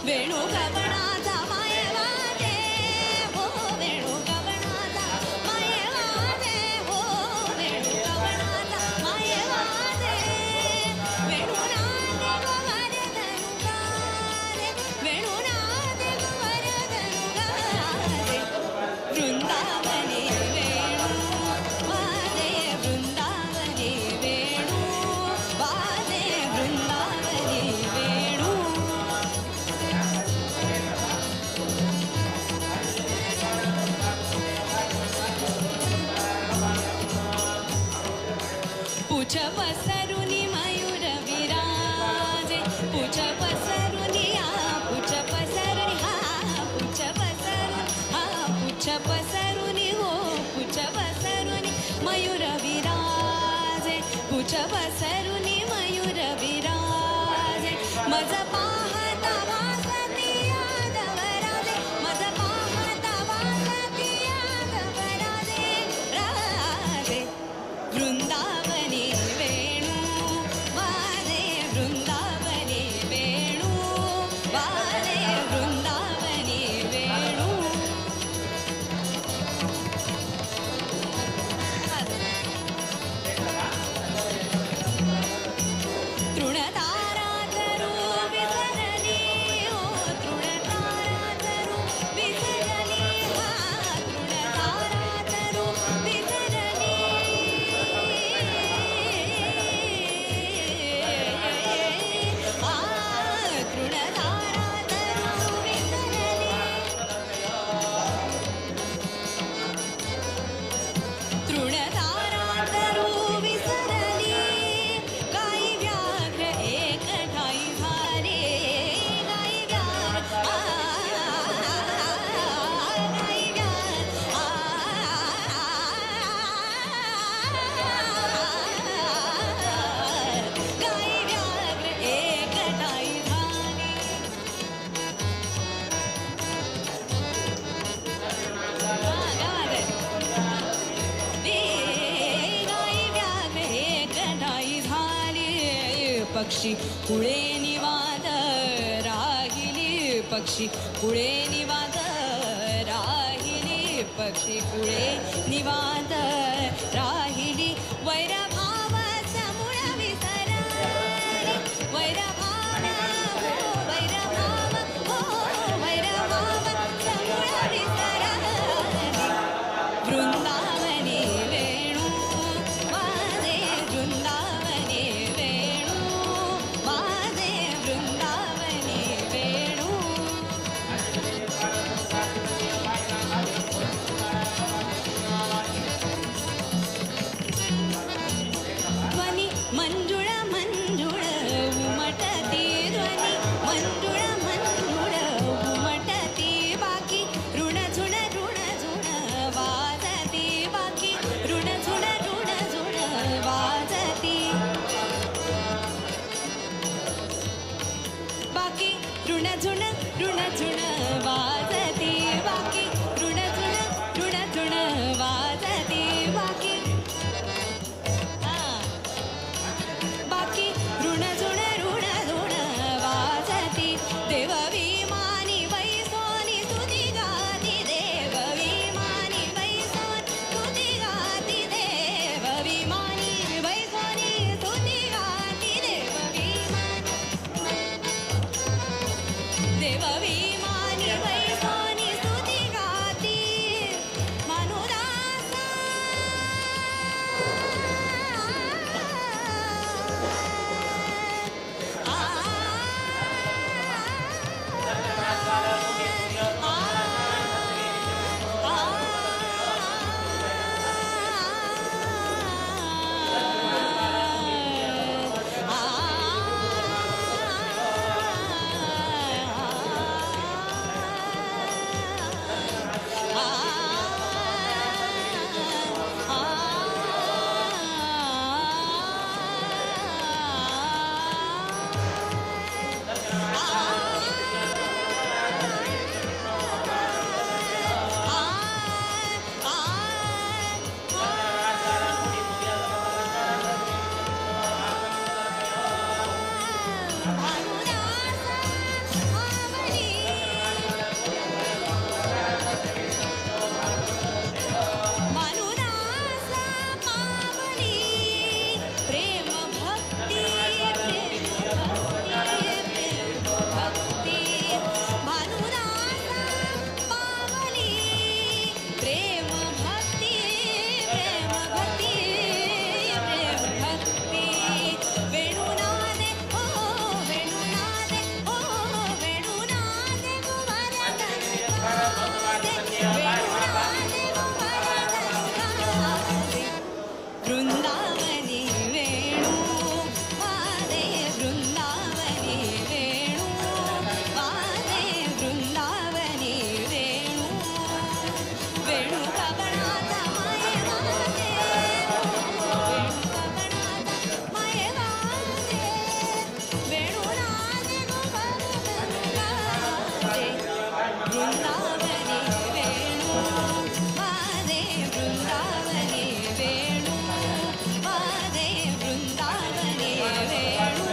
वेणुगवनाथ मायवादे वो वेणुगवनाथ पक्षी पुढे निवांत राहिली, पक्षी पुढे निवांत राहिली, पक्षी पुढे निवांत राहिली. वैरभाव समूळ विसरली, वैरभाव हो वैरभाव हो वैरभाव समूळ विसरली. वृंदावनी वेणू वाजे, वृंदावनी वेणू वाजे, वृंदावनी वेणू. ध्वनी मंजुळ मंजुळ उमटती, ध्वनी मंजुळ मंजुळ उमटती. बाकी ऋण झुण वाजती, बाकी ऋण झुण वाजती. बाकी ऋण झुण वाजती, बाकी ऋण झुण वाजती. बाकी बाकी ऋण झुण वाजती. देव विमानी वैसोनी स्तुती गाती, देव विमानी वैसोनी स्तुती गाती, देव विमानी वैसोनी स्तुती गाती. देव विमानी वैसोनी स्तुती गाती. मनुदासा वृंदावनी वेणू वाजे, वृंदावनी वेणू वाजे, वृंदावनी वेणू. वेणू कपणाचा माये वाजे, वेणू कपणाचा माये वाजे, वेणू नाचे गोपाल गाजे. वृंदावनी वेणू वाजे, वृंदावनी वेणू वाजे, वृंदावनी वेणू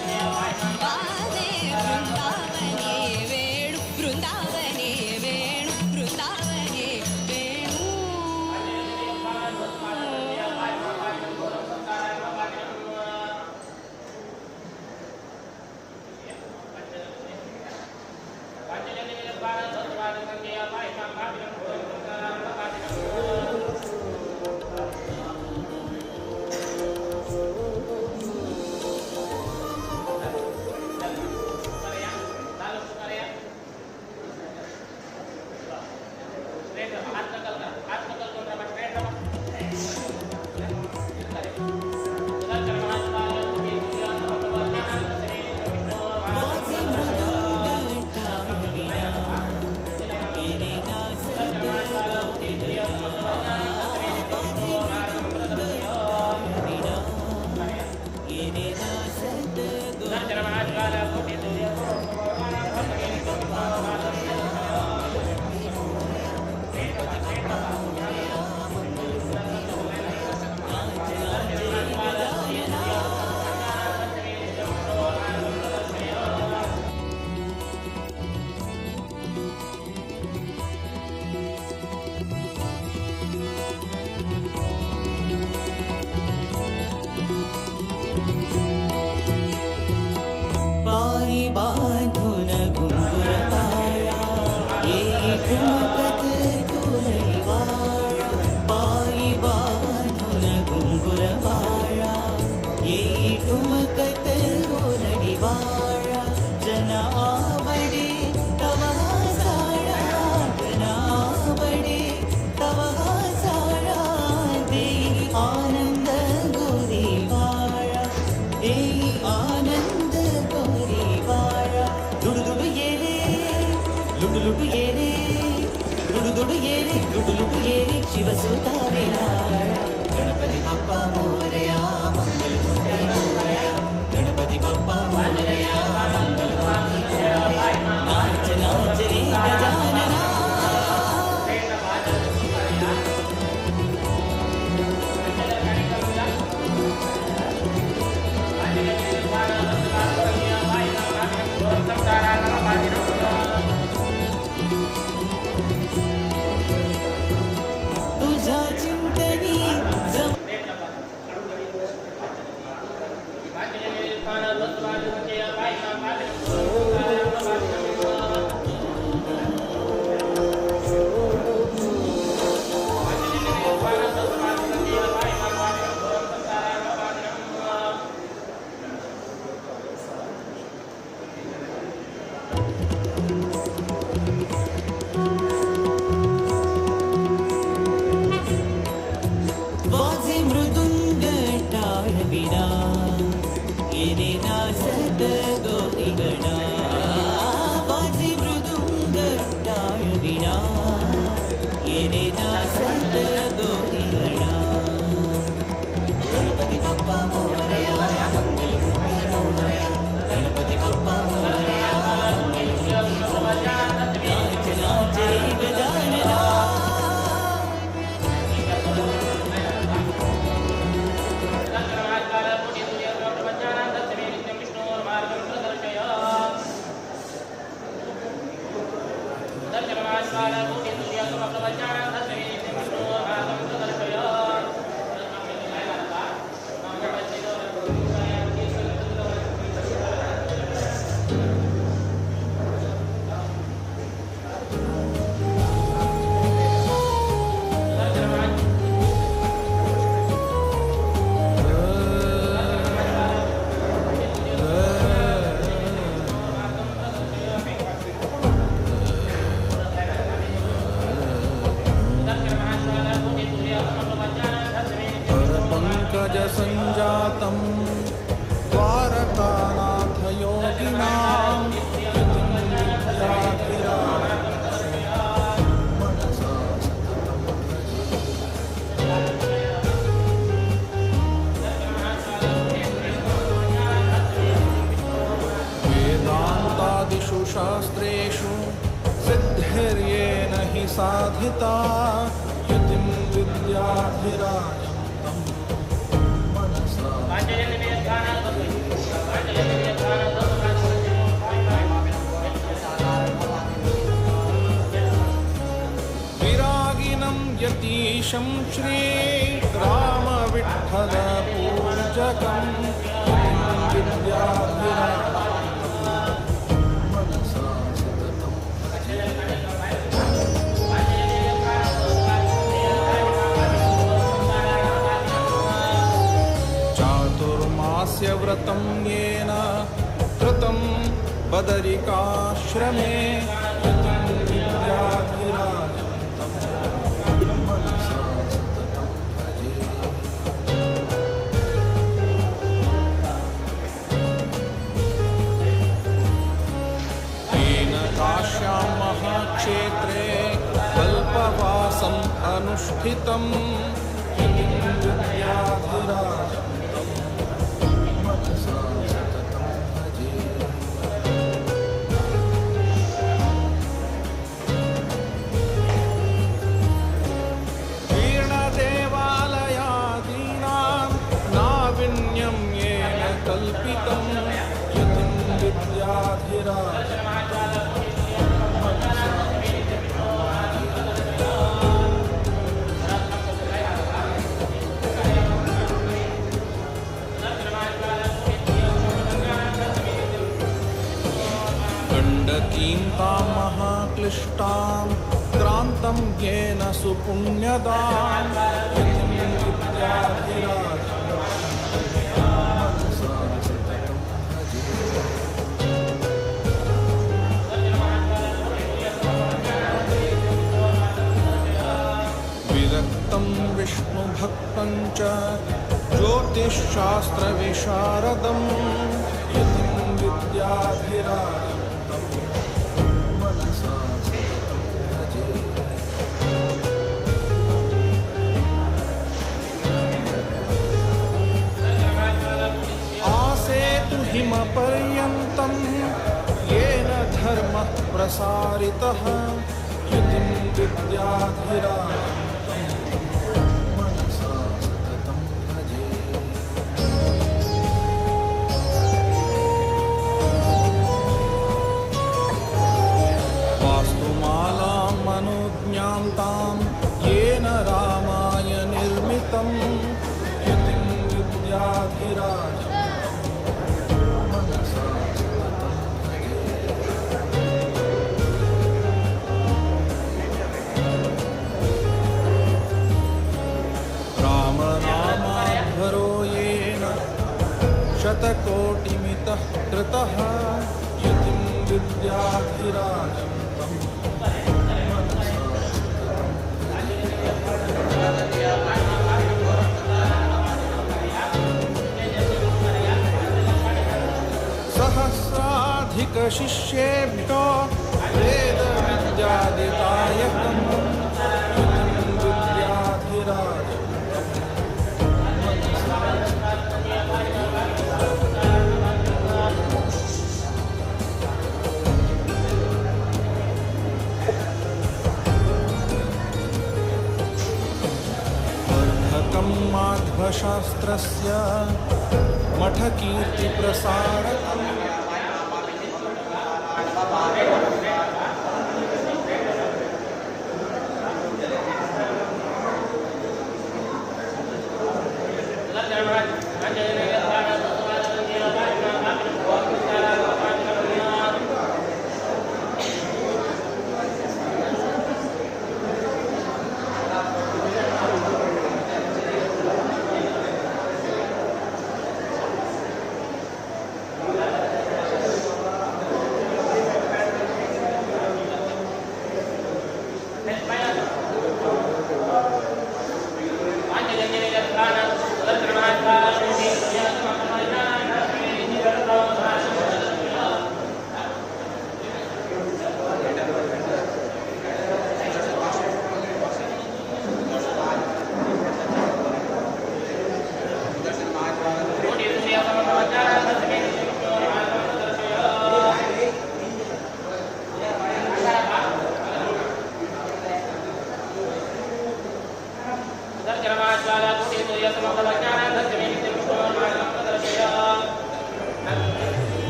वाजे, वृंदावनी वेणू, वृंदावनी वेणू, वृंदावनी वेणू. लुडु लुडु ये रे दुडु दुडु ये रे लुडु लुडु ये रे शिवसुता विराळ गणपती बाप्पा मोरया मंगलमूर्ती मोरया गणपती बाप्पा मोरया मंगलमूर्ती मोरया नाच नाच रे गजानना तुझ्या चिंतनी वाजे मृदुंग टाळ विणा येणे नाचत गोरी गणा वाजे मृदुंग टाळ विणा येणे नाचत गोरी गणा गणपती बाप्पा मोरया मंगलमूर्ती मोरया गणपती बाप्पा मोरया मंगलमूर्ती मोरया नाच नाच रे गजानना पंकजसञ्जातं द्वारकानाथ योगिनां वेदान्तादिषु शास्त्रेषु सिद्धिर्येन हि साधिता यतिं विद्याधिराजम् विरागिनं यतीशं श्री रामविठ्ठल पूजकं विद्याधिराजम् चातुर्मास्य व्रतं येन कृतं बदरिकाश्रमे येन काश्यां महाक्षेत्रे कल्पवासम् अनुष्ठितं जीर्णदेवालयादीनां नाविन्यं येन कल्पितं यतिं विद्याधिराजम् गण्डकीं तां महाक्लिष्टां क्रान्तं येन सुपुण्यदां यतिं विद्याधिराजम् विरक्तं विष्णुभक्तं च ज्योतिश्शास्त्रविशारदं यतिं विद्याधिराजम् मनसा प्रसारितः यतिं विद्याधिराजं मनसा सततं भजे। वास्तुमालाम् अनुज्ञान्तां येन रामाय निर्मितं यतिं विद्याधिराजं मनसा सततं भजे। रामनामाध्वरो येन शतकोटिमितः कृतः यतिं विद्याधिराजं तं मनसा सततं सहस्राधिकशिष्येभ्यो वेदविद्यादिदायकं यतिं विद्याधिराजं मनसा वर्धकं माध्वशास्त्रस्य मठकीर्तिप्रसारकम्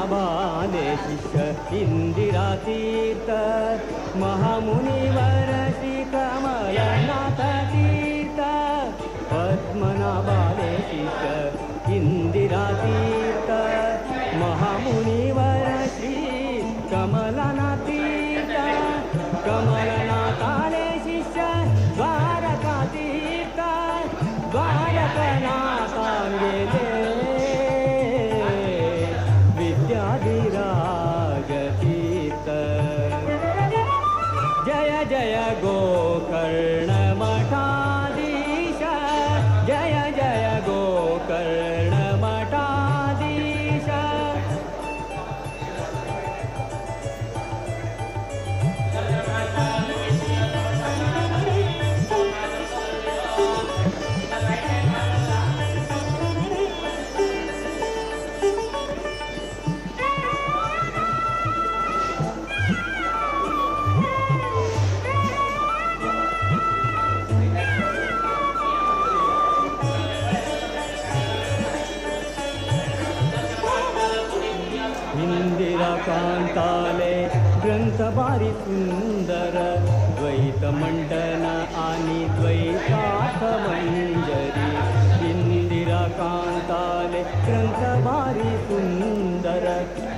पद्मनाभादेशिष इंदिरातीर्थ महामुनिवर श्री कमलनाथ तीर्थ पद्मनाभादेशिष इंदिरातीर्थ महामुनिवर श्री कमलनाथ तीर्थ कमलनाथाले शिष्य द्वारकातीर्थ द्वारकनाथांगे विद्याधिराजतीर्थ जय जय गोकर्णमठाधीश जय जय गोकर्णमठाधीश कांताले ग्रंथ भारी सुंदर द्वैत मंडन आणि द्वैतार्थ मंजरी इंदिरा कांताले ग्रंथ भारी सुंदर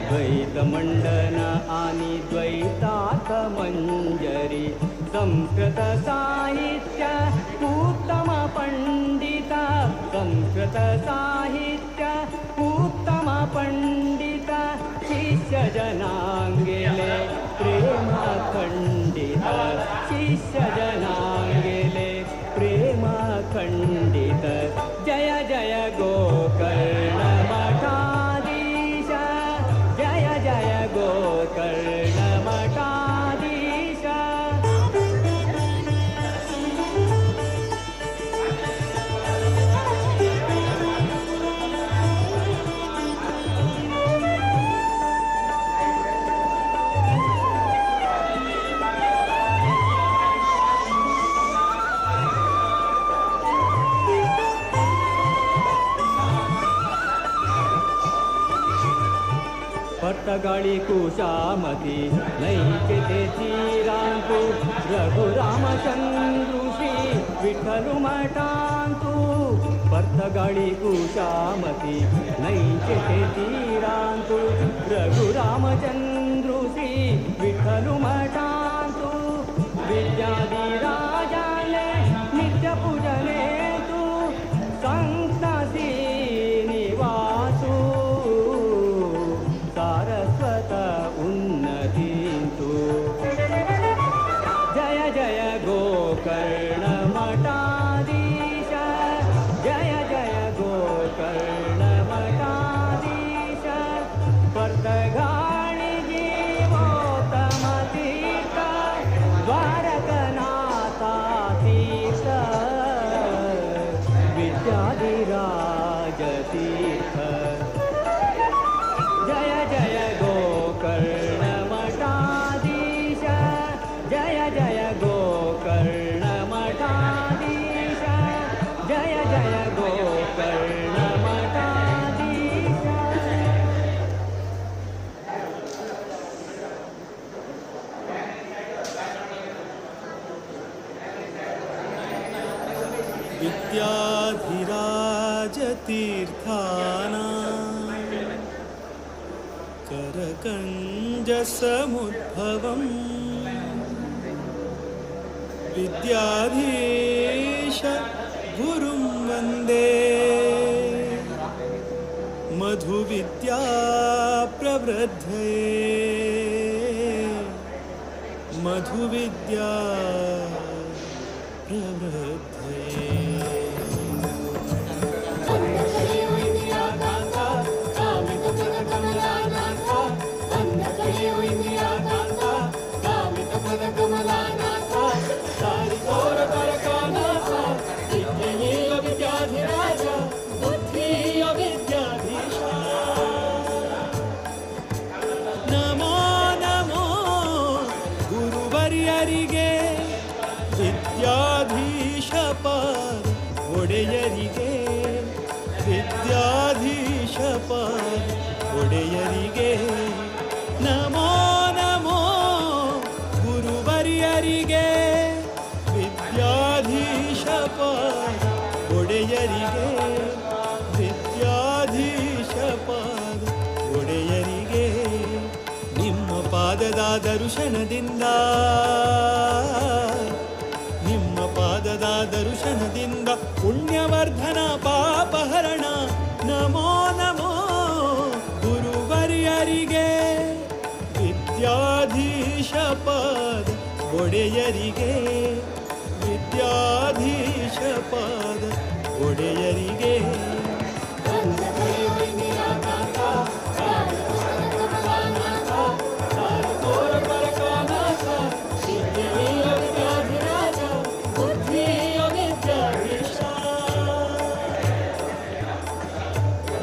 द्वैत मंडन आणि द्वैतार्थ मंजरी संस्कृत साहित्य उत्तम पंडित संस्कृत साहित्य उत्तम पंडित शिष्य जनांगेले प्रेम खंडित शिष्य जनांगेले प्रेम खंडित जय जय गोकर्ण मठाधीश जय जय गोकर्ण मठाधीश पट्टगाळी कुशामती नैके तीरांतु रघुरामचंद्रुषी विठ्ठलु मठांतु पट्टगाळी कुशामती नैके तीरांतु रघुरामचंद्रुषी विठ्ठलु मठांतु विद्याधिराजाले नित्य पूजने तु संतासी निवासु सारस्वत उन्नतीन्तु जय जय गोकर्ण मठाधीश जय जय गोकर्ण मठाधीश पर्तगाळी जीवोत्तम तीर्थ द्वारकनाथा तीर्थ विद्याधिराज तीर्थ जय जय गोकर्ण मठाधीश जय जय गोकर्ण मठाधीश जय जय गोकर्ण मठाधीश विद्याधिराज तीर्थाना करकञ्जसमुद्भवम् विद्याधीश गुरुं वन्दे मधुविद्या प्रवृद्धये मधुविद्या प्रवृद्धये ನಮೋ ನಮೋ ಗುರುವರ್ಯರಿಗೆ ವಿದ್ಯಾಧೀಶ ಪಾದ ಒಡೆಯರಿಗೆ ವಿದ್ಯಾಧೀಶ ಪಾದ ಒಡೆಯರಿಗೆ ನಮೋ ನಮೋ ಗುರುವರ್ಯರಿಗೆ ವಿದ್ಯಾಧೀಶ ಪಾದ ಒಡೆಯರಿಗೆ ವಿದ್ಯಾಧೀಶ ಪಾದ ಒಡೆಯರಿಗೆ ನಿಮ್ಮ ಪಾದದ ದರ್ಶನದಿಂದ ನಿಮ್ಮ ಪಾದದ ದರ್ಶನದಿಂದ ಪುಣ್ಯವರ್ಧನ ಪಾಪಹರಣ ನಮೋ ನಮೋ ಗುರುವರ್ಯರಿಗೆ ವಿದ್ಯಾಧೀಶ ಪಾದ ಒಡೆಯರಿಗೆ ವಿದ್ಯಾಧೀಶ ಪಾದ ಒಡೆಯರಿಗೆ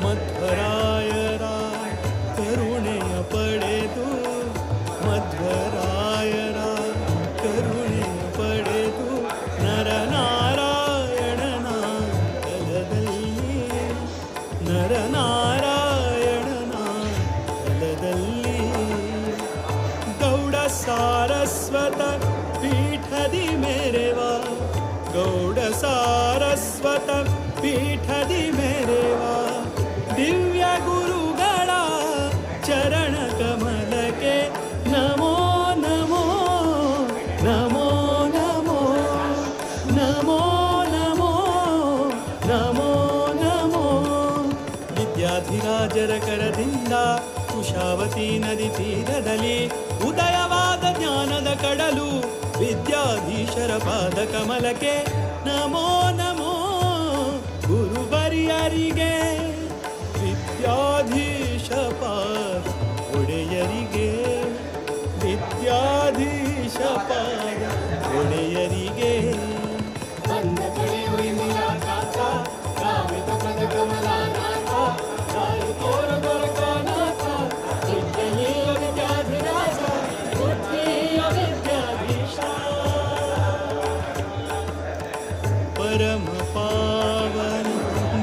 ಮಧ್ವರಾಯರ ಕರುಣೆಯ ಪಡೆದು ಮಧ್ವರಾಯರ ಕರುಣೆಯ ಪಡೆದು ಸೂರ್ಯರ ಕರದಿಂದ ಕುಶಾವತಿ ನದಿ ತೀರದಲ್ಲಿ ಉದಯವಾದ ಜ್ಞಾನದ ಕಡಲು ವಿದ್ಯಾಧೀಶರ ಪಾದ ಕಮಲಕ್ಕೆ ನಮೋ ನಮೋ ಗುರುವರಿಯರಿಗೆ ವಿದ್ಯಾಧೀಶ ಪಾದ ಒಡೆಯರಿಗೆ ವಿದ್ಯಾಧೀಶ ಪಾದ ಒಡೆಯರಿಗೆ ಪರಮ ಪಾವನ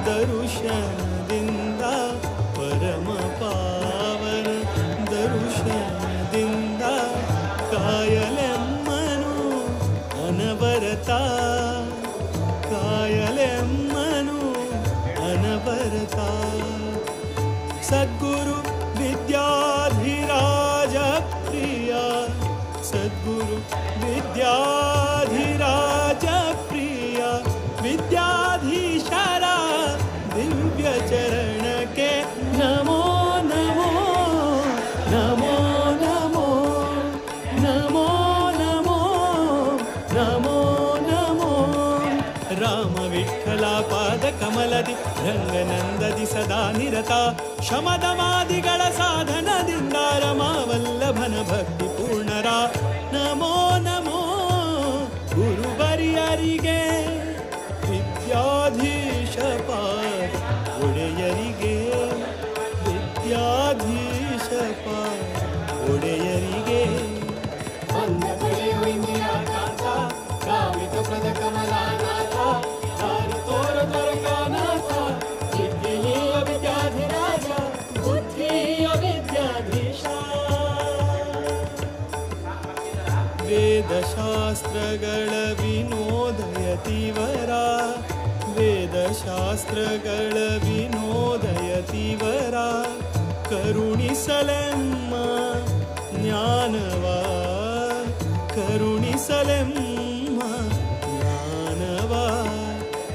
ದರುಶನದಿಂದ ಪರಮ ಪಾವನ ದರುಶನದಿಂದ ಕಾಯಲೆಮ್ಮನು ಅನವರತ ಕಾಯಲೆಮ್ಮನು ಅನವರತ ಸದ್ಗುರು ವಿದ್ಯಾಧಿರಾಜ ಪ್ರಿಯ ಸದ್ಗುರು ವಿದ್ಯಾಧಿರಾಜ ಪ್ರಿಯ ವಿದ್ಯಾಧೀಶರ ದಿವ್ಯ ಚರಣಕ್ಕೆ ನಮೋ ನಮೋ ನಮೋ ನಮೋ ನಮೋ ನಮೋ ನಮೋ ನಮೋ ರಾಮ ವಿಠಲ ಪಾದ ಕಮಲದಿ ರಂಗನಂದದಿ ಸದಾ ನಿರತ ಶಮದಮಾದಿಗಳ ಸಾಧನದಿಂದ ರಮಾವಲ್ಲಭನ ಭಕ್ತಿ ಪೂರ್ಣರ ನಮೋ ನಮೋ ಗುರುವರಿಯರಿಗೆ ವಿದ್ಯಾಧೀಶ ಪಾದ ಒಡೆಯರಿಗೆ ವಿದ್ಯಾಧೀಶ ಪಾದ ಒಡೆಯರಿಗೆ ವೇದಶಾಸ್ತ್ರಗಳ ವಿನೋದಯತಿವರ ವೇದಶಾಸ್ತ್ರಗಳ ವಿನೋದಯತಿವರ ಕರುಣಿಸಲೆಮ್ಮ ಜ್ಞಾನವ ಕರುಣಿಸಲೆಮ್ಮ ಜ್ಞಾನವ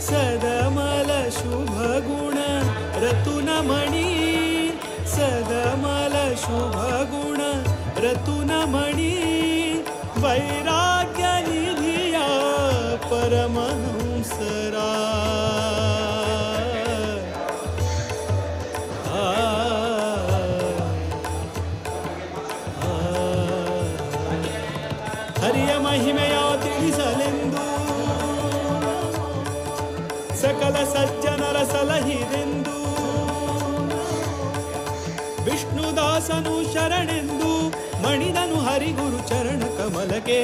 ಸದಮಲ ಶುಭ ಗುಣ ರತುನಮಣಿ ಸದಮಲ ಶುಭ ಗುಣ ರತುನಮಣಿ ವೈರಾಗ್ಯ ನಿಧಿಯ ಪರಮಹಂಸರ ಹರಿಯ ಮಹಿಮೆಯ ತಿಳಿಸಲೆಂದು ಸಕಲ ಸಜ್ಜನರ ಸಲಹಿದೆಂದು ವಿಷ್ಣುದಾಸನು ಶರಣೆಂದು ಮಣಿದನು ಹರಿಗುರು ಚರಣ ಕಮಲಕ್ಕೆ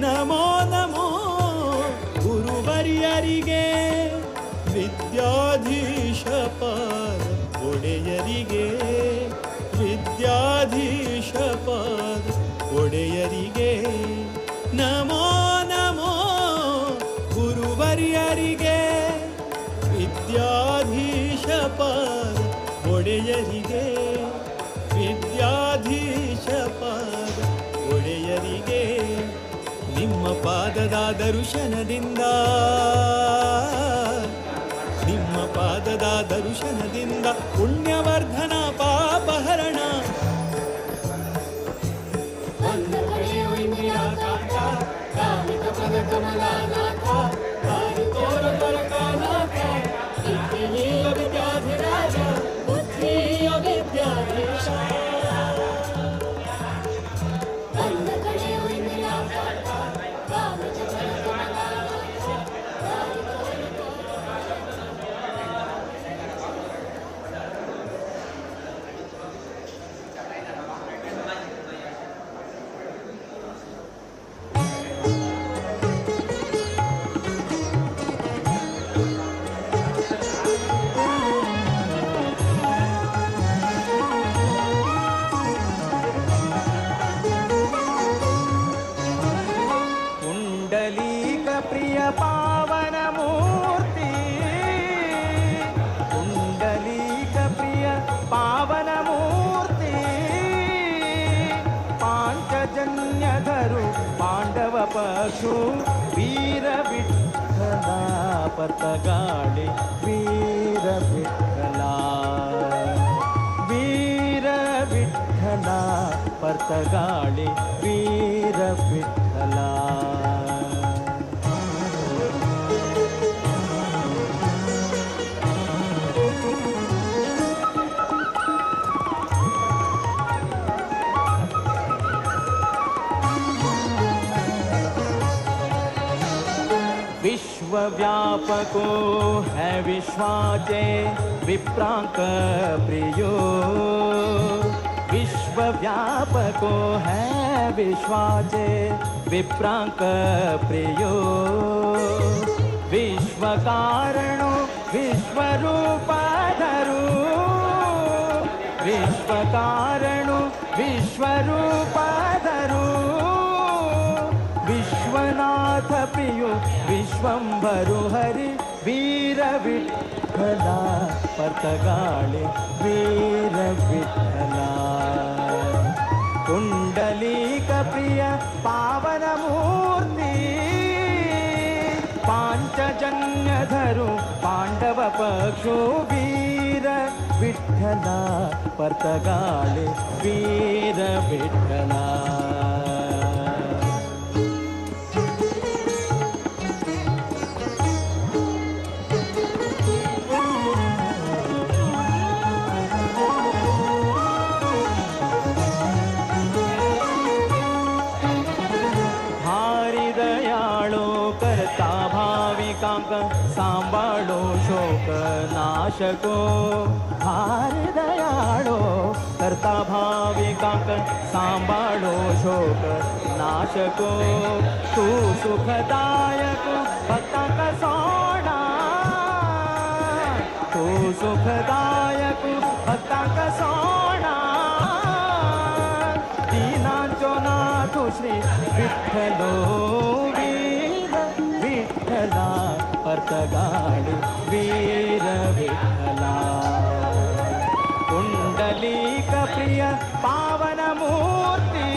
ನಮೋ ನಮೋ ಗುರುವರಿಯರಿಗೆ ವಿದ್ಯಾಧೀಶ ಪಾದ ಒಡೆಯರಿಗೆ ವಿದ್ಯಾಧೀಶ ಪಾದ ಒಡೆಯರಿಗೆ ನಮೋ ನಮೋ ಗುರುವರಿಯರಿಗೆ ವಿದ್ಯಾಧೀಶ ಪಾದ ಒಡೆಯರಿಗೆ ವಿದ್ಯಾಧೀಶ ಪಾದ ಒಡೆಯರಿಗೆ ನಿಮ್ಮ ಪಾದದ ದರ್ಶನದಿಂದ ನಿಮ್ಮ ಪಾದದ ದರ್ಶನದಿಂದ ಪುಣ್ಯವರ್ಧನ ಪಾಪಹರಣ पावन मूर्ति कुंडलीक प्रिय पावन मूर्ति पांचजन्यधरु पांडव पशु वीर विठ्ठला पतगाळि वीर विठ्ठला ಪರ್ತಗಾಳಿ ವೀರ ವಿಠಲ. विश्वव्यापको है विश्वाचे विप्रांक प्रियो. विश्वव्यापको है विश्वाचे विप्रांक प्रियो. विश्वकारणो विश्वरूपाधरो. विश्वकारणो विश्वरूपाधरो. विश्वनाथ प्रियो विश्वंभरो हरि वीर विठ्ठला. पतगाळे वीर विठ्ठला. कुंडलीक प्रिय पावन मूर्ति. पांचजन्यधरो पांडव पक्षो वीर विठ्ठला. पतगाळे वीर विठ्ठला. सांभाळो शोक नाशको. भारी दयाळो करता भाविकांक सांभाळो शोक नाशको. तू सुखदायक भक्तांक सोडा. तू सुखदायक भक्तांक सोडा. दीनांचो नाथ श्री विठ्ठलो वीर विठ्ठला. पतगाळे वीर विठ्ठला. कुंडलीक प्रिय पावन मूर्ति.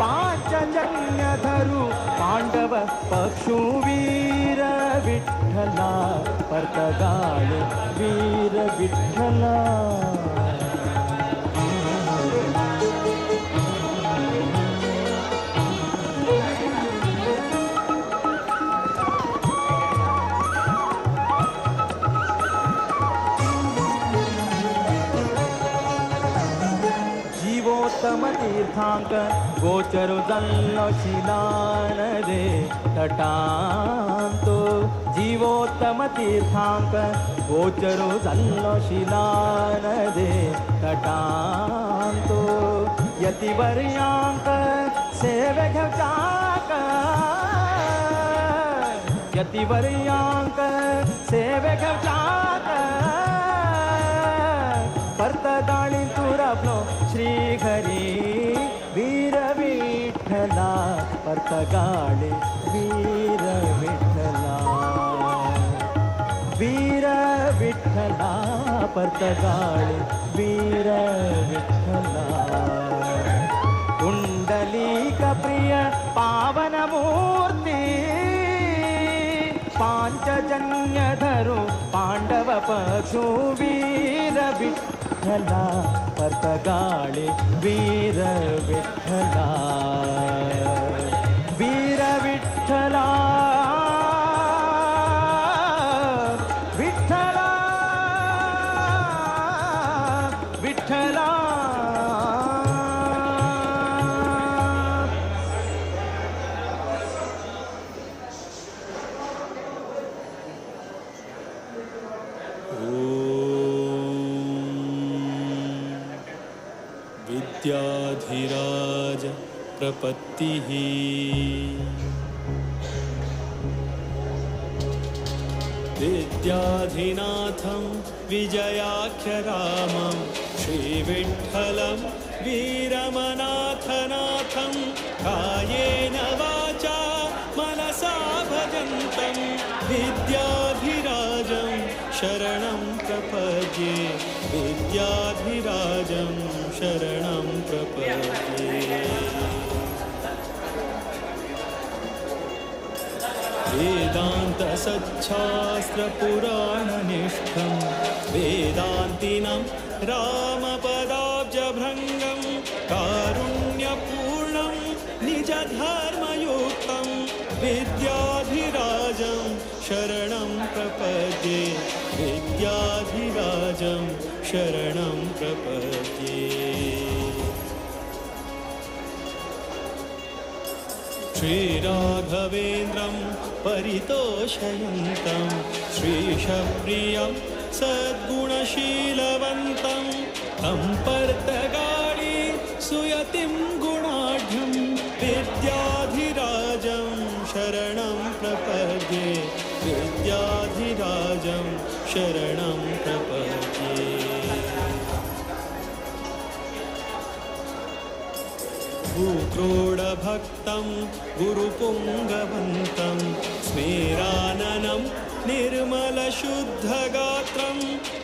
पांचजन्यधरो पांडव पक्षो वीर विठ्ठला. पतगाळे वीर विठ्ठला. जीवोत्तम तीर्थांक गोचरो जल्लो शिलानदे तटांतो. जीवोत्तम तीर्थांक गोचरो जल्लो शिलानदे तटांतो. यतिवर्यांक सेवे घेवचाक. यतिवर्यांक सेवे घेवचाक. पतगाळी तुरबलो श्री हरी वीर विठ्ठला. पतगाळे वीर विठ्ठला. वीर विठ्ठला. पतगाळे वीर विठ्ठला. कुंडलीक प्रिय पावन मूर्ति. पांचजन्यधरो पांडव पक्षो वीर विठ्ठला. पतगाळे वीर विठ्ठला. वीर विठ्ठला. विठ्ठला विठ्ठला. विद्याधिराज प्रपत्तिः. विद्याधिनाथं विजयाख्यरामं श्रीविठ्ठलं वीरमनाथनाथं. कायेन वाचा मनसा भजन्तं विद्याधिराजं शरणं प्रपद्ये. विद्याधिराजं शरणं प्रपद्ये. वेदान्तसच्छास्त्रपुराणनिष्ठं वेदान्तिनं रामपदाब्जभृङ्गं विद्याधिराजं शरणं प्रपद्ये विद्याधिराजं शरणं प्रपद्ये श्रीराघवेन्द्रं परितोषयन्तं श्रीशप्रियं सद्गुणशीलवन्तं तं पर्तगाळी सुयतिं गुणाढ्यं विद्याधिराजं शरणं प्रपद्ये विद्याधिराजं शरणं प्रपद्ये भूक्रोडभक्तं गुरुपुङ्गवन्तं स्मेराननं निर्मलशुद्धगात्रं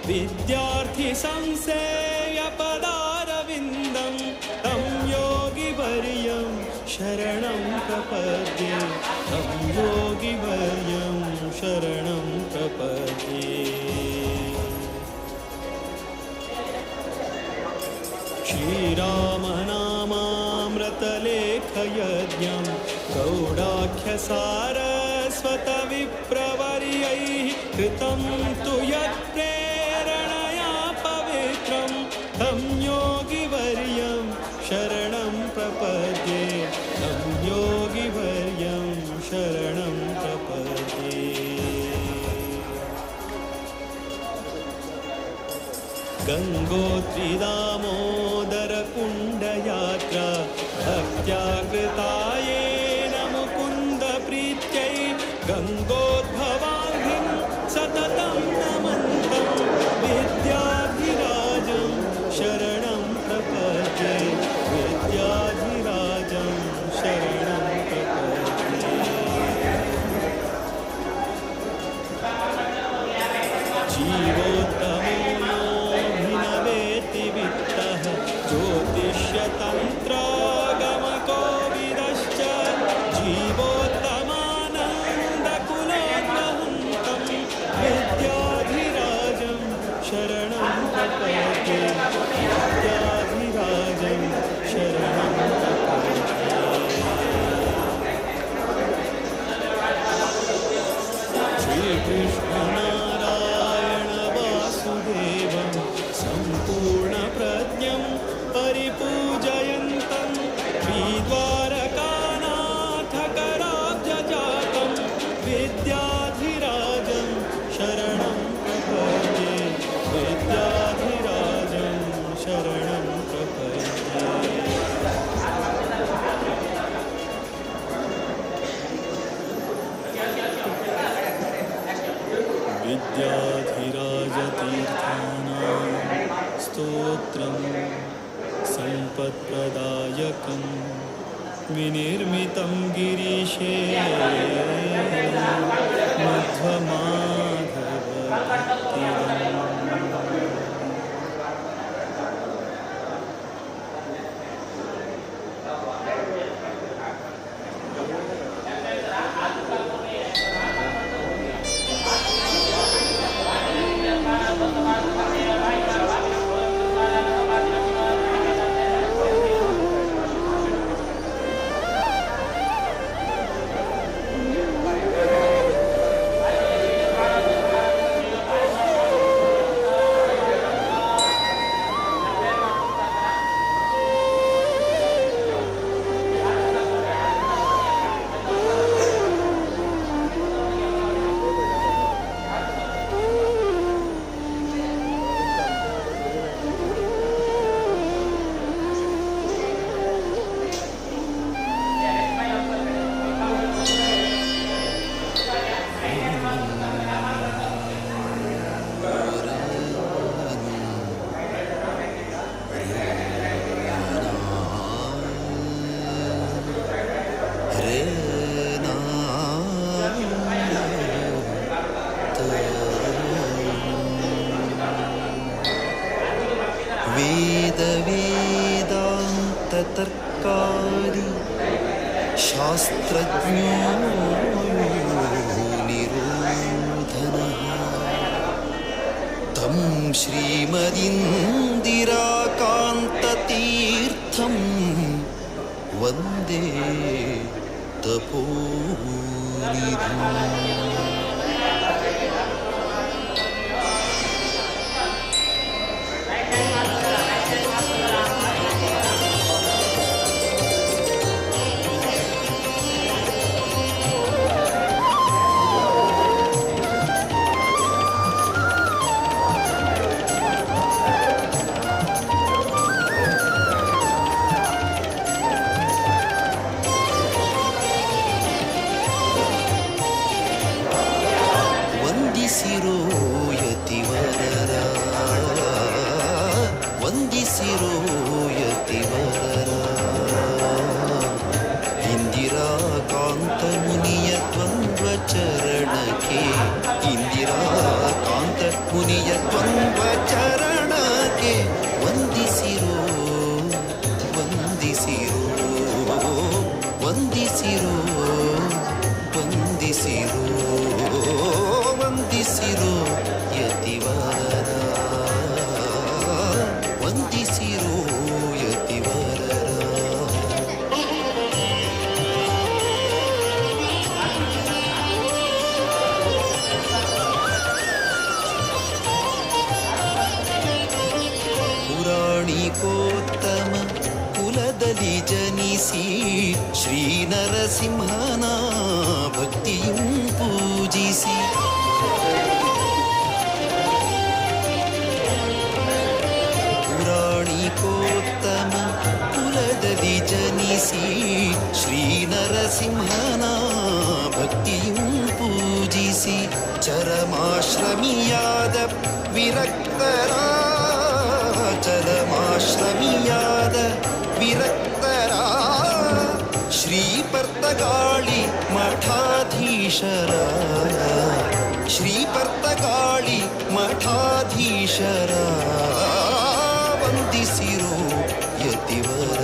विद्यार्थिसंसेयपदारविन्दं तं योगिवर्यं शरणं प्रपद्ये तं योगिवर्यं शरणं प्रपद्ये श्रीरामनामामृतलेखयज्ञं गौडाख्यसारस्वतविप्रवर्यैः कृतं तु यत्प्रेरणया पवित्रं तं योगिवर्यं शरणं प्रपद्ये तं योगिवर्यं शरणं प्रपद्ये गङ्गोत्रीदामोदरकुण्डयात्रा भक्त्या कृतायेन मुकुन्दप्रीत्यै गङ्गोद्भवाङ्घ्रिं सततं नमन्तं विद्याधिराजं शरणं प्रपद्ये विद्याधिराजं शरणं प्रपद्ये जीवोत्तमो वित्तः ज्योतिष्यतन्त्रागमकोविदश्च जीवोत्तमानन्दकुलोद्वहन्तं विद्याधिराजं शरणं प्रपद्ये विद्याधिराजं शरणं प्रपद्ये श्रीकृष्णनारायण वासुदेवं सम्पूर्णप्रज्ञं परिपूजयन्तं श्रीद्वारकानाथकराब्जजातं विद्याधिराजं शरणं प्रपद्ये विद्याधिराजं शरणं प्रपद्ये विद्याधिराजतीर्थानां स्तोत्रं सम्पत्प्रदायकं विनिर्मितं गिरीशे मध्वमाधवभक्तिदम् वेदान्ततर्कादि शास्त्रज्ञो निरोधनः तं श्रीमदिन्दिराकान्ततीर्थं वन्दे तपोनिधिम् ವಂದಿಸಿರೋ ಯತಿವರರ ವಂದಿಸಿರೋ ಯತಿವರರ ಇಂದಿರಾ ಕಾಂತ ಮುನಿಯ ದ್ವಂದ್ವ ಚರಣಕ್ಕೆ ಇಂದಿರಾ ಕಾಂತ ಮುನಿಯ ದ್ವಂದ್ವ ಚರಣಕ್ಕೆ ವಂದಿಸಿರೋ ವಂದಿಸಿರೋ ವಂದಿಸಿರೋ ವಂದಿಸಿರೋ ವಂದಿಸಿರೋ ಯತಿವರರ ವಂದಿಸಿರೋ ಯತಿವರರ ಪುರಾಣಿಕೋತ್ತಮ ಕುಲದಲ್ಲಿ ಜನಿಸಿ ಶ್ರೀ ನರಸಿಂಹನ ಭಕ್ತಿಯೂ ಪೂಜಿಸಿ ಪುರಾಣಿಕೋತ್ತಮ ಕುಲದಲ್ಲಿ ಜನಿಸಿ ಶ್ರೀ ನರಸಿಂಹನ ಭಕ್ತಿಯೂ ಪೂಜಿಸಿ ಚರಮಾಶ್ರಮಿಯಾದ ವಿರಕ್ತರ ಚರಮಾಶ್ರಮಿಯಾದ ವಿರಕ್ತರ ಶ್ರೀಪರ್ತಗಾಳಿ ಮಠಾಧೀಶರ ಶ್ರೀಪರ್ತಗಾಳಿ ಮಠಾಧೀಶರ ವಂದಿಸಿರೋ ಯತಿವರರ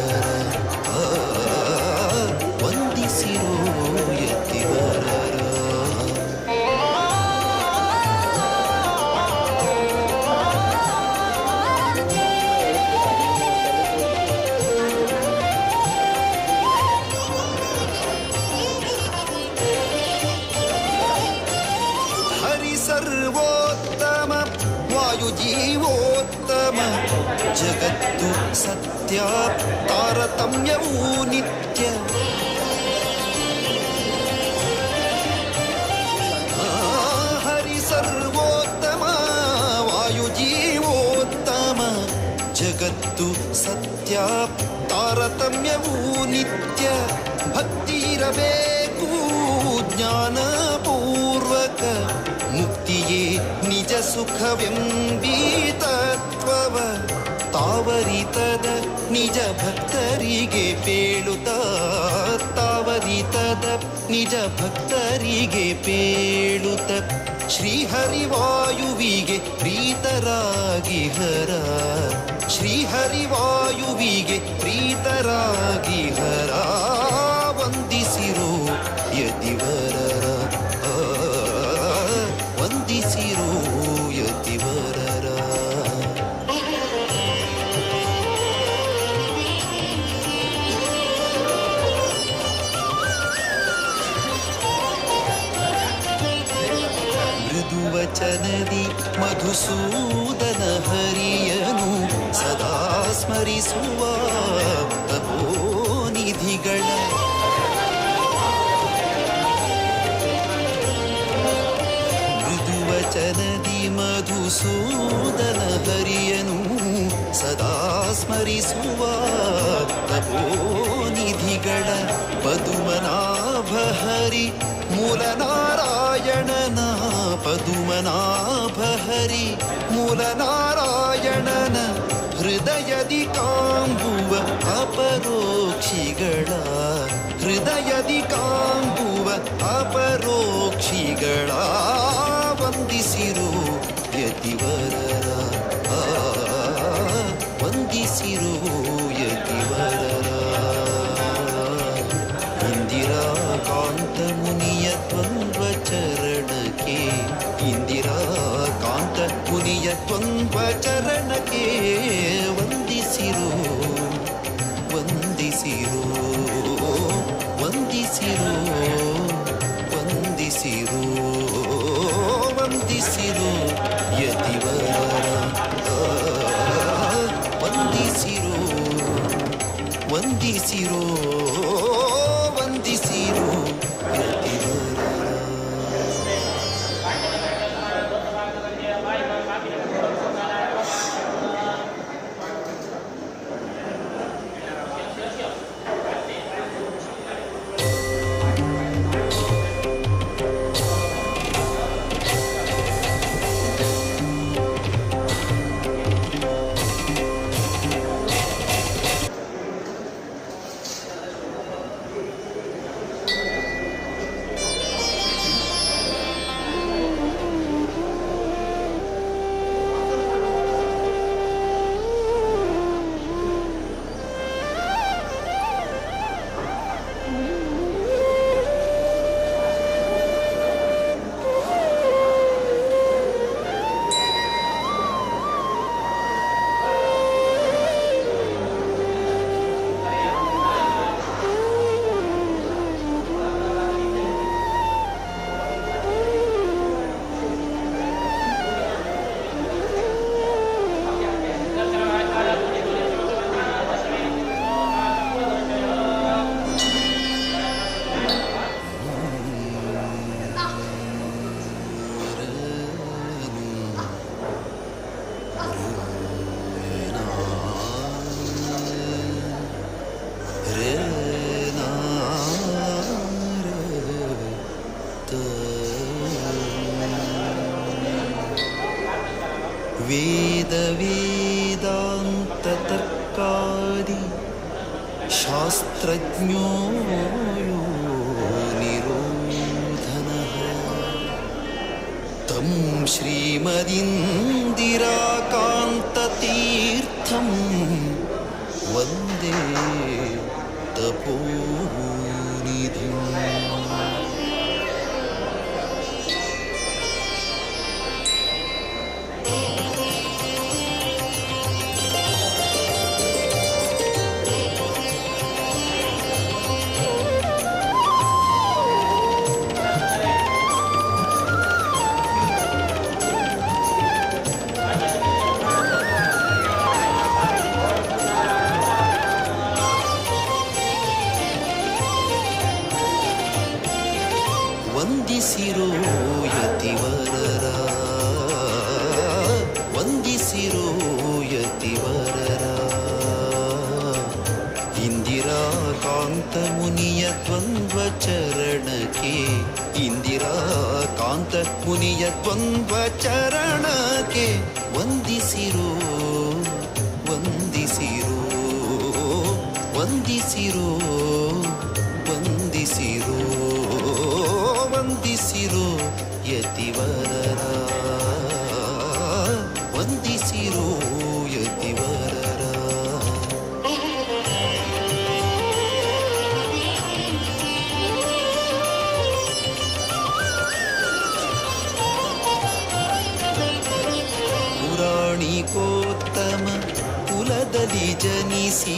ವಂದಿಸಿರೋ ಯತಿವರರ ಸರ್ವೋತ್ತಮ ವಾಯುಜೀವೋತ್ತಮ ಜಗತ್ತು ಸತ್ಯ ತಾರತಮ್ಯವೂ ನಿತ್ಯ ಹರಿ ಸರ್ವೋತ್ತಮ ವಾಯುಜೀವೋತ್ತಮ ಜಗತ್ತು ಸತ್ಯ ತಾರತಮ್ಯವೂ ನಿತ್ಯ ಭಕ್ತಿ ಇರಬೇಕು ಜ್ಞಾನಪೂರ್ವಕ ಮುಕ್ತಿಯೇ ನಿಜ ಸುಖವೆಂಬೀ ತತ್ವವ ತಾವರಿತದ ನಿಜ ಭಕ್ತರಿಗೆ ಪೇಳುತ್ತ ತಾವರಿತದ ನಿಜ ಭಕ್ತರಿಗೆ ಪೇಳುತ್ತ ಶ್ರೀಹರಿವಾಯುವಿಗೆ ಪ್ರೀತರಾಗಿ ಹರ ಶ್ರೀಹರಿವಾಯುವಿಗೆ ಪ್ರೀತರಾಗಿ ಹರ ವಂದಿಸಿರೋ ಯತಿವರರ ವಂದಿಸಿರೋ ಯತಿವರರ ಮೃದುವಚನದಿ ಮಧುಸೂದನ ಹರಿಯನು ಸದಾ ಸ್ಮರಿಸುವ ತಪೋನಿಧಿಗಳ ಮೃದುವಚನದಿ ಮಧುಸೂದನ ಹರಿಯನು ಸದಾ ಸ್ಮರಿಸುವ ತಪೋನಿಧಿಗಳ ಪದುಮನಾಭ ಹರಿ ಮೂಲನಾರಾಯಣನ ಪದುಮನಾಭ ಹರಿ ಮೂಲನಾರಾಯಣನ ಹೃದಯದಿ ಕಾಂಬುವ ಅಪರೋಕ್ಷಿಗಳ ಹೃದಯದಿ ಕಾಂಬುವ ಅಪರೋಕ್ಷಿಗಳ ವಂದಿಸಿರೋ ಯತಿವರರ ವಂದಿಸಿರೋ ಯತಿವರರ ಇಂದಿರಾ ಕಾಂತ ಮುನಿಯ ದ್ವಂದ್ವ ಚರಣಕ್ಕೆ ಇಂದಿರಾ ಕಾಂತ ಮುನಿಯ ದ್ವಂದ್ವ ಚರಣಕ್ಕೆ ವಂದಿಸಿರೋ ವಂದಿಸಿರೋ ವಂದಿಸಿರೋ ವಂದಿಸಿರೋ ವಂದಿಸಿರೋ ಯತಿವರ ವಂದಿಸಿರೋ ವಂದಿಸಿರೋ ವಂದಿಸಿರೋ ಯತಿವರ. ವೇದ ವೇದಾಂತ ತರ್ಕಾದಿ ಶಾಸ್ತ್ರಜ್ಞೋ ಯೋ ನಿರೋಧನಃ ತಂ ಶ್ರೀಮದಿಂದಿರಾಕಾಂತತೀರ್ಥಂ ವಂದೇ ತಪೋನಿಧಿಂ. ವಂದಿಸಿರೋ ಯತಿವರರ ವಂದಿಸಿರೋ ಯತಿವರರ ಇಂದಿರಾ ಕಾಂತ ಮುನಿಯ ದ್ವಂದ್ವ ಚರಣಕ್ಕೆ ಇಂದಿರಾ ಕಾಂತ ಮುನಿಯ ದ್ವಂದ್ವ ಚರಣಕ್ಕೆ ವಂದಿಸಿರೋ ವಂದಿಸಿರೋ ವಂದಿಸಿರೋ ವಂದಿಸಿರೋ ವಂದಿಸಿರೋ ಯತಿವರರ ವಂದಿಸಿರೋ ಯತಿವರರ. ಪುರಾಣಿಕೋತ್ತಮ ಕುಲದಲ್ಲಿ ಜನಿಸಿ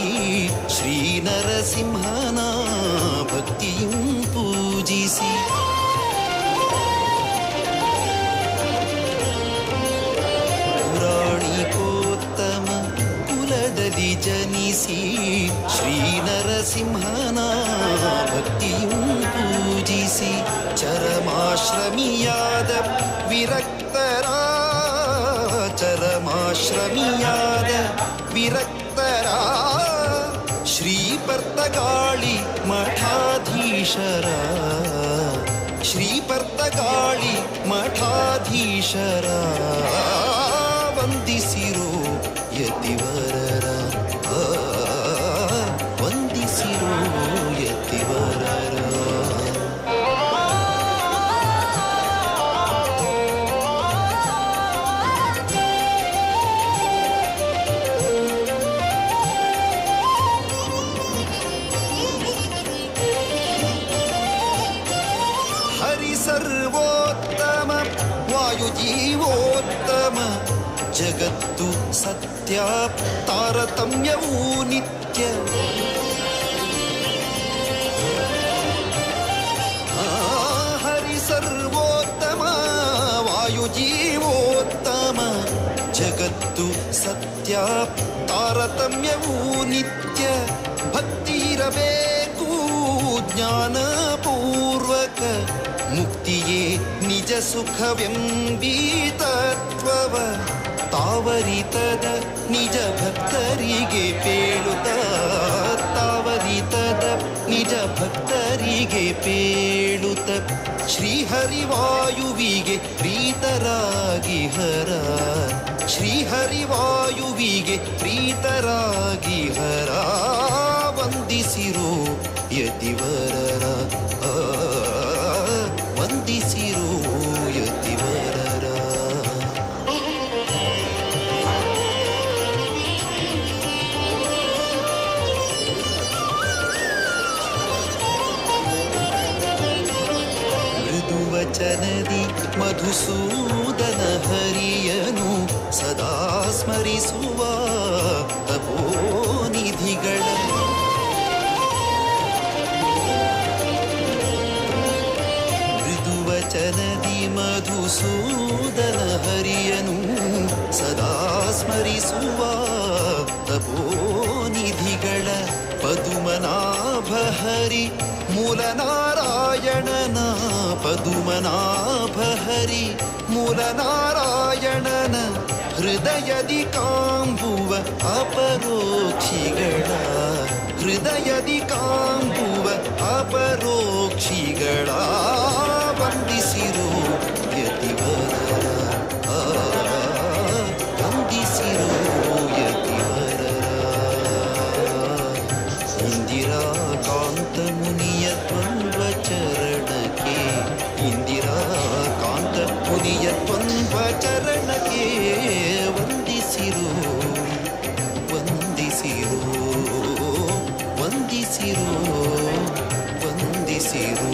ಶ್ರೀ ನರಸಿಂಹನ ಭಕ್ತಿಯೂ ಪೂಜಿಸಿ ಪುರಾಣಿಕೋತ್ತಮ ಕುಲದಲ್ಲಿ ಜನಿಸಿ ಶ್ರೀ ನರಸಿಂಹನ ಭಕ್ತಿಯೂ ಪೂಜಿಸಿ ಚರಮಾಶ್ರಮಿಯಾದ ವಿರಕ್ತರ ಚರಮಾಶ್ರಮಿಯಾದ ವಿರಕ್ತರ ಶ್ರೀಪರ್ತಗಾಳಿ ಮಠಾಧೀಶರ ಶ್ರೀಪರ್ತಗಾಳಿ ಮಠಾಧೀಶರ ವಂದಿಸಿರೋ ಯತಿವರರ ವಂದಿಸಿರೋ ಯತಿವರರ. ಸರ್ವೋತ್ತಮ ವಾಯುಜೀವೋತ್ತಮ ಜಗತ್ತು ಸತ್ಯ ತಾರತಮ್ಯವೂ ನಿತ್ಯ ಹರಿ ಸರ್ವೋತ್ತಮ ವಾಯುಜೀವೋತ್ತಮ ಜಗತ್ತು ಸತ್ಯ ತಾರತಮ್ಯವೂ ನಿತ್ಯ ಭಕ್ತಿ ಇರಬೇಕು ಜ್ಞಾನಪೂರ್ವಕ ಮುಕ್ತಿಯೇ ನಿಜ ಸುಖವೆಂಬೀ ತತ್ವವ ತಾವರಿತದ ನಿಜ ಭಕ್ತರಿಗೆ ಪೇಳುತ್ತ ತಾವರಿತದ ನಿಜ ಭಕ್ತರಿಗೆ ಪೇಳುತ್ತ ಶ್ರೀಹರಿವಾಯುವಿಗೆ ಪ್ರೀತರಾಗಿ ಹರ ಶ್ರೀಹರಿವಾಯುವಿಗೆ ಪ್ರೀತರಾಗಿ ಹರ ವಂದಿಸಿರೋ ಯತಿವರರ ವಂದಿಸಿರೋ ಯತಿವರರ ಮೃದುವಚನದಿ ಮಧುಸೂದನ ಹರಿಯನು ಸದಾ ಸ್ಮರಿಸುವ ತಪೋನಿಧಿಗಳ ಮೃದುವಚನದಿ ಮಧುಸೂದನ ಹರಿಯನು ಸದಾ ಸ್ಮರಿಸುವ ತಪೋನಿಧಿಗಳ ಪದುಮನಾಭ ಹರಿ ಮೂಲನಾರಾಯಣನ ಪದುಮನಾಭ ಹರಿ ಮೂಲನಾರಾಯಣನ ಹೃದಯದಿ ಕಾಂಬುವ ಅಪರೋಕ್ಷಿಗಳ ಹೃದಯದಿ ಕಾಂಬುವ ಅಪರೋಕ್ಷಿಗಳ ವಂದಿಸಿರೋ ಯತಿವರರ ವಂದಿಸಿರೋ ಯತಿವರರ ಇಂದಿರಾ ಕಾಂತ ಮುನಿಯ ದ್ವಂದ್ವ ಚರಣಕ್ಕೆ ಇಂದಿರಾ ಕಾಂತ ಮುನಿಯ ದ್ವಂದ್ವ ಚರಣಕ್ಕೆ ವಂದಿಸಿರೋ ವಂದಿಸಿರೋ ವಂದಿಸಿರೋ ವಂದಿಸಿರೋ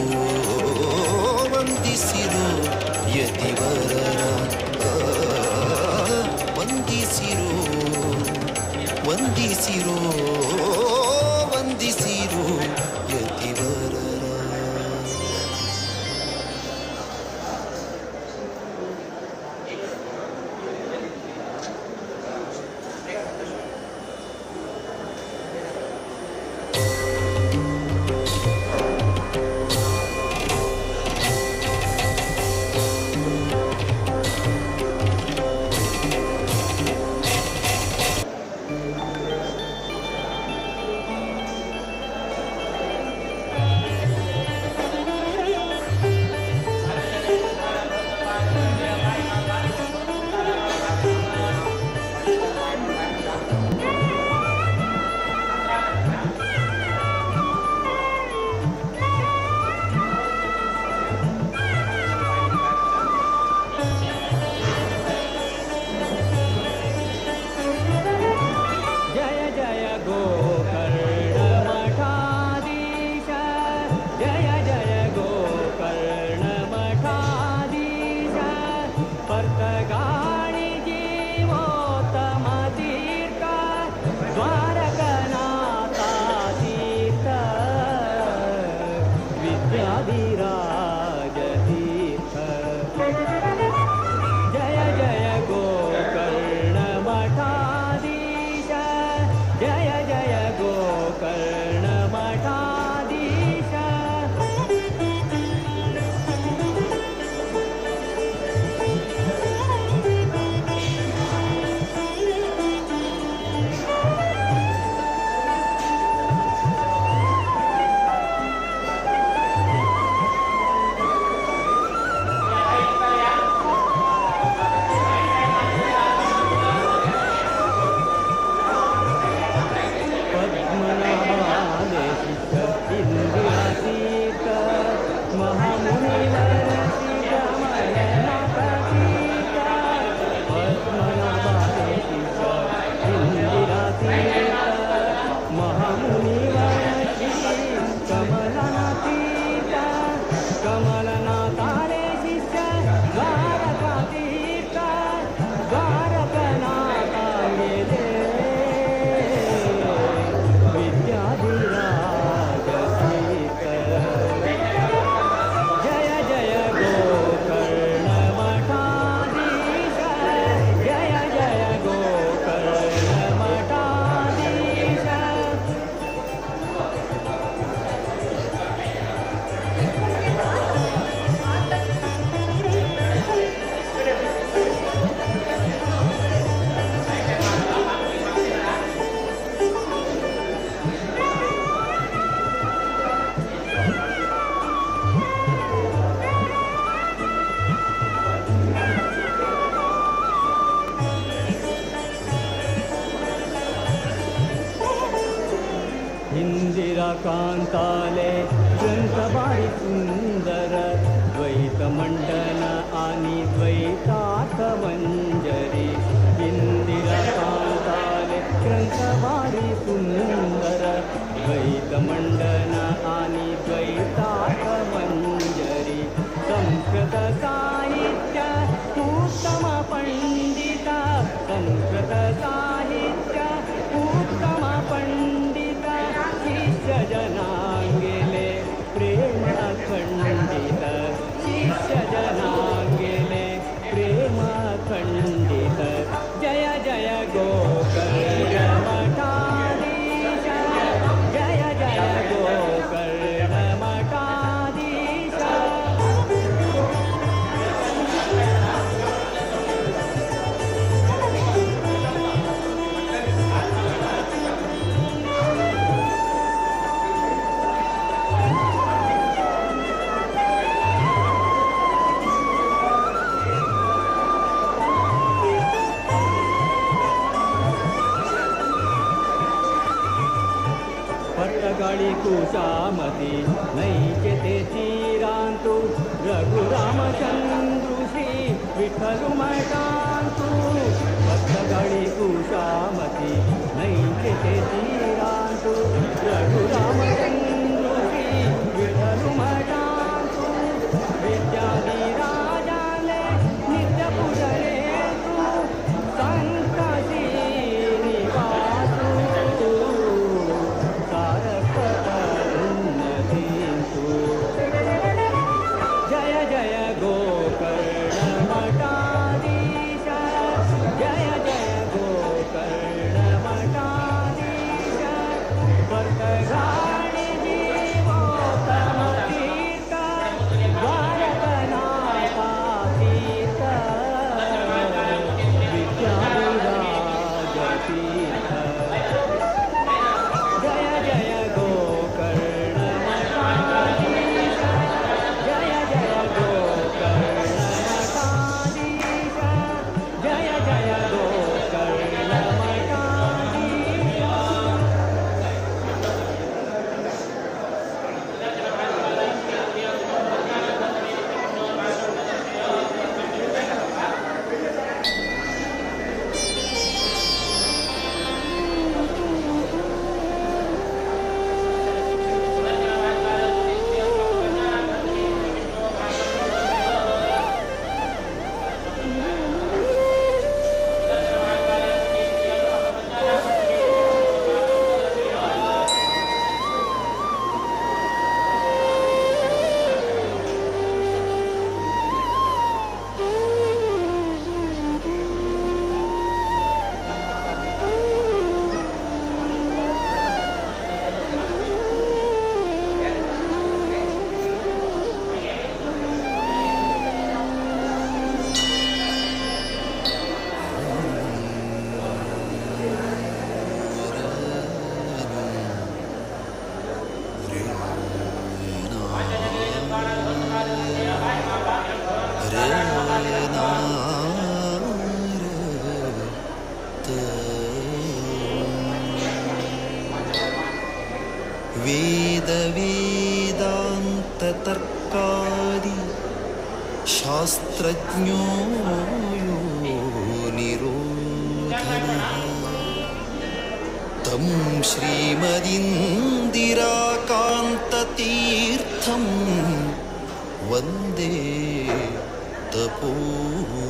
ವಂದಿಸಿರೋ ಯತಿವರರ ವಂದಿಸಿರೋ ವಂದಿಸಿರೋ ವಂದಿಸಿರೋ ಯತಿವರರ कुशामती नैचते चिरांतु रघुरामचंद्र श्री विठ्ठल मटांतु भक्तगाडी कुशामती नैचते चिरांतु रघुरामचंद्र श्री विठ्ठल मटांतु विद्याधिराजाले नित्य पूजले तू संताजी निवासू सारस्वत उन्नतींतु जय जय गोकर्ण मठाधीश जय जय गोकर्ण मठाधीश वर्तगाणी जीवोत्तम तीर्थ द्वारकनाथा तीर्थ विद्याविराज तीर्थ जय जय गोकर्ण मठाधीश जय जय गोकर्ण मठाधीश जय जय गोकर्ण मठाधीश वेद वेदांत तर्कादि शास्त्रज्ञो यो निरोधनः तं श्रीमदिन्दिराकान्ततीर्थं वन्दे तपोनिधिम्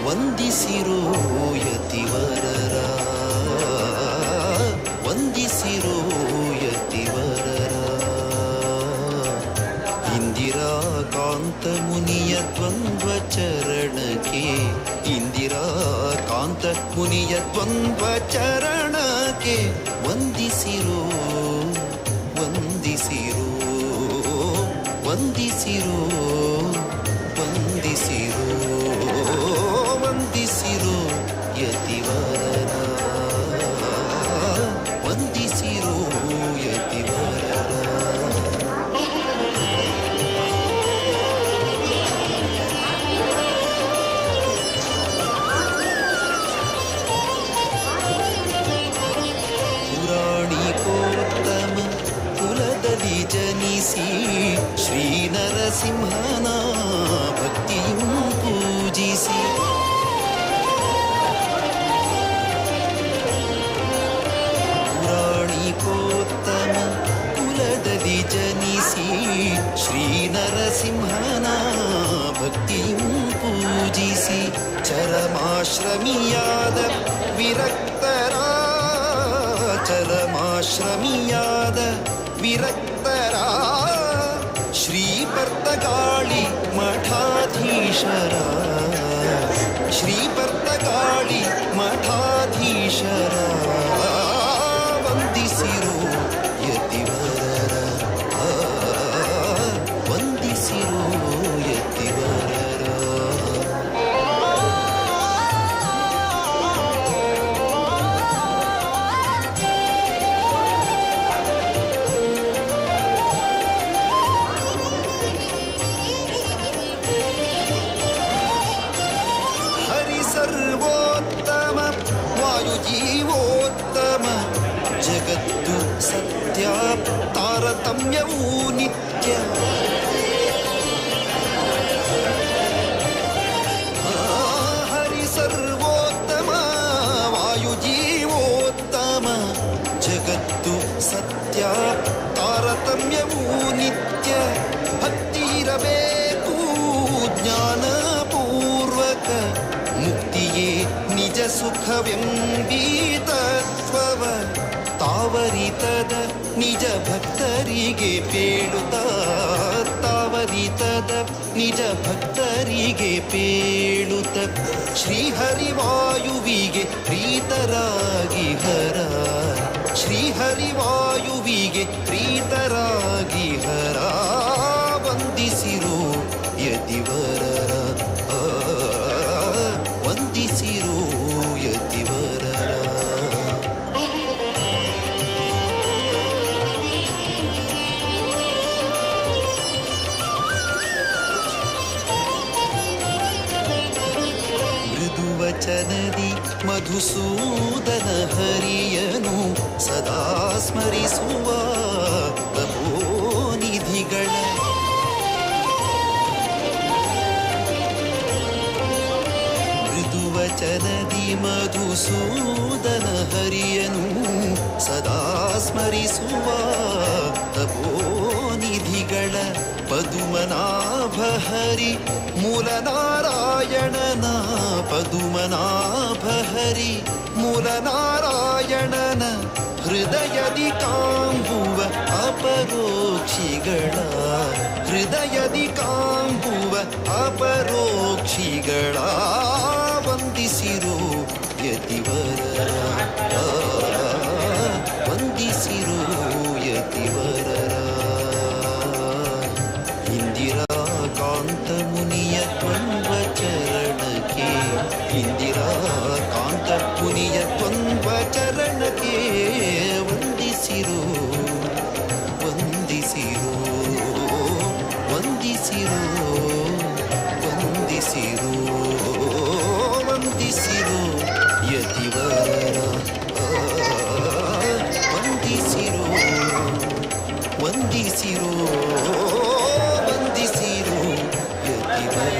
ವಂದಿಸಿರೋ ಯತಿವರರ ವಂದಿಸಿರೋ ಯತಿವರರ ಇಂದಿರಾ ಕಾಂತ ಮುನಿಯ ದ್ವಂದ್ವ ಚರಣಕ್ಕೆ ಇಂದಿರಾ ಕಾಂತ ಮುನಿಯ ದ್ವಂದ್ವ ಚರಣಕ್ಕೆ ವಂದಿಸಿರೋ ವಂದಿಸಿರೋ ವಂದಿಸಿರೋ ವಂದಿಸಿರೋ ವಂದಿಸಿರೋ ಯತಿವರರ ವಂದಿಸಿರೋ ಯತಿವರರ ಪುರಾಣಿಕೋತ್ತಮ ಕುಲದಲ್ಲಿ ಜನಿಸಿ ಶ್ರೀ ನರಸಿಂಹನ ಭಕ್ತಿಯು ಪೂಜಿಸಿ ಪುರಾಣಿಕೋತ್ತಮ ಕುಲದಲ್ಲಿ ಜನಿಸಿ ಶ್ರೀ ನರಸಿಂಹನ ಭಕ್ತಿಯು ಪೂಜಿಸಿ ಚರಮಾಶ್ರಮಿಯಾದ ವಿರಕ್ತರ ಚರಮಾಶ್ರಮಿಯಾದ ವಿರಕ್ತರ ಶ್ರೀಪರ್ತಗಾಳಿ ಮಠಾಧೀಶರ ಶ್ರೀಪರ್ತಗಾಳಿ ಮಠಾಧೀಶರ ವಂದಿಸಿ ಜಗತ್ತು ಸತ್ಯ ತಾರತಮ್ಯವೂ ನಿತ್ಯ ಹರಿ ಸರ್ವೋತ್ತಮ ವಾಯು ಜೀವೋತ್ತಮ ಜಗತ್ತು ಸತ್ಯ ತಾರತಮ್ಯವೂ ನಿತ್ಯ ಭಕ್ತಿ ಇರಬೇಕು ಜ್ಞಾನಪೂರ್ವಕ ಮುಕ್ತಿಯೇ ನಿಜ ಸುಖವೆಂಬೀತತ್ವವ ತಾವರಿತದ ನಿಜ ಭಕ್ತರಿಗೆ ಪೇಳುತ್ತ ತಾವರಿತದ ನಿಜ ಭಕ್ತರಿಗೆ ಪೇಳುತ್ತ ಶ್ರೀಹರಿವಾಯುವಿಗೆ ಪ್ರೀತರಾಗಿ ಹರ ಶ್ರೀಹರಿವಾಯುವಿಗೆ ಪ್ರೀತರಾಗಿ ಹರ ವಂದಿಸಿರೋ ಯತಿವರರ ವಂದಿಸಿರೋ ಯತಿವರರ ಮೃದುವಚನದಿ ಮಧುಸೂದನ ಹರಿಯನು ಸದಾ ಸ್ಮರಿಸುವ ತಪೋನಿಧಿಗಳ ಮೃದುವಚನದಿ ಮಧುಸೂದನ ಹರಿಯನು ಸದಾ ಸ್ಮರಿಸುವ ತಪೋನಿಧಿಗಳ ಪದುಮನಾಭ ಹರಿ ಮೂಲನಾರಾಯಣನ ಪದುಮನಾಭ ಹರಿ ಮೂಲನಾರಾಯಣನ ಹೃದಯದಿ ಕಾಂಬುವ ಅಪರೋಕ್ಷಿಗಳ ಹೃದಯದಿ ಕಾಂಬುವ ಅಪರೋಕ್ಷಿಗಳ ವಂದಿಸಿರೋ ಯತಿವರರ ವಂದಿಸಿರೋ ಯತಿವರರ ಇಂದಿರಾ ಕಾಂತ ಮುನಿಯ ದ್ವಂದ್ವ ಚರಣಕ್ಕೆ ಇಂದಿರಾ ಕಾಂತ ಮುನಿಯ ದ್ವಂದ್ವ ಚರಣಕ್ಕೆ ವಂದಿಸಿರೋ ವಂದಿಸಿರೋ ವಂದಿಸಿರೋ ವಂದಿಸಿರೋ ವಂದಿಸಿರೋ ಯತಿವರ ವಂದಿಸಿರೋ ವಂದಿಸಿರೋ ವಂದಿಸಿರೋ ಯತಿವರ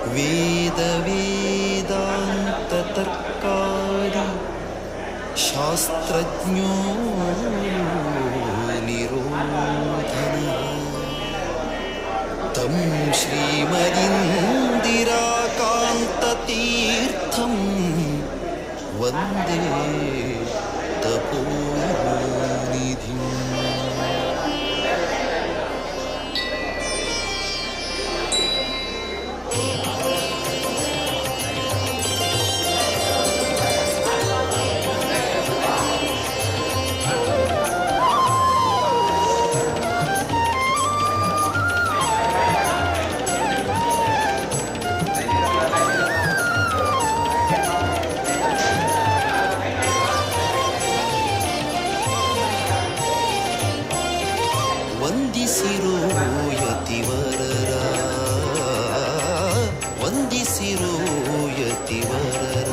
ವೇದ ವೇದಾಂತ ತರ್ಕಾರಿ ಶಾಸ್ತ್ರಜ್ಞೋ ನಿರೋಧನ ತಂ ಶ್ರೀಮದಿಂದಿರಾಕಾಂತತೀರ್ಥಂ ವಂದೇ ತಪೋನಿಧಿಂ ವಂದಿಸಿರೋ ಯತಿವರರ ವಂದಿಸಿರೋ ಯತಿವರರ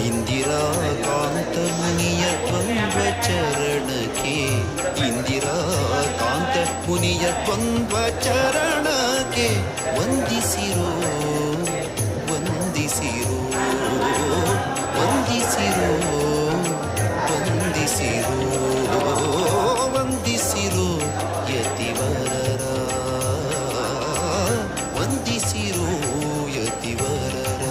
ಇಂದಿರಾ ಕಾಂತ ಮುನಿಯ ದ್ವಂದ್ವ ಚರಣಕ್ಕೆ ಇಂದಿರಾ ಕಾಂತ ಮುನಿಯ ದ್ವಂದ್ವ ಚರಣಕ್ಕೆ ವಂದಿಸಿರೋ ವಂದಿಸಿರೋ ವಂದಿಸಿರೋ ವಂದಿಸಿರೋ ವಂದಿಸಿರೋ ಯತಿವರರ ವಂದಿಸಿರೋ ಯತಿವರರ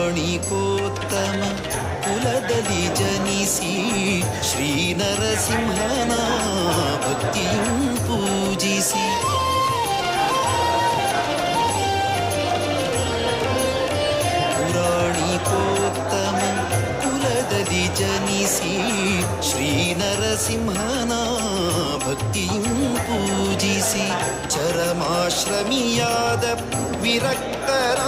ಪುರಾಣಿಕೋತ್ತಮ ಕುಲದಲ್ಲಿ ಜನಿಸಿ ಶ್ರೀ ನರಸಿಂಹನ ಭಕ್ತಿಯು ಪೂಜಿಸಿ ಪುರಾಣಿಕೋತ್ತಮ ಕುಲದಲ್ಲಿ ಜನಿಸಿ ಶ್ರೀ ನರಸಿಂಹನ ಭಕ್ತಿಯು ಪೂಜಿಸಿ ಚರಮಾಶ್ರಮಿಯಾದ ವಿರಕ್ತರ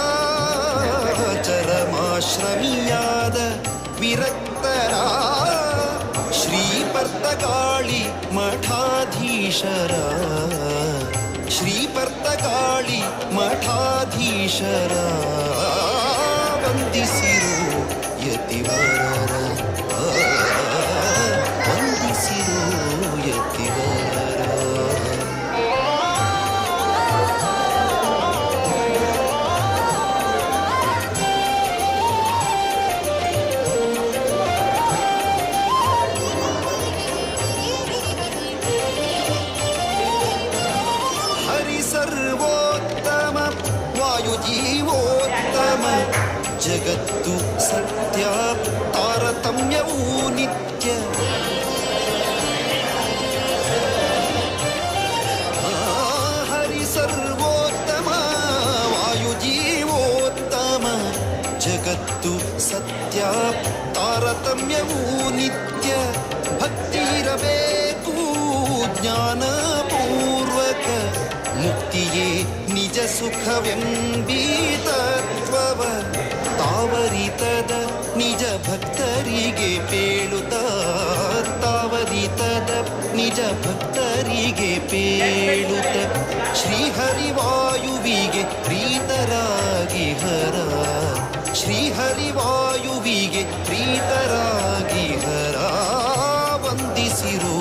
ಚರಮಾಶ್ರಮಿಯಾದ ವಿರಕ್ತರ ಶ್ರೀಪರ್ತಗಾಳಿ ಮಠಾಧೀಶರ ಶ್ರೀಪರ್ತಗಾಳಿ ಮಠಾಧೀಶರ ವಂದಿಸಿರು ಯತಿವರರ ವಂದಿಸಿರು ಯತಿವರರ ಸರ್ವೋತ್ತಮ ವಾಯುಜೀವೋತ್ತಮ ಜಗತ್ತು ಸತ್ಯ ತಾರತಮ್ಯವೂ ನಿತ್ಯ ಹರಿ ಸರ್ವೋತ್ತಮ ವಾಯುಜೀವೋತ್ತಮ ಜಗತ್ತು ಸತ್ಯ ತಾರತಮ್ಯವೂ ನಿತ್ಯ ಭಕ್ತಿರಬೇಕು ಜ್ಞಾನಪೂರ್ವಕ ಮುಕ್ತಿಯೇ ನಿಜ ಸುಖವೆಂಬೀತತ್ವವ ತಾವರಿತದ ನಿಜ ಭಕ್ತರಿಗೆ ಪೇಳುತ್ತ ತಾವರಿತದ ನಿಜ ಭಕ್ತರಿಗೆ ಪೇಳುತ್ತ ಶ್ರೀಹರಿವಾಯುವಿಗೆ ಪ್ರೀತರಾಗಿ ಹರ ಶ್ರೀಹರಿವಾಯುವಿಗೆ ಪ್ರೀತರಾಗಿ ಹರ ವಂದಿಸಿರೋ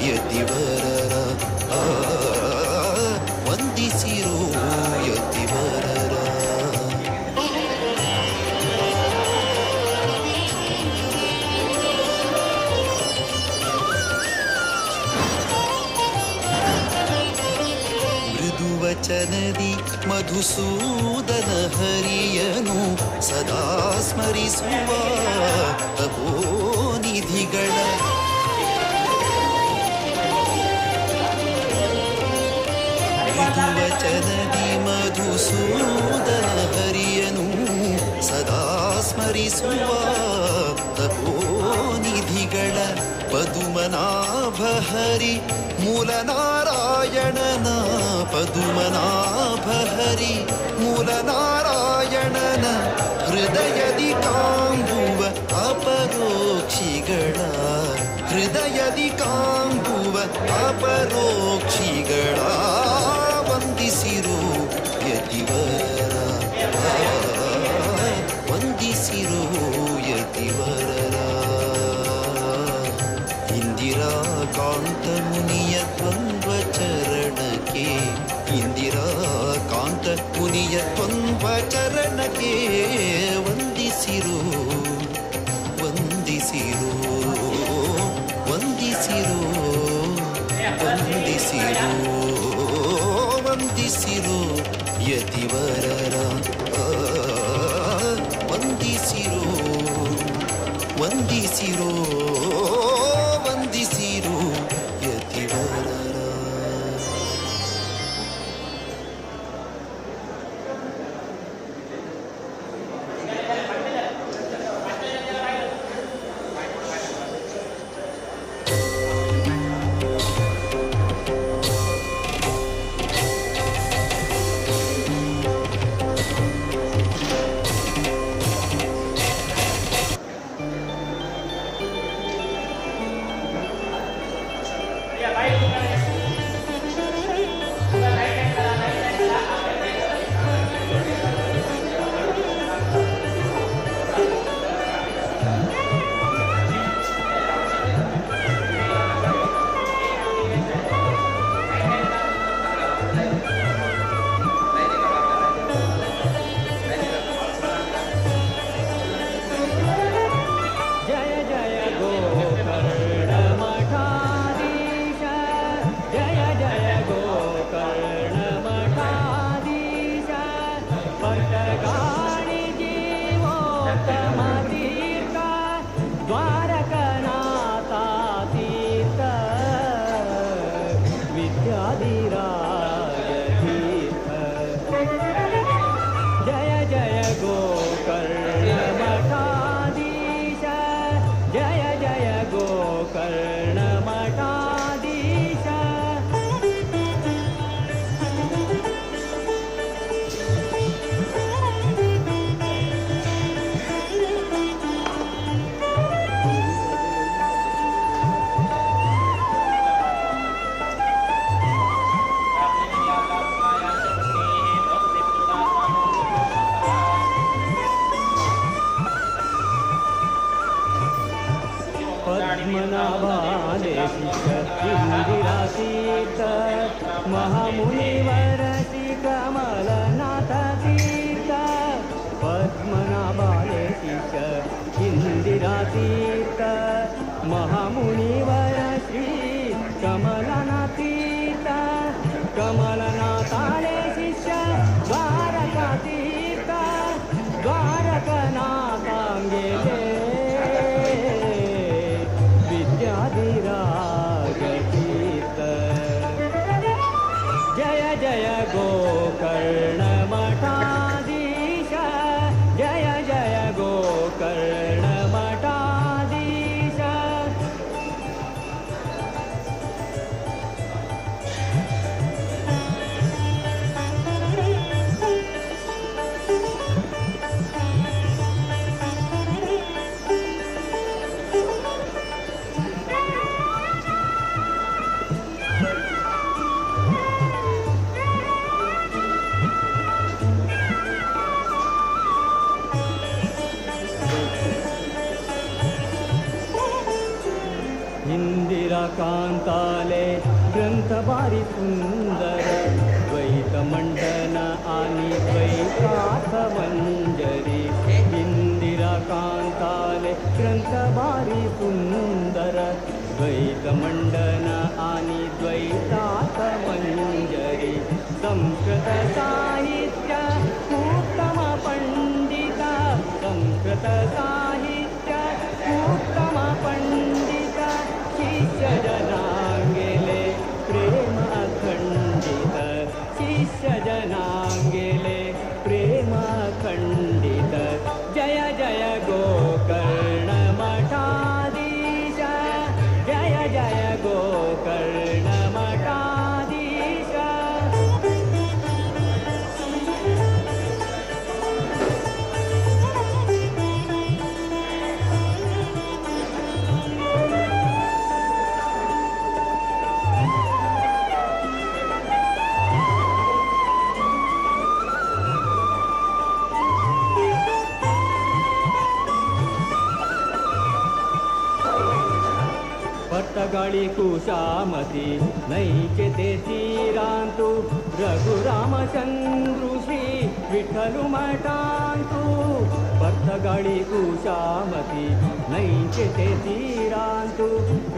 ಯತಿವರರ ವಂದಿಸಿರೋ ಯತಿವರರ ಮೃದುವಚನದಿ ಮಧುಸೂದನ ಹರಿಯನು ಸದಾ ಸ್ಮರಿಸುವ ತಪೋನಿಧಿಗಳ ಮೃದುವಚನದಿ ಮಧುಸೂದನ ಹರಿಯನು ಸದಾ ಸ್ಮರಿಸುವ ತಪೋನಿಧಿಗಳ ಪದುಮನಾಭ ಹರಿ ಮೂಲನಾರಾಯಣನ ಪದುಮನಾಭ ಹರಿ ಮೂಲನಾರಾಯಣನ ಹೃದಯದಿ ಕಾಂಬುವ ಅಪರೋಕ್ಷಿಗಳ ಹೃದಯದಿ ಕಾಂಬುವ ಅಪರೋಕ್ಷಿಗಳ ವಂದಿಸಿರೋ ಯತಿವರರ ವಂದಿಸಿರೋ ಯತಿವರರ ಇಂದಿರಾ ಕಾಂತ ಮುನಿಯ ದ್ವಂದ್ವ ಚರಣಕ್ಕೆ ಇಂದಿರಾ ಕಾಂತ ಮುನಿಯ ದ್ವಂದ್ವ ಚರಣಕ್ಕೆ ವಂದಿಸಿರೋ ವಂದಿಸಿರೋ ವಂದಿಸಿರೋ ವಂದಿಸಿರೋ ವಂದಿಸಿರೋ ಯತಿವರರ ವಂದಿಸಿರೋ ವಂದಿಸಿರೋ ವಂದಿಸಿರೋ ಯತಿವರರ विद्याधिराजतीर्थ जय जय गोकर्णमठाधीश जय जय गोकर्णमठाधीश पद्मनाभाले इंदिरातीर्थ महामुनिवरसी कमलनाथ तीर्थ पद्मनाभाले इंदिरातीर्थ महामुनिवरसी कमलनाथ तीर्थ कमलनाथाले शिष्य द्वारकातीर्थ द्वारकनाथांगेले विद्याधिराजतीर्थ जय जय गोकर्णमठाधीश जय जय गोकर्णमठाधीश इंदिरा कांताले ग्रंथ भारी सुंदर द्वैत मंडन आणि द्वैतार्थ मंजरी इंदिरा कांताले ग्रंथ भारी सुंदर द्वैत मंडन आणि द्वैतार्थ मंजरी संस्कृत साहित्य उत्तम पंडित संस्कृत साहित्य उत्तम पंडित शिष्य जनांगेले प्रेम अखंडित शिष्य जनांगेले प्रेम अखंडित जय जय गोकर्णमठाधीश जय जय गोकर्णमठाधीश पट्टगाळी कुशामती नैके ते तीरांतु रघुरामचंद्रुषी विठ्ठलु मठांतु पट्टगाळी कुशामती नैके ते तीरांतु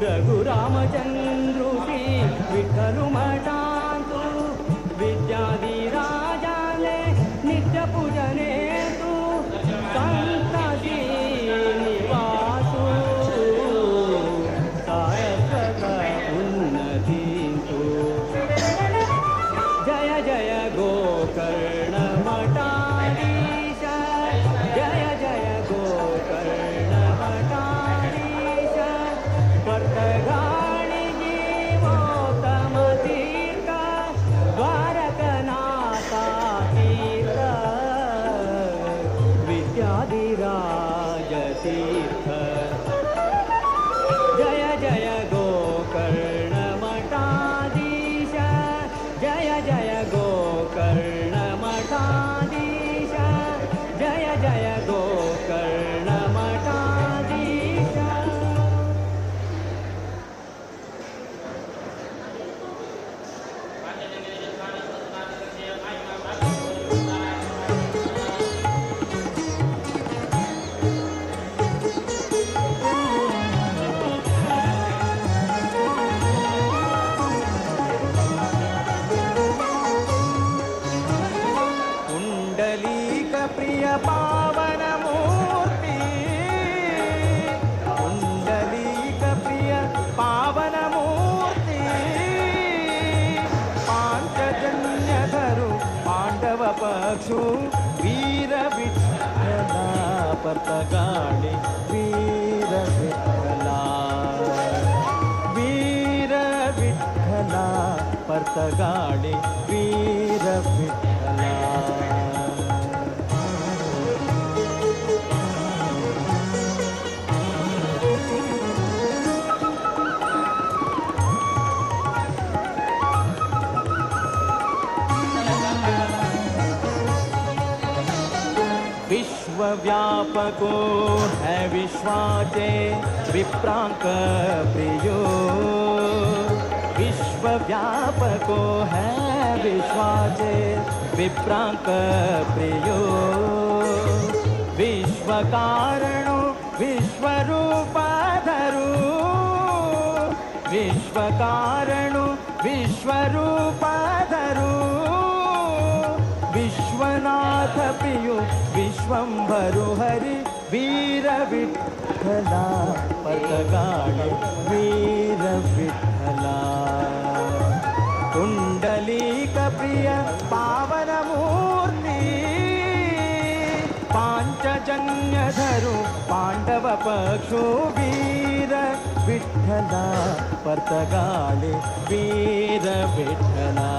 रघुरामचंद्रुषी विठ्ठलु मठांतु विद्याधिराजाले नित्य पूजने तु संताजी निवासु जय जय गोकर्णमठाधीश जय जय गोकर्णमठाधीश पट्टगाळी जीवोत्तम पक्षु वीर विठ्ठला परतगाळे वीर विठ्ठला वीर विठ्ठला परतगाळे वीर विठ्ठला व्यापको है विश्वाचे विप्रांक प्रियो विश्वव्यापको है विश्वाचे विप्रांक प्रियो विश्वकारणो विश्वरूपाधरो विश्वकारणो विश्वरूपाधरो विश्वनाथ प्रियो विश्वंभरो हरि वीर विठ्ठला परतगाळे वीर विठ्ठला कुंडलीक प्रिय पावन मूर्ति पांचजन्यधरो पांडव पक्षो वीर विठ्ठला परतगाळे वीर विठ्ठला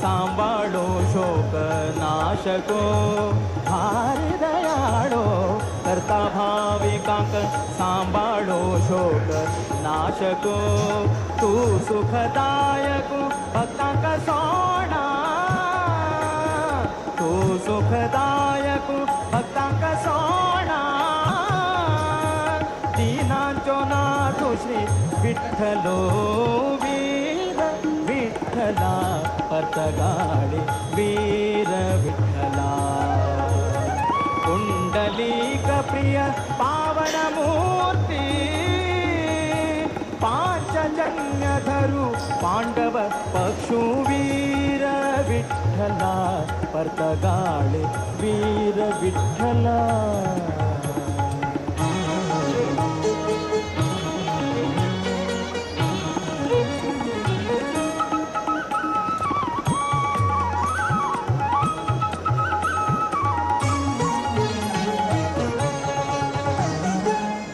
सांभाळो शोक नाशको भारी दयाळो करता भाविकांक सांभाळो शोक नाशको तू सुखदायक भक्तांक सोडा तू सुखदायक भक्तांक सोडा दीनांचो नाथ श्री विठ्ठलो विठ्ठला परतगाळे वीर विठ्ठला कुंडलीक प्रिय पावन मूर्ति पांचजन्यधरु पांडव पक्षु वीर विठ्ठला परतगाळे वीर विठ्ठला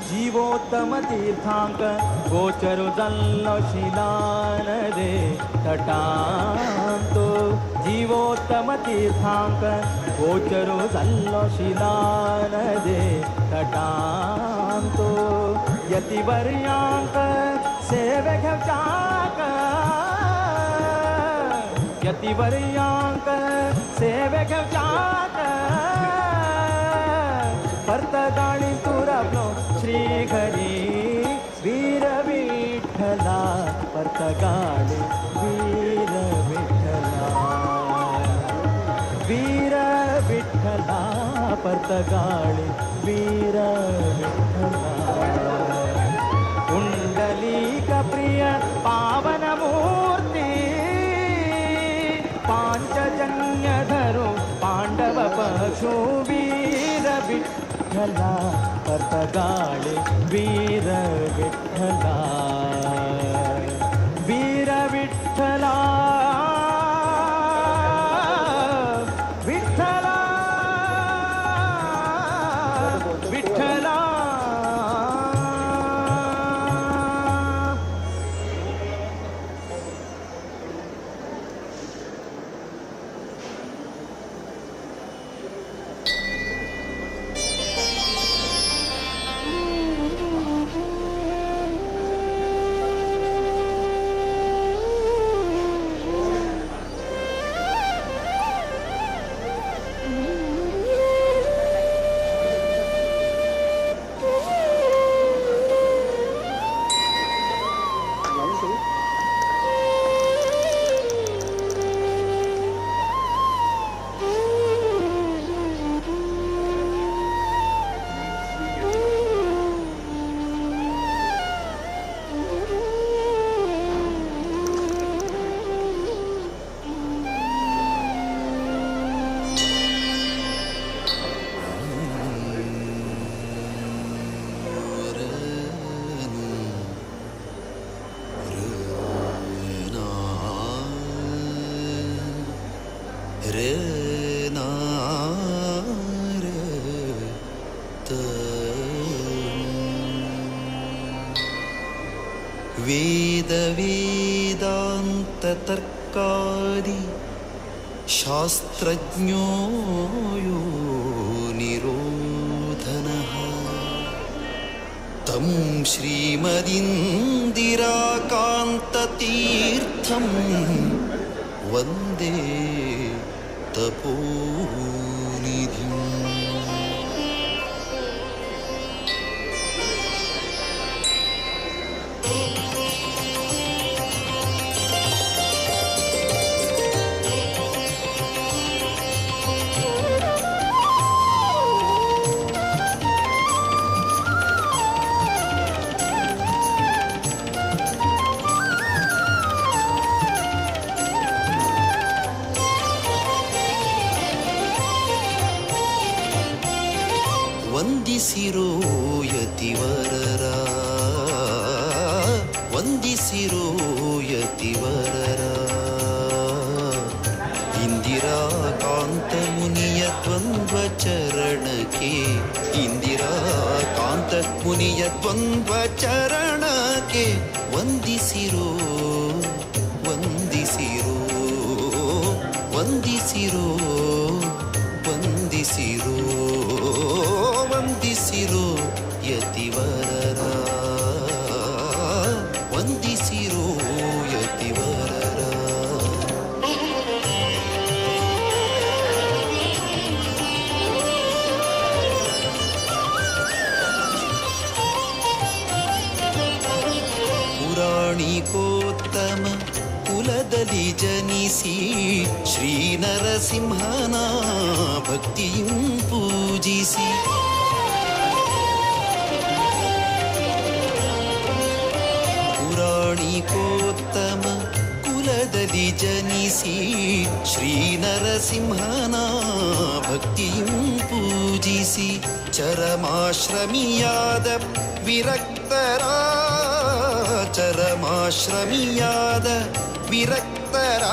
जीवोत्तम तीर्थांक गोचरो जल्लो शिलान रे तटांतो जीवोत्तम तीर्थांक गोचरो जल्लो शिलान रे तटांतो यतिवर्यांक सेवे घेवचाक यतिवर्यांक सेवे घेवचाक परतगाळी तुरलो श्री घरी वीर विठ्ठला परतगाळी वीर विठ्ठला वीर विठ्ठला परतगाळी वीर विठ्ठला कुंडलीक प्रिय पावन मूर्ति पांचजन्यधरो पांडव पक्षो वीर विठ्ठला परतगाळे वीर विठ्ठला वीर विठ्ठला विठ्ठला विठ्ठला ವೇದ ವೇದಾಂತ ತರ್ಕಾದಿ ಶಾಸ್ತ್ರಜ್ಞೋ ಯೋ ನಿರೋಧನಃ ತಂ ಶ್ರೀಮದಿಂದಿರಾಕಾಂತತೀರ್ಥಂ ವಂದೇ ತಪೋನಿಧಿಂ. ವಂದಿಸಿರೋ ಯತಿವರರ, ವಂದಿಸಿರೋ ಯತಿವರರ, ಇಂದಿರಾಕಾಂತ ಮುನಿಯ ದ್ವಂದ್ವ ಚರಣಕ್ಕೆ, ಇಂದಿರಾಕಾಂತ ಮುನಿಯ ದ್ವಂದ್ವ ಚರಣಕ್ಕೆ ವಂದಿಸಿರೋ, ವಂದಿಸಿರೋ, ವಂದಿಸಿರೋ, ವಂದಿಸಿರೋ, ವಂದಿಸಿರೋ ಯತಿವರರ, ವಂದಿಸಿರೋ ಯತಿವರರ. ಪುರಾಣಿಕೋತ್ತಮ ಕುಲದಲ್ಲಿ ಜನಿಸಿ ಶ್ರೀ ನರಸಿಂಹನ ಭಕ್ತಿಯಂ ಪೂಜಿಸಿ, ಪುರಾಣಿಕೋತ್ತಮ ಕುಲದಲ್ಲಿ ಜನಿಸಿ ಶ್ರೀ ನರಸಿಂಹನ ಭಕ್ತಿಯಂ ಪೂಜಿಸಿ, ಚರಮಾಶ್ರಮಿಯಾದ ವಿರಕ್ತರ, ಚರಮಾಶ್ರಮಿಯಾದ ವಿರಕ್ತರ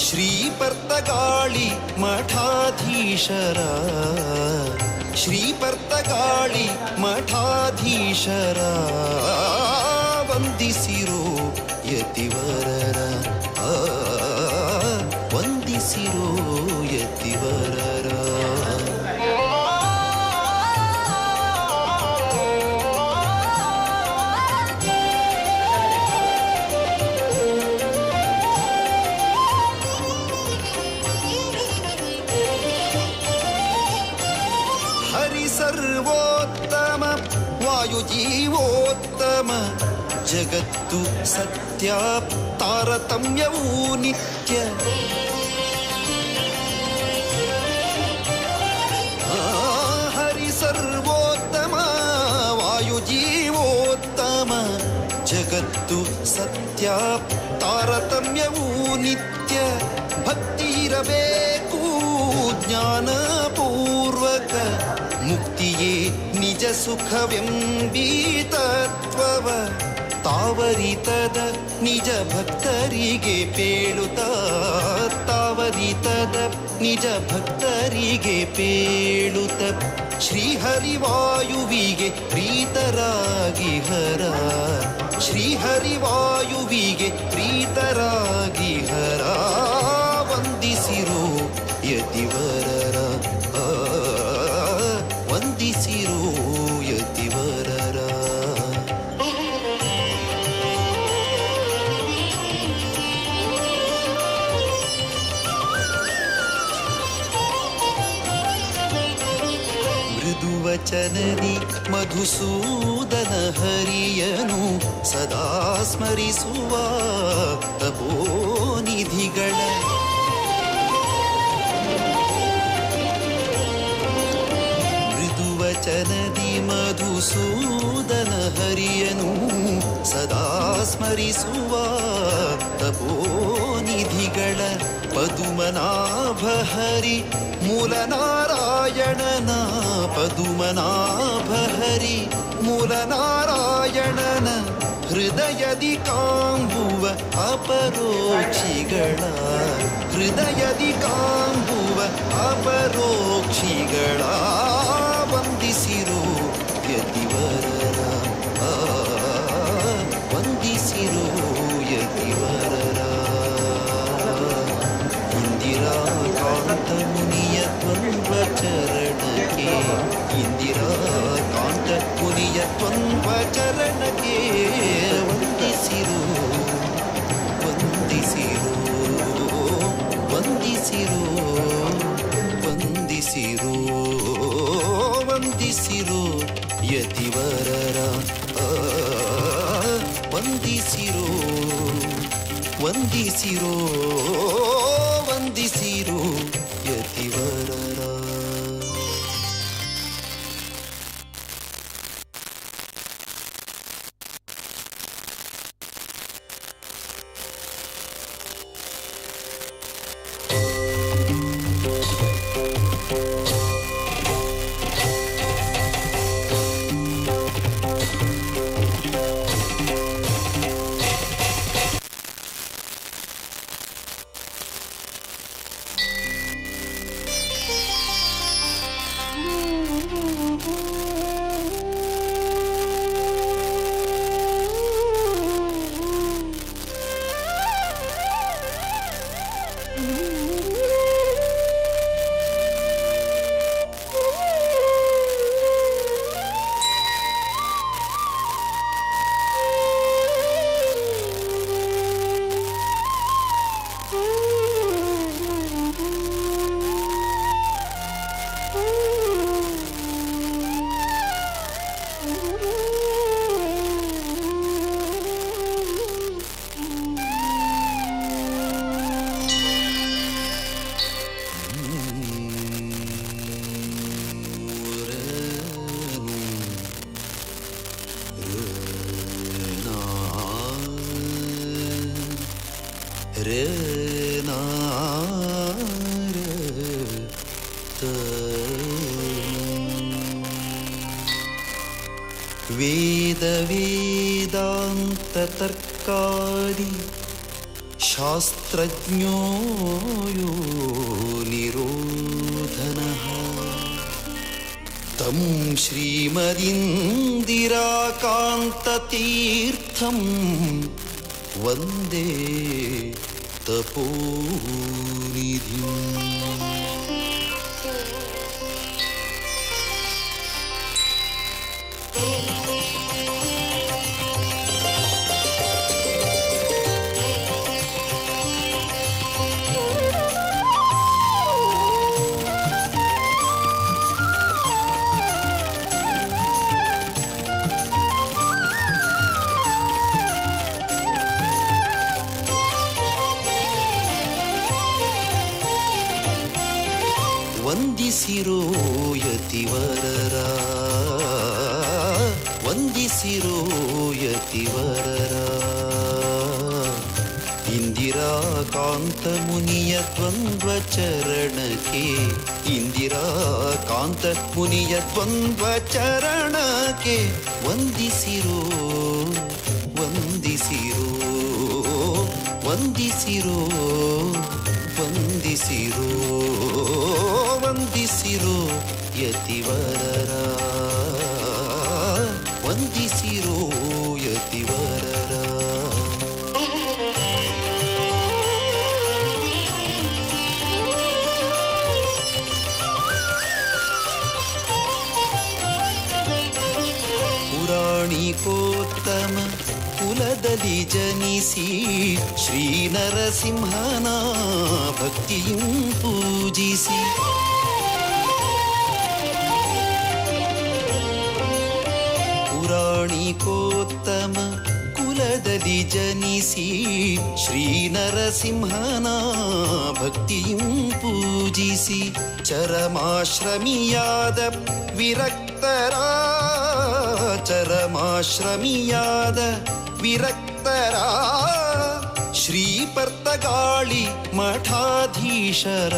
ಶ್ರೀಪರ್ತಗಾಳಿ ಮಠಾಧೀಶರ, ಶ್ರೀಪರ್ತಗಾಳಿ ಮಠಾಧೀಶರ ವಂದಿಸಿರೋ ಯತಿವರರ, ವಂದಿಸಿರೋ ಯತಿವರರ. ಸರ್ವೋತ್ತಮ ವಾಯುಜೀವೋತ್ತಮ ಜಗತ್ತು ಸತ್ಯ ತಾರತಮ್ಯವೂ ನಿತ್ಯ, ಹರಿ ಸರ್ವೋತ್ತಮ ವಾಯುಜೀವೋತ್ತಮ ಜಗತ್ತು ಸತ್ಯ ತಾರತಮ್ಯವೂ ನಿತ್ಯ, ಭಕ್ತಿ ಇರಬೇಕು ಜ್ಞಾನಪೂರ್ವಕ, ಮುಕ್ತಿಯೇ ನಿಜ ಸುಖವೆಂಬೀತತ್ವವ ತಾವರಿತದ ನಿಜ ಭಕ್ತರಿಗೆ ಪೇಳುತ್ತ, ತಾವರಿತದ ನಿಜ ಭಕ್ತರಿಗೆ ಪೇಳುತ್ತ, ಶ್ರೀಹರಿವಾಯುವಿಗೆ ಪ್ರೀತರಾಗಿ ಹರ, ಶ್ರೀಹರಿವಾಯುವಿಗೆ ಪ್ರೀತರಾಗಿ ಹರ ವಂದಿಸಿರೋ ಯತಿವರರ, ವಂದಿಸಿರೋ ಯತಿವರರ. ಮೃದುವಚನದಿ ಮಧುಸೂದನ ಹರಿಯನು ಸದಾ ಸ್ಮರಿಸುವ ತಪೋನಿಧಿಗಳ, ಮೃದುವಚನದಿ ಮಧುಸೂದನ ಹರಿಯನು ಸದಾ ಸ್ಮರಿಸುವ ತಪೋನಿಧಿಗಳ, ಪದುಮನಾಭ ಹರಿ ಮೂಲನಾರಾಯಣನ, ಪದುಮನಾಭ ಹರಿ ಮೂಲನಾರಾಯಣನ ಹೃದಯದಿ ಕಾಂಬುವ ಅಪರೋಕ್ಷಿಗಳ, ಹೃದಯದಿ ಕಾಂಬುವ ಅಪರೋಕ್ಷಿಗಳ ವಂದಿಸಿರೋ ಯತಿವರರ, ವಂದಿಸಿರೋ ಯತಿವರರ ಇಂದಿರಾ ಕಾಂತ ಮುನಿಯ ದ್ವಂದ್ವ ಚರಣಕ್ಕೆ ಇಂದಿರಾ ಕಾಂತ ಮುನಿಯ ದ್ವಂದ್ವ ಚರಣಕ್ಕೆ ವಂದಿಸಿರೋ ವಂದಿಸಿರೋ ವಂದಿಸಿರೋ ವಂದಿಸಿರೋ ವಂದಿಸಿರೋ ಯತಿವರರ ವಂದಿಸಿರೋ ವಂದಿಸಿರೋ ವಂದಿಸಿರೋ ಯತಿವರರ ವೇದ ವೇದಾಂತ ತರ್ಕಾದಿ ಶಾಸ್ತ್ರಜ್ಞೋ ಯೋ ನಿರೋಧನಃ ತಂ ಶ್ರೀಮದಿಂದಿರಾಕಾಂತತೀರ್ಥಂ ವಂದೇ ತಪೋನಿಧಿಂ ವಂದಿಸಿರೋ ಯತಿವರರ ವಂದಿಸಿರೋ ಯತಿವರರ ಇಂದಿರಾ ಕಾಂತ ಮುನಿಯ ದ್ವಂದ್ವ ಚರಣಕ್ಕೆ ಇಂದಿರಾ ಕಾಂತ ಮುನಿಯ ದ್ವಂದ್ವ ಚರಣಕ್ಕೆ ವಂದಿಸಿರೋ ವಂದಿಸಿರೋ ವಂದಿಸಿರೋ ವಂದಿಸಿರೋ ವಂದಿಸಿರೋ ಯತಿವರರ ವಂದಿಸಿರೋ ಯತಿವರರ ಪುರಾಣಿಕೋತ್ತಮ ಕುಲದಲ್ಲಿ ಜನಿಸಿ ಶ್ರೀ ನರಸಿಂಹನ ಭಕ್ತಿಯೂ ಪೂಜಿಸಿ ಪುರಾಣಿಕೋತ್ತಮ ಕುಲದಲ್ಲಿ ಜನಿಸಿ ಶ್ರೀ ನರಸಿಂಹನ ಭಕ್ತಿಯೂ ಪೂಜಿಸಿ ಚರಮಾಶ್ರಮಿಯಾದ ವಿರಕ್ತರ ಚರಮಾಶ್ರಮಿಯಾದ ವಿರಕ್ತರ ಶ್ರೀಪರ್ತಗಾಳಿ ಮಠಾಧೀಶರ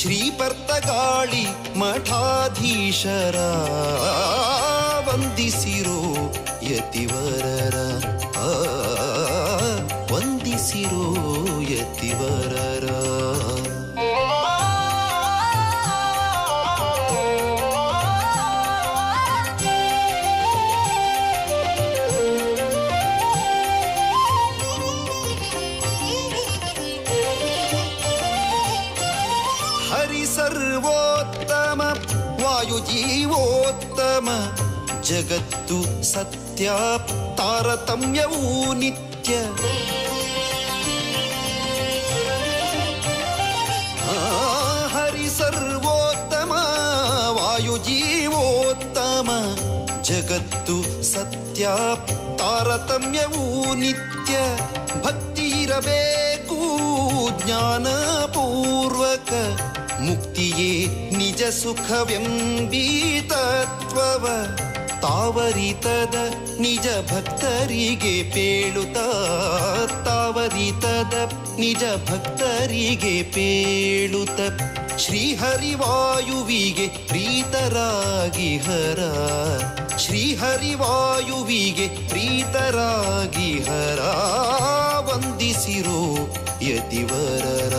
ಶ್ರೀಪರ್ತಗಾಳಿ ಮಠಾಧೀಶರ ವಂದಿಸಿರೋ ಯತಿವರರ ವಂದಿಸಿರೋ ಯತಿವರರ ವಾಯುಜೀವೋತ್ತಮ ಜಗತ್ತು ಸತ್ಯ ತಾರತಮ್ಯವೂ ನಿತ್ಯ ಹರಿ ಸರ್ವೋತ್ತಮ ವಾಯುಜೀವೋತ್ತಮ ಜಗತ್ತು ಸತ್ಯ ತಾರತಮ್ಯವೂ ನಿತ್ಯ ಭಕ್ತಿ ಇರಬೇಕು ಜ್ಞಾನಪೂರ್ವಕ ಮುಕ್ತಿಯೇ ನಿಜ ಸುಖವೆಂಬೀ ತತ್ವವ ತಾವರಿತದ ನಿಜ ಭಕ್ತರಿಗೆ ಪೇಳುತ್ತ ತಾವರಿತದ ನಿಜ ಭಕ್ತರಿಗೆ ಪೇಳುತ್ತ ಶ್ರೀಹರಿವಾಯುವಿಗೆ ಪ್ರೀತರಾಗಿ ಹರ ಶ್ರೀಹರಿವಾಯುವಿಗೆ ಪ್ರೀತರಾಗಿ ಹರ ವಂದಿಸಿರೋ ಯತಿವರರ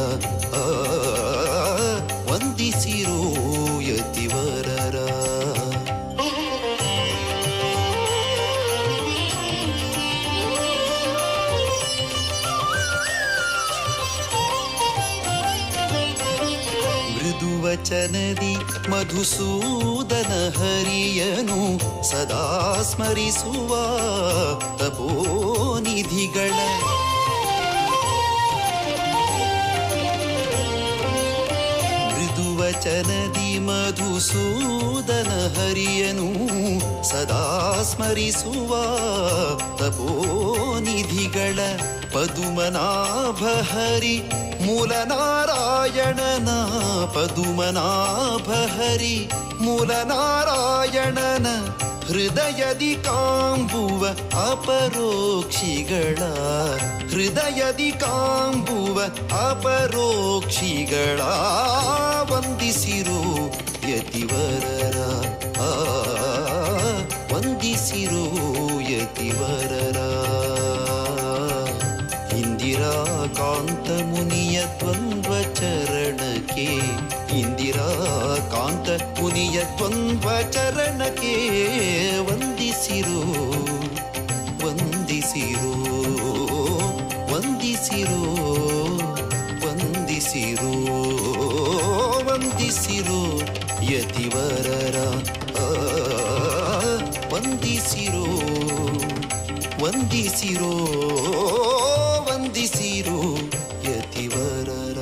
ವಂದಿಸಿರೋ ಯತಿವರರ ಮೃದುವಚನದಿ ಮಧುಸೂದನ ಹರಿಯನು ಸದಾ ಸ್ಮರಿಸುವ ತಪೋನಿಧಿಗಳ ಮೃದುವಚನದಿ ಮಧುಸೂದನ ಹರಿಯನು ಸದಾ ಸ್ಮರಿಸುವ ತಪೋನಿಧಿಗಳ ಪದುಮನಾಭ ಹರಿ ಮೂಲನಾರಾಯಣನ ಪದುಮನಾಭ ಹರಿ ಮೂಲನಾರಾಯಣನ ಹೃದಯದಿ ಕಾಂಬುವ ಅಪರೋಕ್ಷಿಗಳ ಹೃದಯದಿ ಕಾಂಬುವ ಅಪರೋಕ್ಷಿಗಳ ವಂದಿಸಿರೋ ಯತಿವರರ ವಂದಿಸಿರೋ ಯತಿವರರ ಇಂದಿರಾ ಕಾಂತ ಮುನಿಯ ದ್ವಂದ್ವ ಚರಣಕ್ಕೆ ಇಂದಿರಾ ಕಾಂತ ಮುನಿಯ ದ್ವಂದ್ವ ಚರಣಕ್ಕೆ ವಂದಿಸಿರೋ ವಂದಿಸಿರೋ ವಂದಿಸಿರೋ ವಂದಿಸಿರೋ ವಂದಿಸಿರೋ ಯತಿವರರ ವಂದಿಸಿರೋ ವಂದಿಸಿರೋ ವಂದಿಸಿರೋ ಯತಿವರರ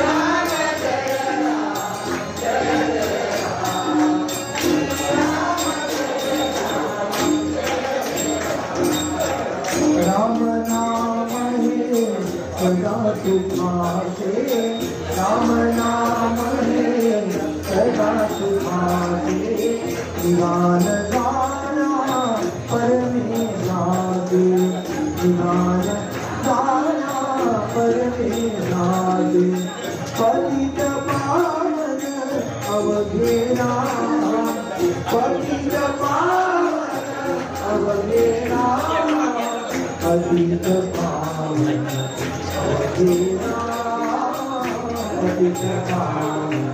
Jai पतित पावन अवधेना पतित पावन अवधेना पतित पावन अवधेना पतित पावन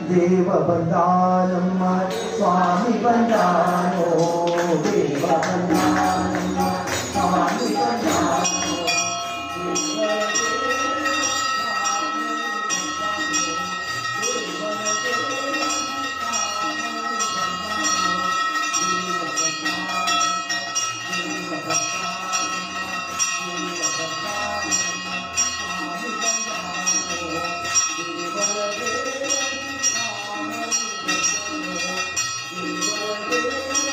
देव बंदानम स्वामी बंदानो देव बंदानम स्वामी बंदानो Thank you.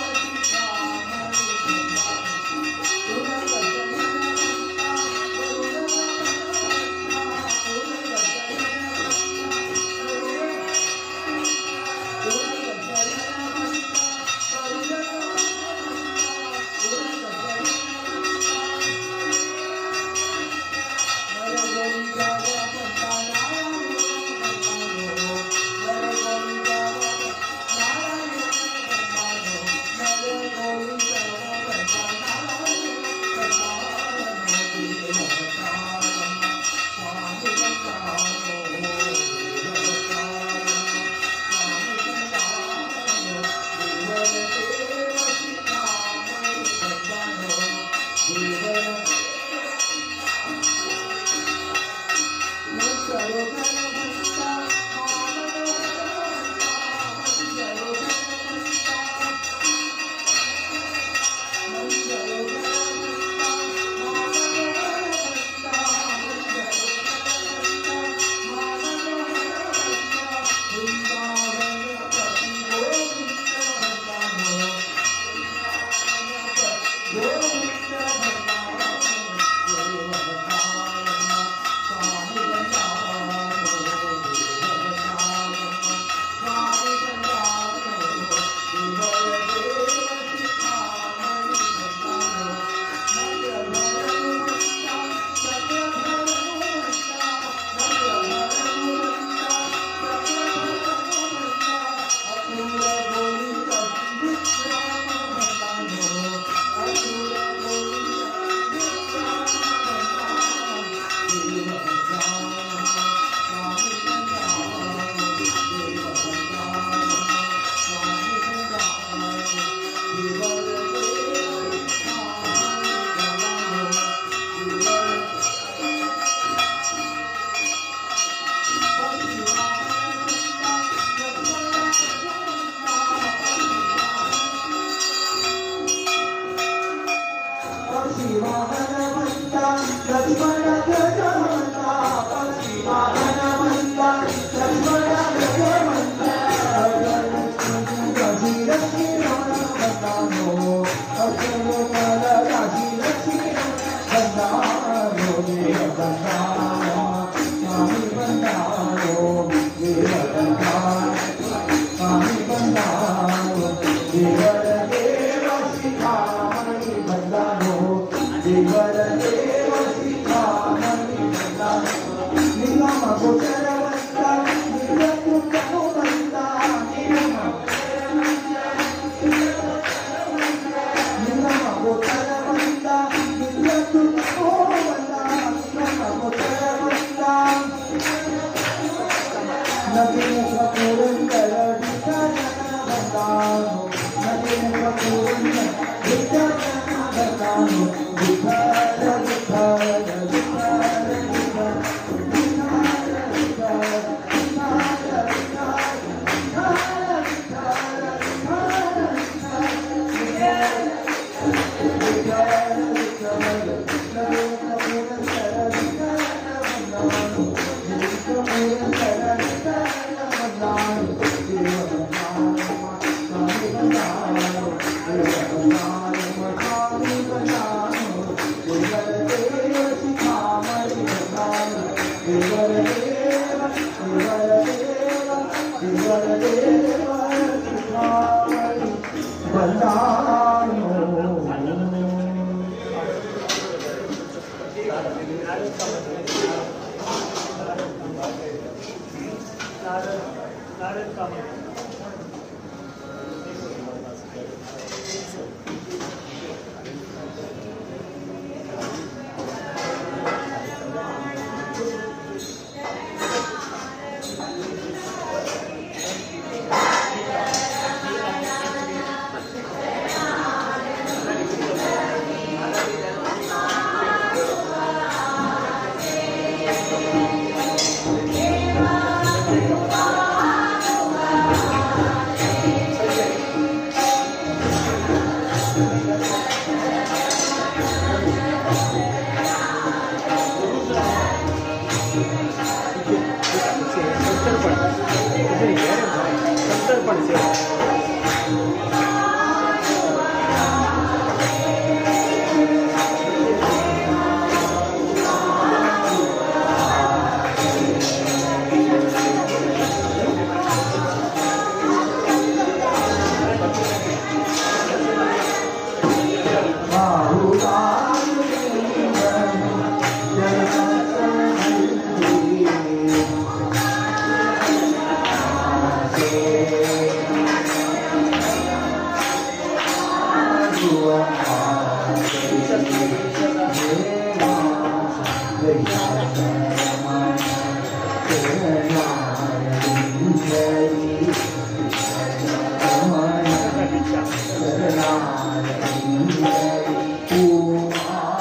Om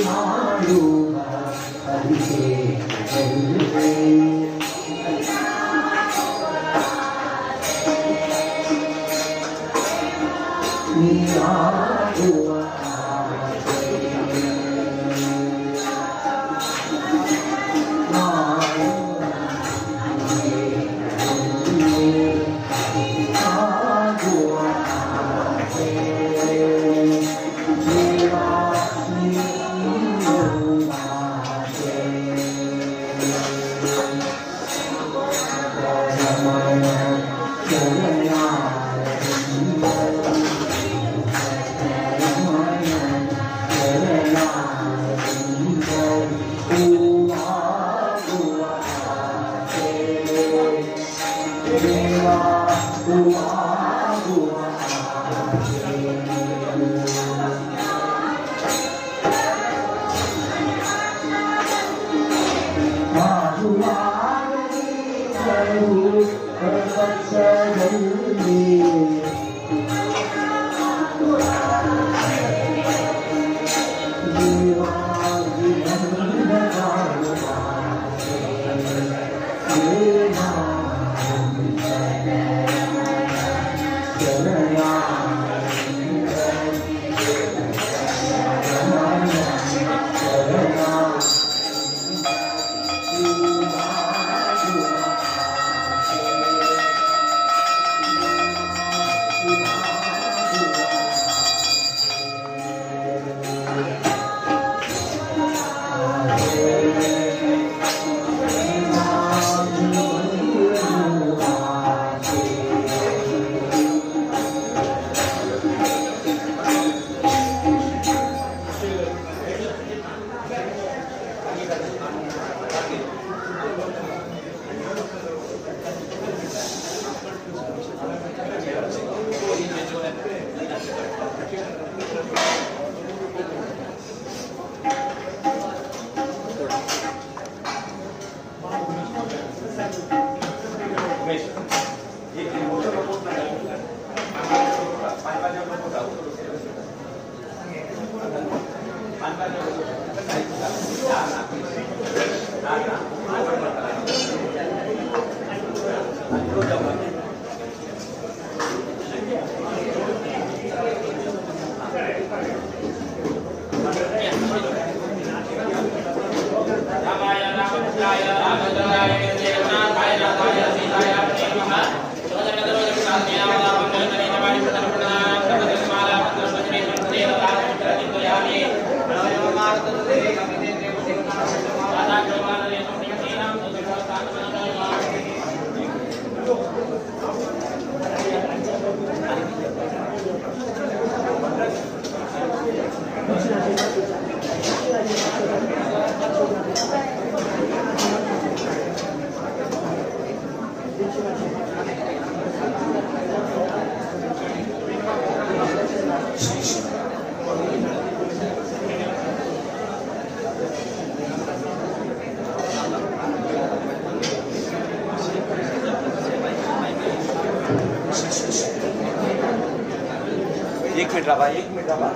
ಮಾಡುವ ಅಭಿಷೇಕವೇ ನೀರಾಡುವ एक मिनट रहा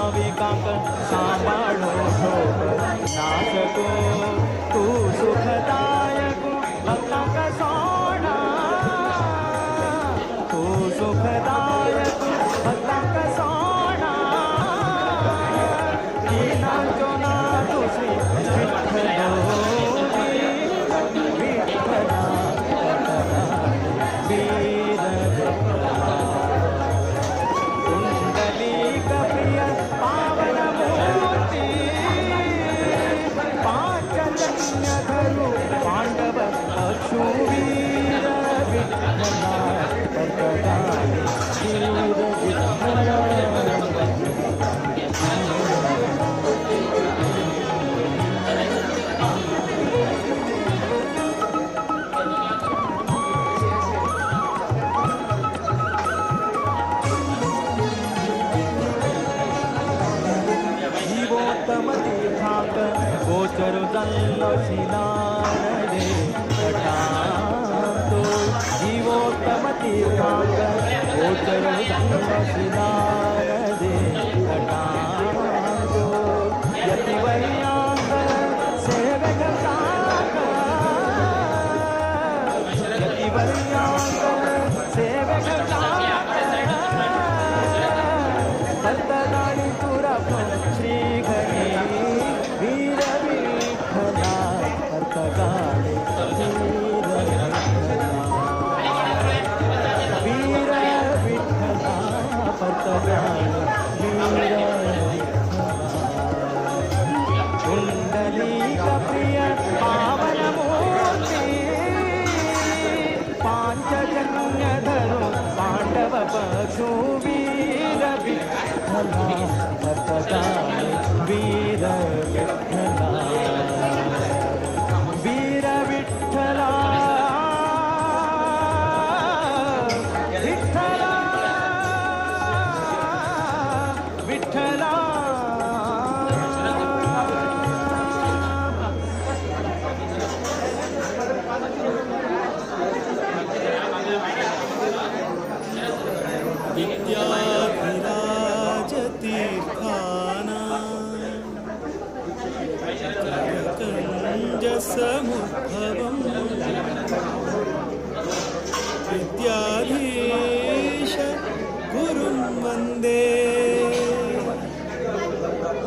भाविकांक सांभाळो शोक नाशको तू सुखदायक भक्तांक सोडा तू सुखदायक भक्तांक सोडा दीनांचो नाथ श्री विठ्ठल पांडव अक्षुवीर विठ्ठला जीवोत्तम तीर्थांक गोचर दल्ल शिलारे कटातो जीवोत्तम तीर्थांक गोचर दल्ल शिलारे कटातो यतिवर्यांक सेवक साक यतिवर्यांक सेवक साक भक्तदानी तुरप श्री घरी वीर विठ्ठला भक्तदानी वीर विठ्ठला भक्तदानी वीर कुंडलीक प्रिय पावन मूर्ति पांचजन्य धरो पांडव पशु वीर विठ्ठला भक्तदानी वीर विठ्ठला वीर विठ्ठला विठ्ठला विठ्ठला समुद्भवम् विद्याधीश गुरुं वन्दे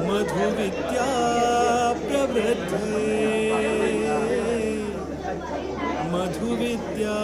मधुविद्या प्रवृद्धे मधुविद्या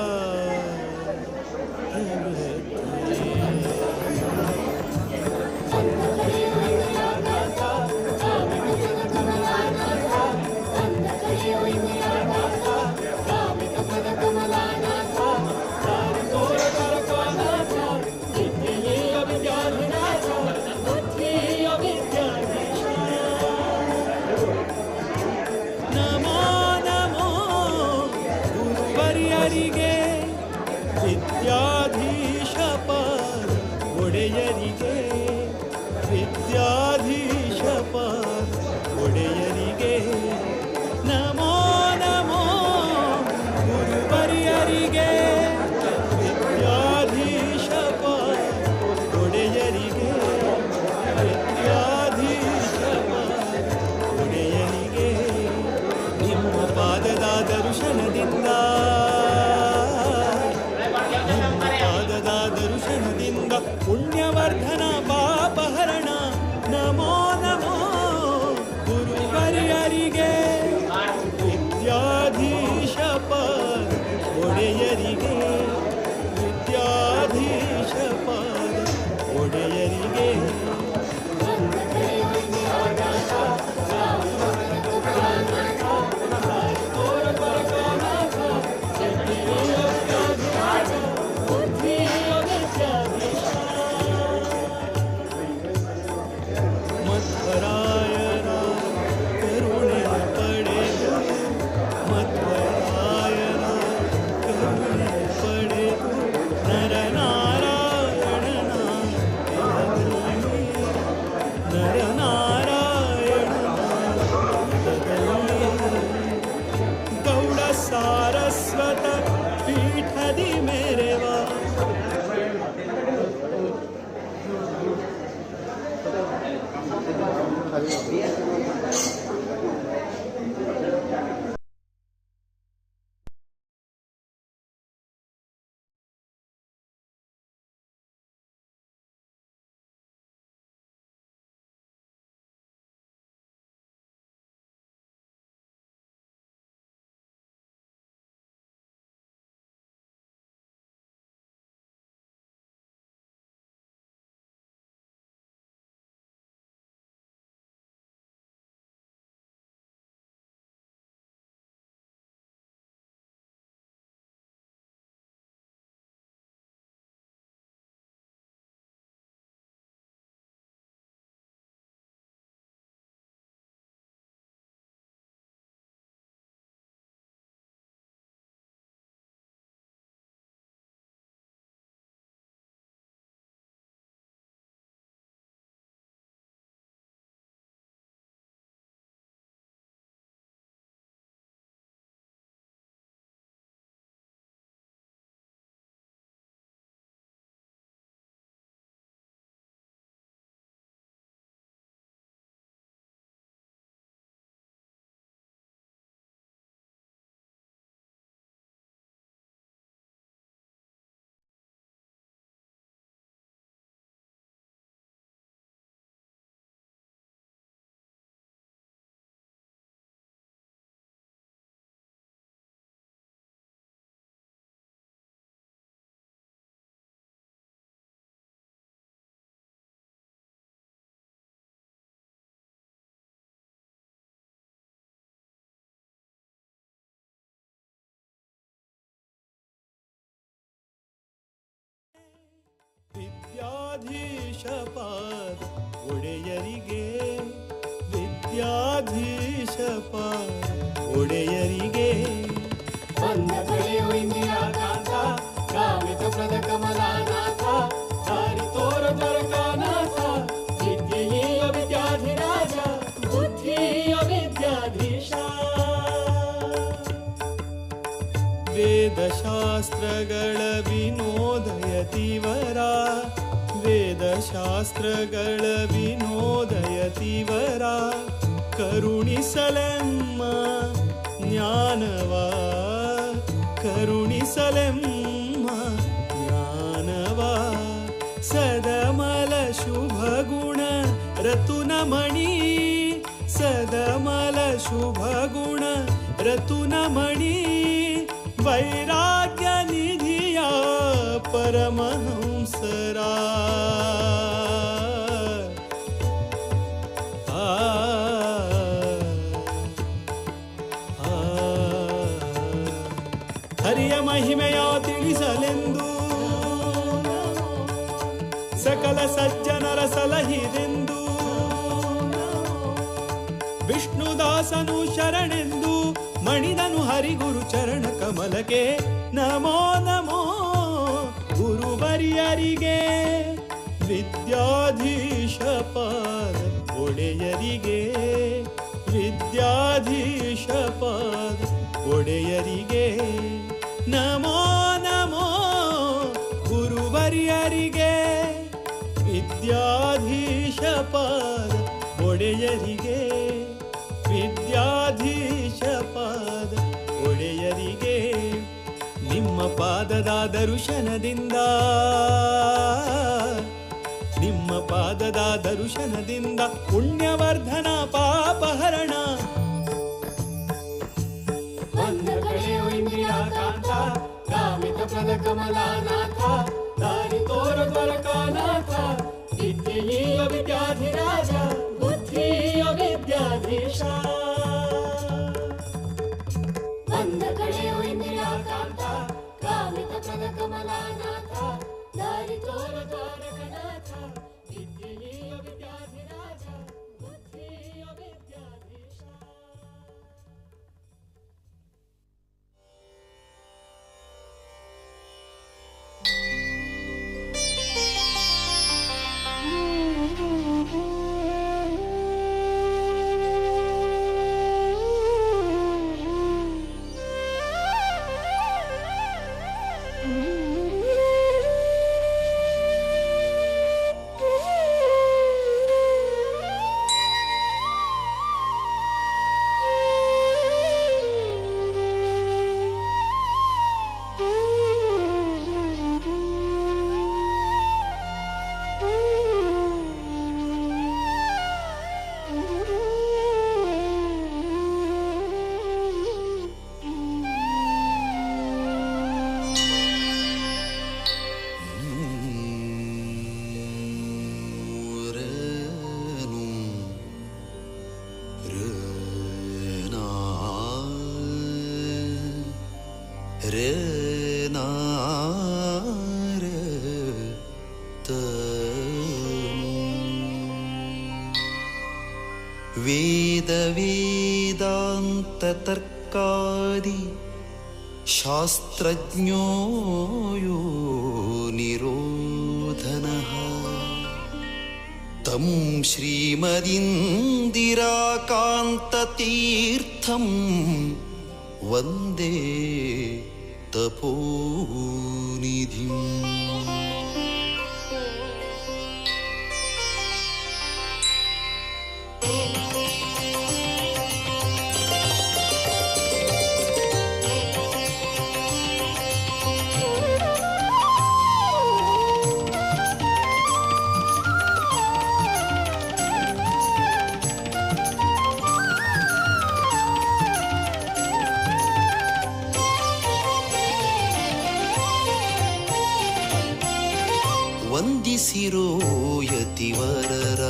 ವಿದ್ಯಾಧೀಶಪಾದ ಒಡೆಯರಿಗೆ ವಿದ್ಯಾಧೀಶಪಾದ ಒಡೆಯರಿಗೆ ಬಂದ ಕಳೆಯೋ ಇಂದಿರಾಕಾಂತ ಕಾಮಿತಪ್ರದ ಕಮಲಾನಾಥ ದಾರಿ ತೋರ ದ್ವಾರಕಾನಾಥ ವಿದ್ಯೆಯ ವಿದ್ಯಾಧಿರಾಜ ಬುದ್ಧಿಯ ವಿದ್ಯಾಧೀಶ ವೇದಶಾಸ್ತ್ರಗಳ ವಿನೋದಯತಿವರ ವೇದಶಾಸ್ತ್ರಗಳ ವಿನೋದಯತಿವರ ಕರುಣಿಸಲೆಮ್ಮ ಜ್ಞಾನವ ಕರುಣಿಸಲೆಮ್ಮ ಜ್ಞಾನವ ಸದಮಲ ಶುಭಗುಣ ರತುನಮಣಿ ಸದಮಲ ಶುಭಗುಣ ರತುನಮಣಿ ವೈರಾಗ್ಯ ನಿಧಿಯ ಪರಮಹಂಸರ ಹರಿಯ ಮಹಿಮೆಯ ತಿಳಿಸಲೆಂದು ಸಕಲ ಸಜ್ಜನರ ಸಲಹಿರೆಂದು ವಿಷ್ಣುದಾಸನು ಶರಣೆಂದು ಮಣಿದನು ಹರಿಗುರು ಚರಣ ಕಮಲಕ್ಕೆ ನಮೋ ನಮೋ ಗುರುವರಿಯರಿಗೆ ವಿದ್ಯಾಧೀಶ ಪಾದ ಒಡೆಯರಿಗೆ ವಿದ್ಯಾಧೀಶ ಪಾದ ಒಡೆಯರಿಗೆ ನಮೋ ನಮೋ ಗುರುವರಿಯರಿಗೆ ವಿದ್ಯಾಧೀಶ ಪಾದ ಒಡೆಯರಿಗೆ ವಿದ್ಯಾಧೀಶ ಪಾದ ಒಡೆಯರಿಗೆ ನಿಮ್ಮ ಪಾದದ ದರ್ಶನದಿಂದ ನಿಮ್ಮ ಪಾದದ ದರ್ಶನದಿಂದ ಪುಣ್ಯವರ್ಧನ ಪಾಪಹರಣ ಬಂದ ಕಳೆಯೋ ಇಂದಿರಾಕಾಂತ ಕಾಮಿತಪ್ರದ ಕಮಲಾನಾಥ ದಾರಿ ತೋರ ದ್ವಾರಕಾನಾಥ ವಿದ್ಯೆಯ ವಿದ್ಯಾಧಿರಾಜ ಬುದ್ಧಿಯ ವಿದ್ಯಾಧೀಶ ಬಂದ ಕಳೆಯೋ ಇಂದಿರಾಕಾಂತ ಕಾಮಿತಪ್ರದ ಕಮಲಾನಾಥ ದಾರಿ ತೋರ ದ್ವಾರಕನಾಥ ವಿದ್ಯೆಯ ವಿದ್ಯಾಧಿರಾಜ ಬುದ್ಧಿಯ ವಿದ್ಯಾಧೀಶ ವೇದ ವೇದಾಂತ ತರ್ಕಾದಿ ಶಾಸ್ತ್ರಜ್ಞೋ ಯೋ ನಿರೋಧನಃ ತಂ ಶ್ರೀಮದಿಂದಿರಾಕಾಂತತೀರ್ಥಂ ವಂದೇ ತಪೋನಿಧಿಂ. ವಂದಿಸಿರೋ ಯತಿವರರ,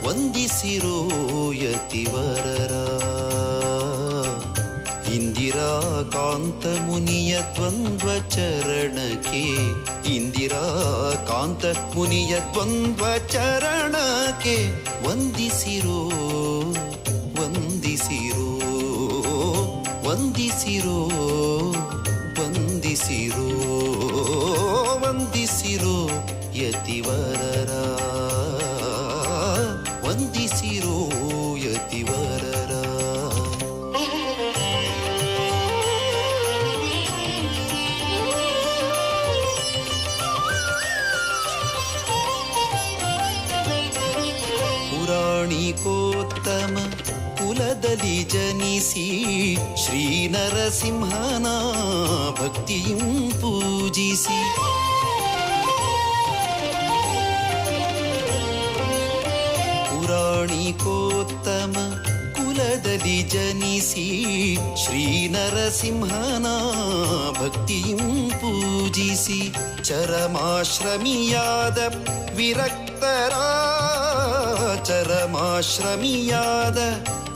ವಂದಿಸಿರೋ ಯತಿವರರ, ಇಂದಿರಾಕಾಂತ ಮುನಿಯ ದ್ವಂದ್ವ ಚರಣಕ್ಕೆ, ಇಂದಿರಾಕಾಂತ ಮುನಿಯ ದ್ವಂದ್ವ ಚರಣಕ್ಕೆ ವಂದಿಸಿರೋ, ವಂದಿಸಿರೋ, ವಂದಿಸಿರೋ, ವಂದಿಸಿರೋ, ವಂದಿಸಿರೋ ಯತಿವರರ, ವಂದಿಸಿರೋ ಯತಿವರರ. ಪುರಾಣಿಕೋತ್ತಮ ಕುಲದಲ್ಲಿ ಜನಿಸಿ ಶ್ರೀ ನರಸಿಂಹನ ಭಕ್ತಿಯಂ ಪೂಜಿಸಿ, ಪುರಾಣಿಕೋತ್ತಮ ಕುಲದಲ್ಲಿ ಜನಿಸಿ ಶ್ರೀ ನರಸಿಂಹನ ಭಕ್ತಿಯಂ ಪೂಜಿಸಿ, ಚರಮಾಶ್ರಮಿಯಾದ ವಿರಕ್ತರ, ಚರಮಾಶ್ರಮಿಯಾದ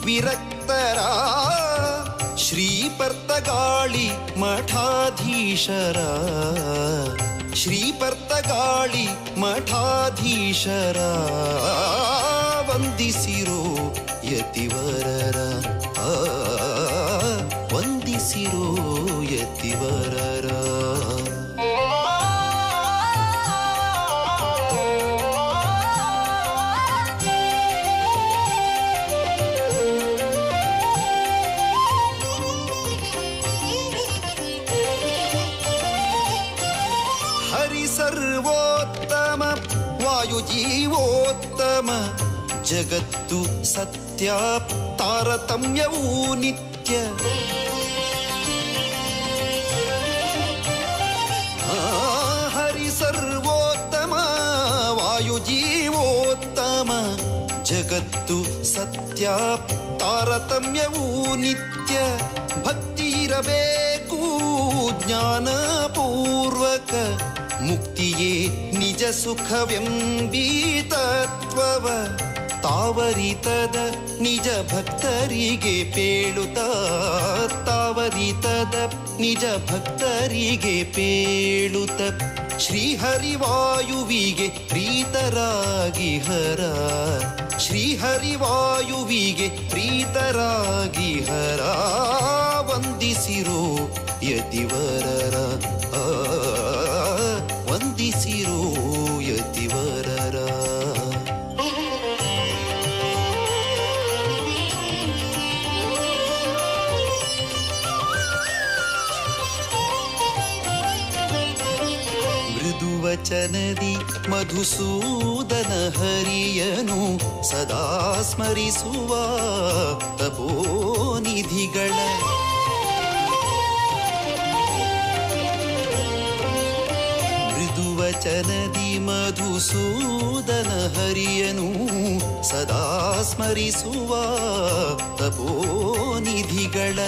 ವಿರಕ್ತರ ಶ್ರೀಪರ್ತಗಾಳಿ ಮಠಾಧೀಶರ, ಶ್ರೀಪರ್ತಗಾಳಿ ಮಠಾಧೀಶರ ವಂದಿಸಿರೋ ಯತಿವರರ, ವಂದಿಸಿರೋ ಯತಿವರರ. ಸರ್ವೋತ್ತಮ ವಾಯುಜೀವೋತ್ತಮ ಜಗತ್ತು ಸತ್ಯ ತಾರತಮ್ಯವೂ ನಿತ್ಯ, ಹರಿ ಸರ್ವೋತ್ತಮ ವಾಯುಜೀವೋತ್ತಮ ಜಗತ್ತು ಸತ್ಯ ತಾರತಮ್ಯವೂ ನಿತ್ಯ. ಭಕ್ತಿ ಇರಬೇಕು ಜ್ಞಾನಪೂರ್ವಕ, ಮುಕ್ತಿಯೇ ನಿಜ ಸುಖವೆಂಬೀತತ್ವವ ತಾವರಿತದ ನಿಜ ಭಕ್ತರಿಗೆ ಪೇಳುತ್ತ, ತಾವರಿತದ ನಿಜ ಭಕ್ತರಿಗೆ ಪೇಳುತ್ತ. ಶ್ರೀಹರಿವಾಯುವಿಗೆ ಪ್ರೀತರಾಗಿ ಹರ, ಶ್ರೀಹರಿವಾಯುವಿಗೆ ಪ್ರೀತರಾಗಿ ಹರ ವಂದಿಸಿರೋ ಯತಿವರರ, ವಂದಿಸಿರೋ ಯತಿವರರ. ಮೃದುವಚನದಿ ಮಧುಸೂದನ ಹರಿಯನು ಸದಾ ಸ್ಮರಿಸುವ ತಪೋನಿಧಿಗಳ, ಮೃದುವಚನದಿ ಮಧುಸೂದನ ಹರಿಯನು ಸದಾ ಸ್ಮರಿಸುವ ತಪೋನಿಧಿಗಳ,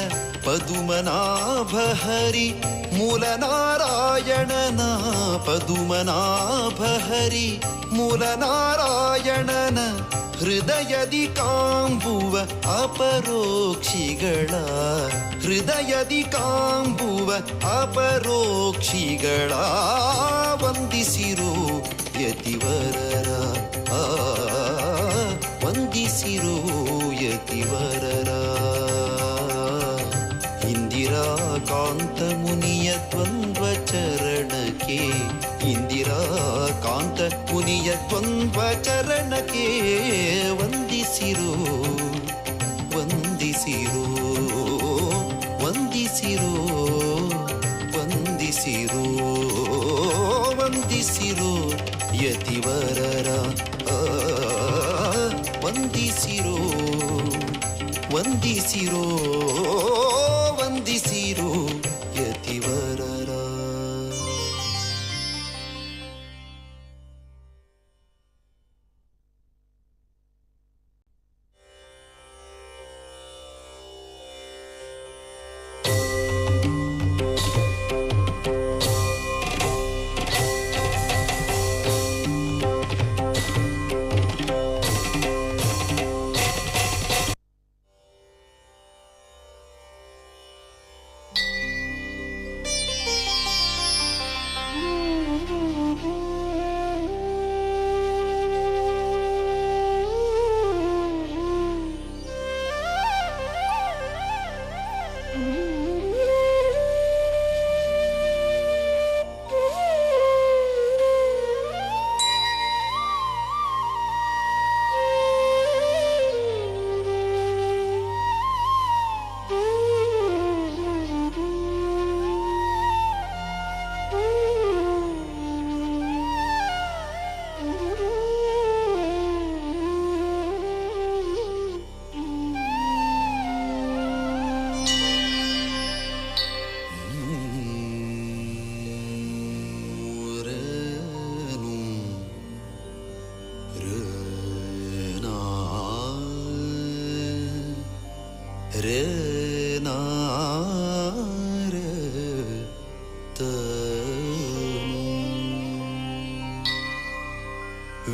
ಪದುಮನಾಭ ಹರಿ ಮೂಲನಾರಾಯಣನ, ಪದುಮನಾಭ ಹರಿ ಮೂಲನಾರಾಯಣನ ಹೃದಯದಿ ಕಾಂಬುವ ಅಪರೋಕ್ಷಿಗಳ ಹೃದಯದಿ ಕಾಂಬುವ ಅಪರೋಕ್ಷಿಗಳ ವಂದಿಸಿರು ಯತಿವರರ ವಂದಿಸಿರು ಯತಿವರರ ಇಂದಿರಾ ಕಾಂತ ಮುನಿಯ ದ್ವಂದ್ವ ಚರಣಕ್ಕೆ ಇಂದಿರಾ ಕಾಂತ ಮುನಿಯ ದ್ವಂದ್ವ ಚರಣಕ್ಕೆ ವಂದಿಸಿರು ವಂದಿಸಿರು ವಂದಿಸಿರು ವಂದಿಸಿರು ವಂದಿಸಿರು ಯತಿವರರ ವಂದಿಸಿರು ವಂದಿಸಿರೋ ವಂದಿಸಿರೋ ಯತಿವರರ.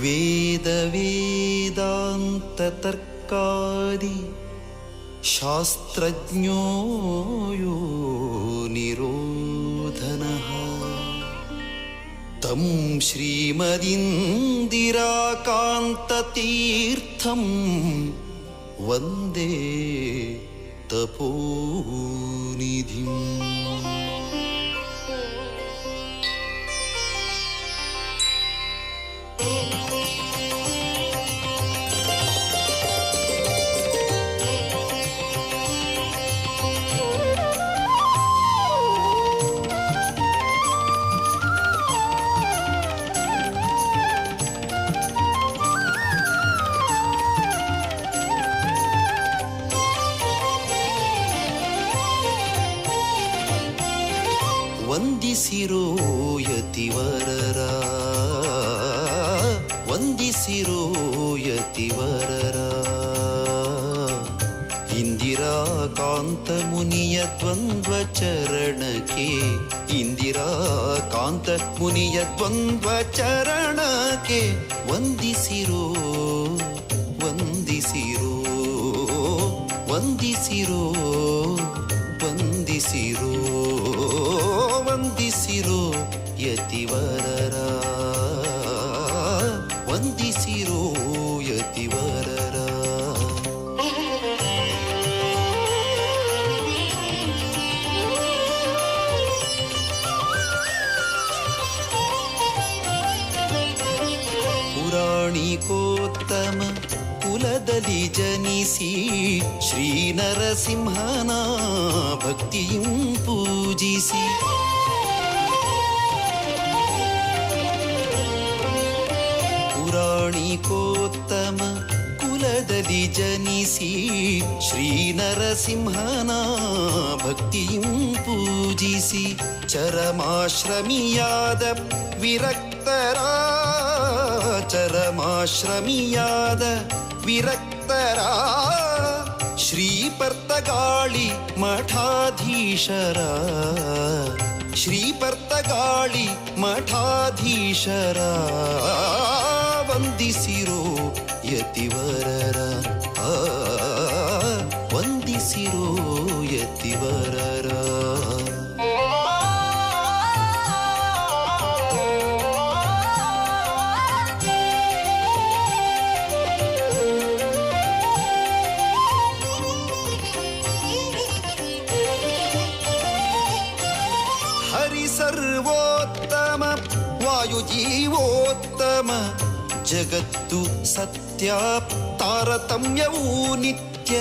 ವೇದ ವೇದಾಂತ ತರ್ಕಾದಿ ಶಾಸ್ತ್ರಜ್ಞೋ ಯೋ ನಿರೋಧನಃ ತಂ ಶ್ರೀಮದಿಂದಿರಾಕಾಂತತೀರ್ಥಂ ವಂದೇ ತಪೋನಿಧಿಂ. ವಂದಿಸಿರೋ ಯತಿವರರ ವಂದಿಸಿರೋ ಯತಿವರರ ಇಂದಿರಾ ಕಾಂತ ಮುನಿಯ ದ್ವಂದ್ವ ಚರಣಕ್ಕೆ ಇಂದಿರಾ ಕಾಂತ ಮುನಿಯ ದ್ವಂದ್ವ ಚರಣಕ್ಕೆ ವಂದಿಸಿರೋ ವಂದಿಸಿರೋ ವಂದಿಸಿರೋ ವಂದಿಸಿರೋ ವಂದಿಸಿರೋ ಯತಿವರರ ವಂದಿಸಿರೋ ಯತಿವರರ. ಪುರಾಣಿಕೋತ್ತಮ ಕುಲದಲ್ಲಿ ಜನಿಸಿ ಶ್ರೀ ನರಸಿಂಹನ ಭಕ್ತಿಯಂ ಪೂಜಿಸಿ ಪುರಾಣಿಕೋತ್ತಮ ಕುಲದಲ್ಲಿ ಜನಿಸಿ ಶ್ರೀ ನರಸಿಂಹನ ಭಕ್ತಿಯಂ ಪೂಜಿಸಿ ಚರಮಾಶ್ರಮಿಯಾದ ವಿರಕ್ತರ ಚರಮಾಶ್ರಮಿಯಾದ ವಿರಕ್ತರ ಶ್ರೀಪರ್ತಗಾಳಿ ಮಠಾಧೀಶರ ಶ್ರೀಪರ್ತಗಾಳಿ ಮಠಾಧೀಶರ ವಂದಿಸಿರೋ ಯತಿವರರ ವಂದಿಸಿರೋ ಯತಿವರರ. ಸರ್ವೋತ್ತಮ ವಾಯುಜೀವೋತ್ತಮ ಜಗತ್ತು ಸತ್ಯ ತಾರತಮ್ಯವೂ ನಿತ್ಯ.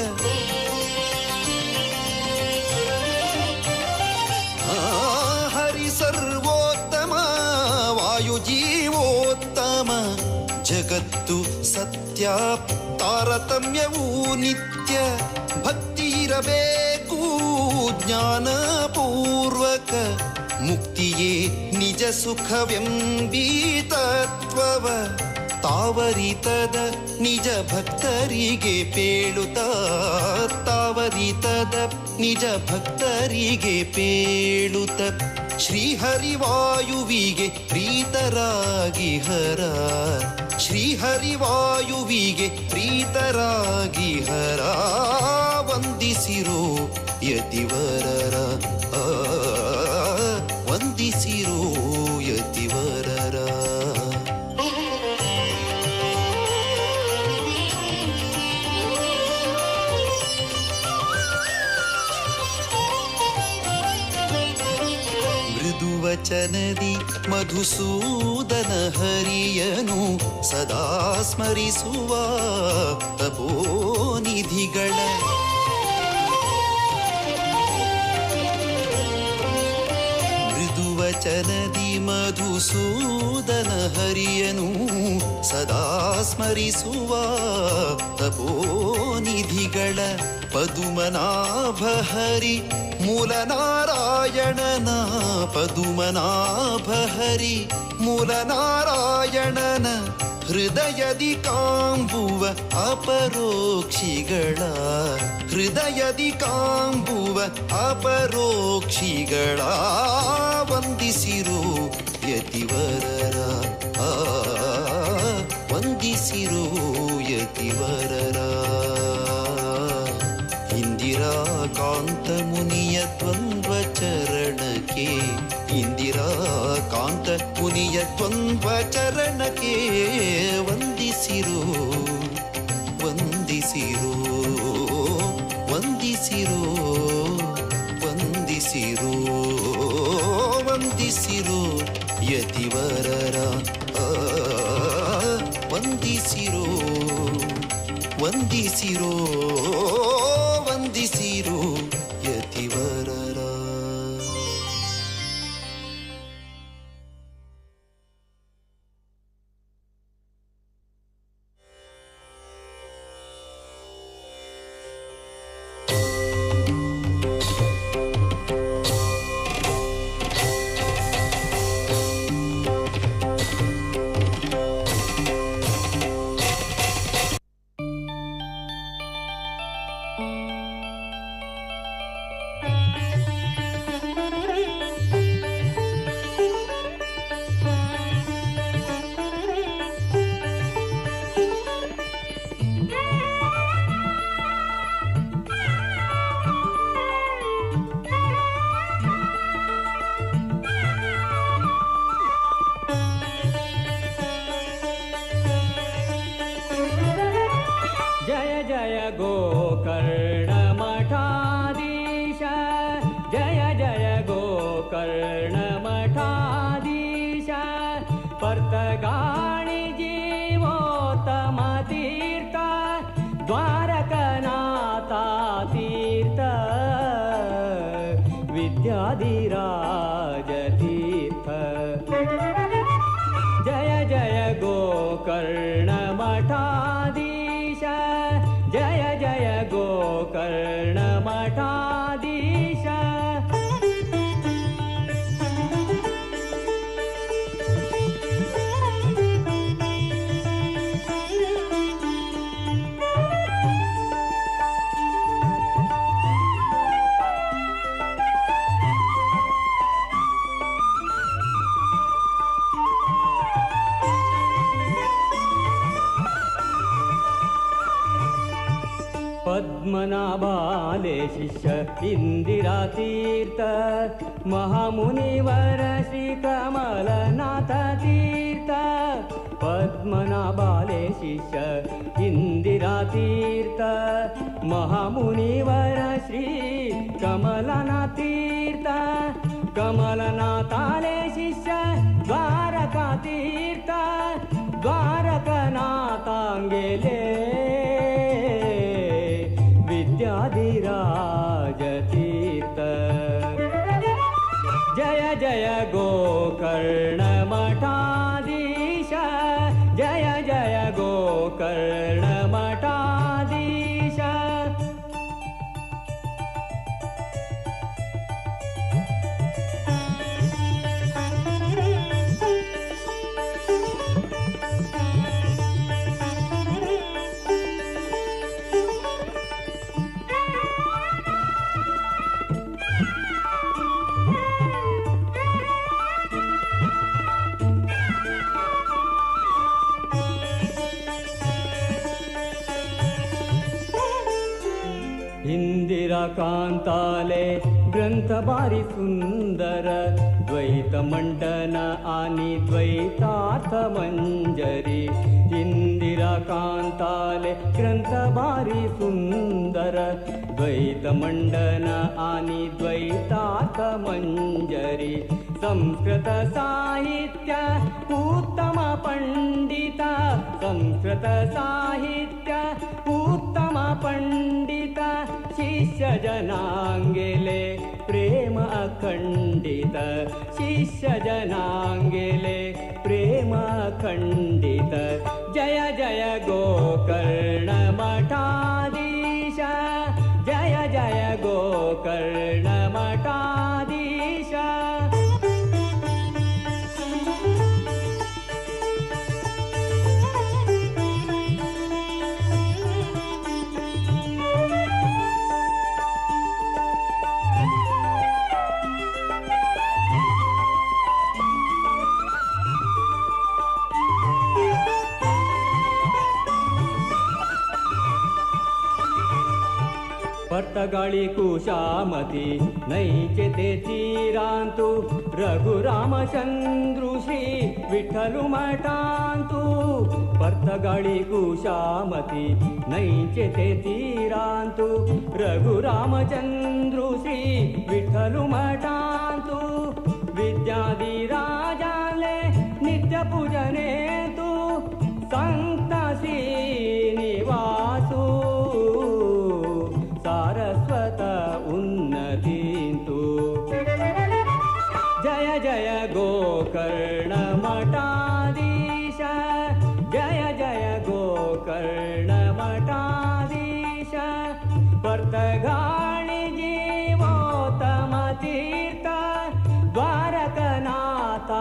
ಹರಿ ಸರ್ವೋತ್ತಮ ವಾಯುಜೀವೋತ್ತಮ ಜಗತ್ತು ಸತ್ಯ ತಾರತಮ್ಯವೂ ನಿತ್ಯ. ಭಕ್ತಿ ಇರಬೇಕು ಜ್ಞಾನಪೂರ್ವಕ ಮುಕ್ತಿಯೇ ನಿಜ ಸುಖವೆಂಬೀ ತತ್ವವ ತಾವರಿತದ ನಿಜ ಭಕ್ತರಿಗೆ ಪೇಳುತ್ತ ತಾವರಿತದ ನಿಜ ಭಕ್ತರಿಗೆ ಪೇಳುತ್ತ. ಶ್ರೀಹರಿವಾಯುವಿಗೆ ಪ್ರೀತರಾಗಿ ಹರ ಶ್ರೀಹರಿವಾಯುವಿಗೆ ಪ್ರೀತರಾಗಿ ಹರ ವಂದಿಸಿರೋ ಯತಿವರರ ವಂದಿಸಿರೋ ಯತಿವರರ. ಮೃದುವಚನದಿ ಮಧುಸೂದನ ಹರಿಯನು ಸದಾ ಸ್ಮರಿಸುವ ತಪೋನಿಧಿಗಳ. ವಚನದಿ ಮಧುಸೂದನ ಹರಿಯನು ಸದಾ ಸ್ಮರಿಸುವ ತಪೋನಿಧಿಗಳ. ಪದುಮನಾಭ ಹರಿ ಮೂಲನಾರಾಯಣನ ಪದುಮನಾಭ ಹರಿ ಮೂಲನಾರಾಯಣನ ಹೃದಯದಿ ಕಾಂಬುವ ಅಪರೋಕ್ಷಿಗಳ ಹೃದಯದಿ ಕಾಂಬುವ ಅಪರೋಕ್ಷಿಗಳ. ವಂದಿಸಿರೋ ಯತಿವರರ ವಂದಿಸಿರೋ ಯತಿವರರ. ಇಂದಿರಾ ಕಾಂತ ಮುನಿಯ ದ್ವಂದ್ವ ಚರಣಕ್ಕೆ ಇಂದಿರಾ ಕಾಂತ ಮುನಿಯ ದ್ವಂದ್ವ ಚರಣಕ್ಕೆ ವಂದಿಸಿರೋ ವಂದಿಸಿರೋ ವಂದಿಸಿರೋ ವಂದಿಸಿರೋ ವಂದಿಸಿರೋ ಯತಿವರರ ವಂದಿಸಿರೋ ವಂದಿಸಿರೋ ವಂದಿಸಿರೋ ಯತಿವರರ. पद्मनाभाले शिष्य इंदिरा तीर्थ महामुनिवर श्री कमलनाथ तीर्थ पद्मनाभाले शिष्य इंदिरा तीर्थ महामुनिवर श्री कमलनाथ तीर्थ कमलनाथाले शिष्य द्वारका तीर्थ द्वारकनाथांगेले विद्याधिराज तीर्थ जय जय गोकर्ण मठाधीश जय जय गोकर्ण मठाधीश इंदिरा कांताले ग्रंथ भारी सुंदर द्वैत मंडन आणि द्वैतार्थ मंजरी इंदिरा कांताले ग्रंथ भारी सुंदर द्वैत मंडन आणि द्वैतार्थ मंजरी संस्कृत साहित्य उत्तम पंडित संस्कृत साहित्य उत्तम पंडित शिष्य जनांगेले प्रेम अखंडित शिष्य जनांगेले प्रेम अखंडित जय जय गोकर्ण मठाधीश जय जय गोकर्ण मठाधीश पर्तगाळी कुशामती नैचे ते तीरांतु रघुरामचंद्रु श्री विठ्ठलु मठांतु पर्तगाळी कुशामती नैचे ते तीरांतु रघुरामचंद्रु श्री विठ्ठलु मठांतु विद्याधिराजाले नित्य पूजने तु संत श्रीनिवासु सारस्वत उन्नतीन्तु जय जय गोकर्ण मठाधीश जय जय गोकर्ण मठाधीश पर्तगाळी जीवोत्तम तीर्थ द्वारकनाथ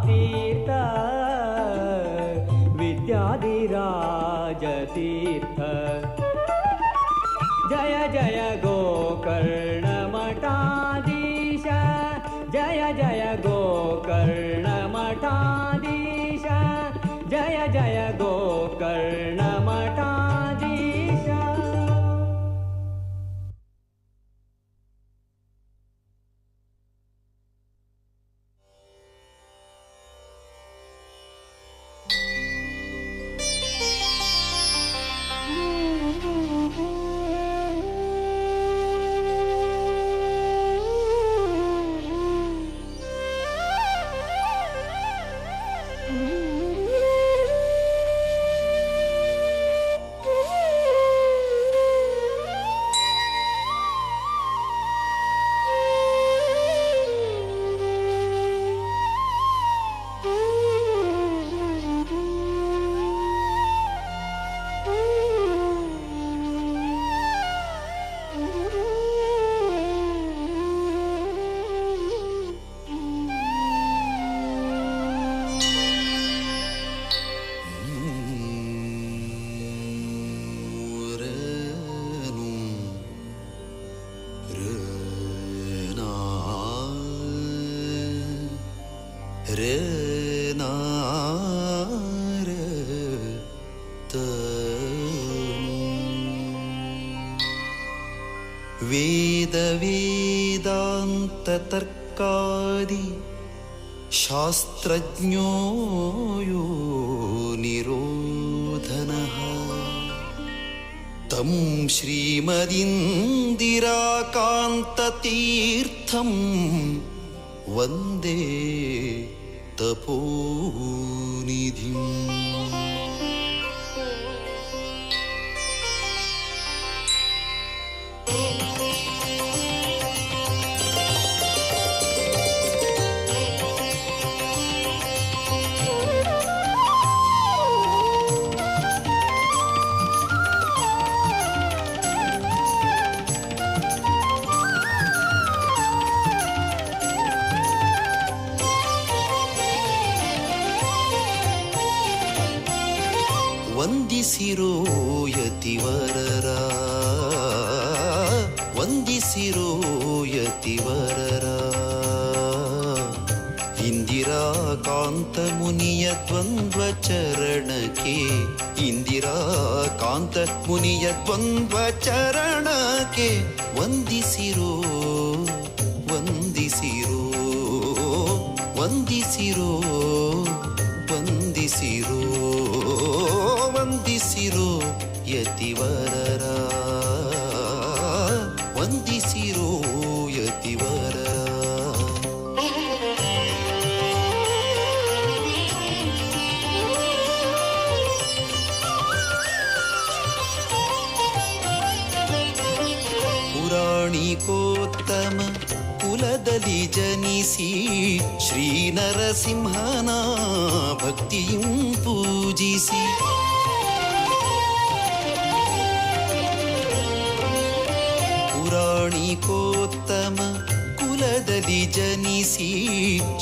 तीर्थ विद्याधिराज तीर्थ जय जय गोकर्ण मठाधीश जय जय गोकर्ण मठाधीश जय जय गोकर्ण मठाधीश ವೇದ ವೇದಾಂತ ತರ್ಕಾದಿ ಶಾಸ್ತ್ರಜ್ಞೋ ಯೋ ನಿರೋಧನಃ ತಂ ಶ್ರೀಮದಿಂದಿರಾಕಾಂತತೀರ್ಥಂ ವಂದೇ ತಪೋನಿಧಿಂ. ವಂದಿಸಿರೋ ಯತಿವರರ, ವಂದಿಸಿರೋ ಯತಿವರರ, ಇಂದಿರಾಕಾಂತ ಮುನಿಯ ದ್ವಂದ್ವ ಚರಣಕ್ಕೆ, ಇಂದಿರಾಕಾಂತ ಮುನಿಯ ದ್ವಂದ್ವ ಚರಣಕ್ಕೆ ವಂದಿಸಿರೋ, ವಂದಿಸಿರೋ, ವಂದಿಸಿರೋ, ವಂದಿಸಿರೋ, ವಂದಿಸಿರೋ ಯತಿವರರ, ವಂದಿಸಿರೋ ಯತಿವರರ. ಪುರಾಣಿಕೋತ್ತಮ ಕುಲದಲ್ಲಿ ಜನಿಸಿ ಶ್ರೀ ನರಸಿಂಹನ ಭಕ್ತಿಯಂ ಪೂಜಿಸಿ, ಪುರಾಣಿಕೋತ್ತಮ ಕುಲದಲ್ಲಿ ಜನಿಸಿ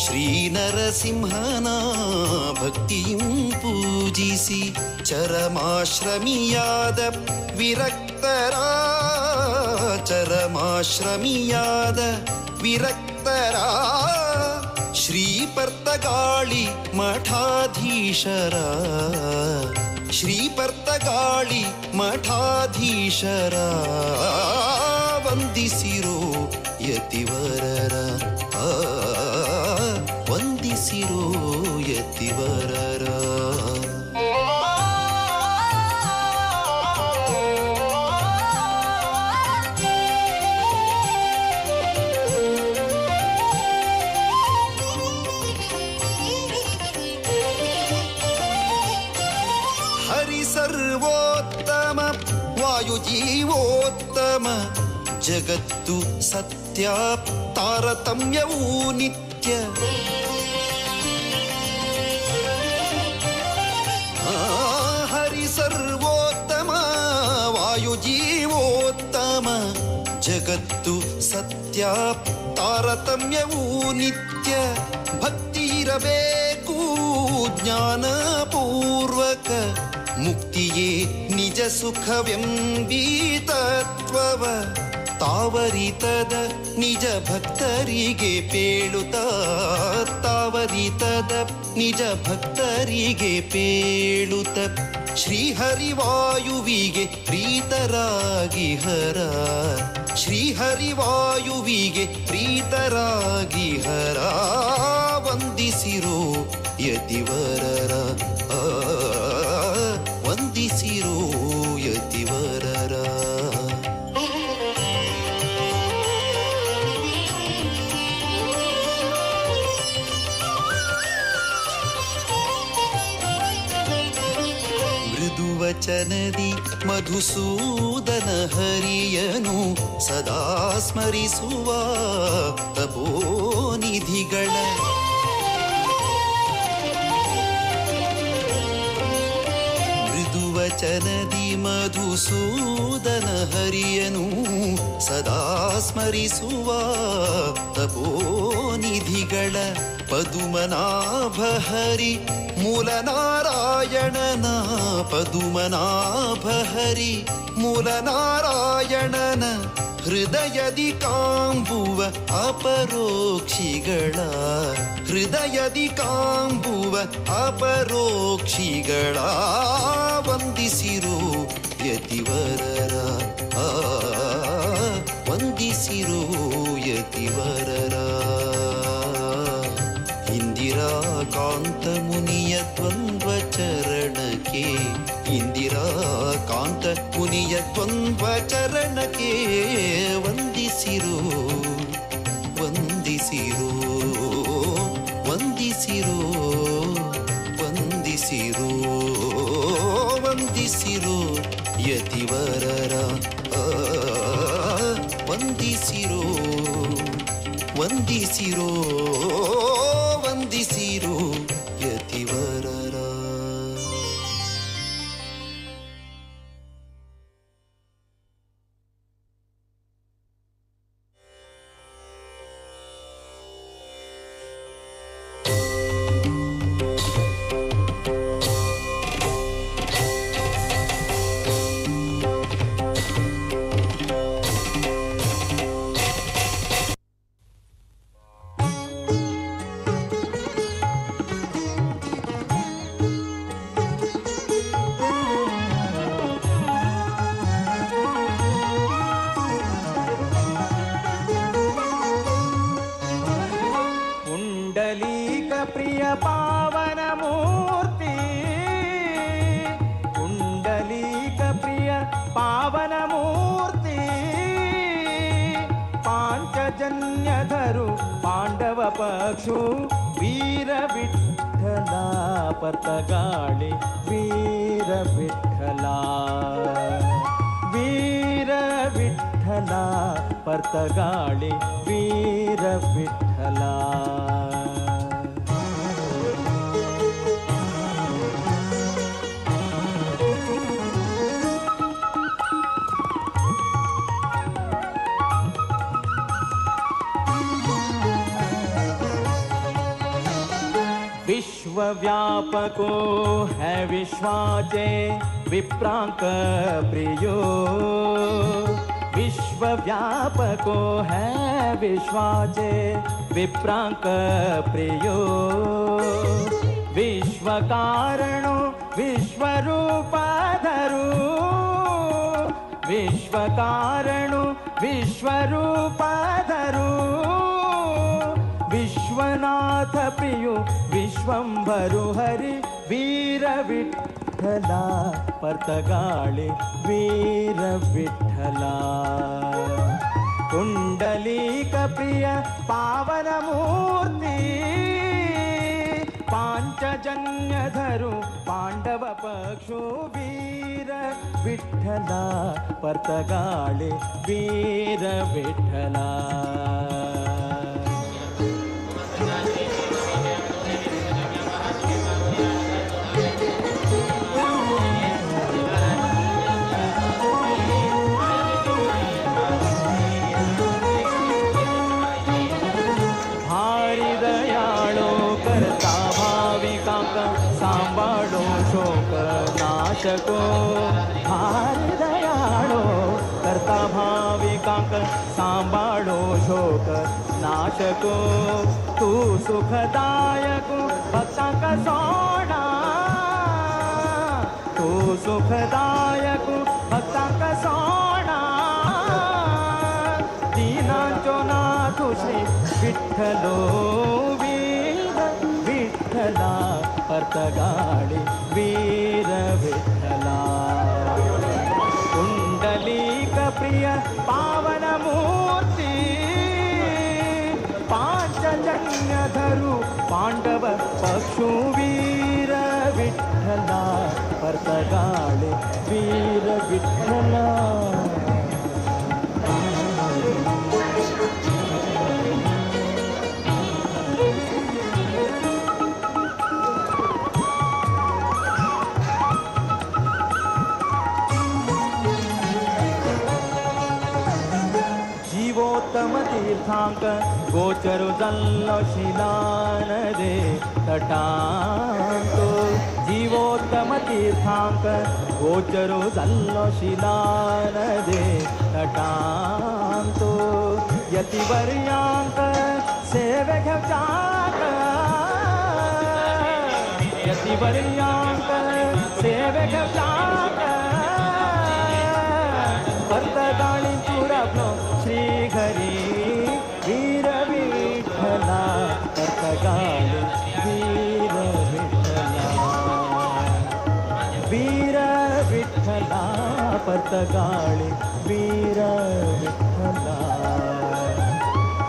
ಶ್ರೀ ನರಸಿಂಹನ ಭಕ್ತಿಯಂ ಪೂಜಿಸಿ, ಚರಮಾಶ್ರಮಿಯಾದ ವಿರಕ್ತರ, ಚರಮಾಶ್ರಮಿಯಾದ ವಿರಕ್ತರ ಶ್ರೀಪರ್ತಗಾಳಿ ಮಠಾಧೀಶರ, ಶ್ರೀಪರ್ತಗಾಳಿ ಮಠಾಧೀಶರ ವಂದಿಸಿರೋ ಯತಿವರರ, ವಂದಿಸಿರೋ ಯತಿವರರ. ಸರ್ವೋತ್ತಮ ವಾಯುಜೀವೋತ್ತಮ ಜಗತ್ತು ಸತ್ಯ ತಾರತಮ್ಯವೂ ನಿತ್ಯ, ಹರಿ ಸರ್ವೋತ್ತಮ ವಾಯುಜೀವೋತ್ತಮ ಜಗತ್ತು ಸತ್ಯ ತಾರತಮ್ಯವೂ ನಿತ್ಯ, ಭಕ್ತಿ ಇರಬೇಕು ಜ್ಞಾನಪೂರ್ವಕ, ಮುಕ್ತಿಯೇ ನಿಜ ಸುಖವೆಂಬೀತತ್ವವ ತಾವರಿತದ ನಿಜ ಭಕ್ತರಿಗೆ ಪೇಳುತ್ತ, ತಾವರಿತದ ನಿಜ ಭಕ್ತರಿಗೆ ಪೇಳುತ್ತ, ಶ್ರೀಹರಿವಾಯುವಿಗೆ ಪ್ರೀತರಾಗಿ ಹರ, ಶ್ರೀಹರಿವಾಯುವಿಗೆ ಪ್ರೀತರಾಗಿ ಹರ ವಂದಿಸಿರೋ ಯತಿವರರ, ವಂದಿಸಿರೋ ಯತಿವರರ. ಮೃದುವಚನದಿ ಮಧುಸೂದನ ಹರಿಯನು ಸದಾ ಸ್ಮರಿಸುವ ತಪೋನಿಧಿಗಳ, ವಚನದಿ ಮಧುಸೂದನ ಹರಿಯನು ಸದಾ ಸ್ಮರಿಸುವ ತಪೋನಿಧಿಗಳ, ಪದುಮನಾಭ ಹರಿ ಮೂಲನಾರಾಯಣನ, ಪದುಮನಾಭ ಹರಿ ಮೂಲನಾರಾಯಣನ ಹೃದಯದಿ ಕಾಂಬುವ ಅಪರೋಕ್ಷಿಗಳ, ಹೃದಯದಿ ಕಾಂಬುವ ಅಪರೋಕ್ಷಿಗಳ ವಂದಿಸಿರೋ ಯತಿವರರ, ವಂದಿಸಿರೋ ಯತಿವರರ ಇಂದಿರಾ ಕಾಂತ ಮುನಿಯ ದ್ವಂದ್ವ ಚರಣಕ್ಕೆ ಇಂದಿರಾ ಕಾಂತ ಮುನಿಯ ದ್ವಂದ್ವ ಚರಣಕ್ಕೆ ವಂದಿಸಿರೋ ವಂದಿಸಿರೋ ವಂದಿಸಿರೋ ವಂದಿಸಿರೋ ವಂದಿಸಿರೋ ಯತಿವರರ ವಂದಿಸಿರೋ ವಂದಿಸಿರೋ ವಂದಿಸಿರೋ ಯತಿವರರ. ಪಾಂಚಜನ್ಯಧರು ಪಾಂಡವ ಪಕ್ಷು ವೀರ ವಿಠಲ ಪತಗಾಳಿ ವೀರ ವಿಠಲ ವೀರ ವಿಠಲ ಪತಗಾಳಿ ವೀರ ವಿಠಲ. विश्वव्यापको है विश्वाचे विप्रांक प्रियो विश्वव्यापको है विश्वाचे विप्रांक प्रियो विश्वकारणो विश्वरूपधरो विश्वकारणो विश्वरूपधरो विश्वनाथ प्रियो विश्वंभरु हरि वीर विठ्ठला पतगाळि वीर विठ्ठला. कुंडलीक प्रिय पावन मूर्ति पांचजन्यधरु पांडव पक्षो वीर विठ्ठला पतगाळि वीर विठ्ठला. सांभाळो शोक नाशको भारी दयाळो करता भाविकांक सांभाळो शोक नाशको तू सुखदायक भक्तांक सोडा तू सुखदायक भक्तांक सोडा दीनांचो नाथ श्री विठ्ठलो विठ्ठला पतगाळि वीर विठ्ठला. कुंडलीक प्रिय पावन मूर्ति पांचजन्यधरु पांडव पक्षु वीर विठ्ठला पतगाळि वीर विठ्ठला. जीवोत्तम तीर्थांक गोचर जल्लो शिलानदे तटांतो जीवोत्तम तीर्थांक गोचर जल्लो शिलानदे तटांतो यतिवर्यांक सेवे घेवचाक यतिवर्यांक सेवे घेवचाक पतगाळि तुरपलो श्री घरी ಪರ್ತಗಾಳಿ ವೀರ ವಿಠಲ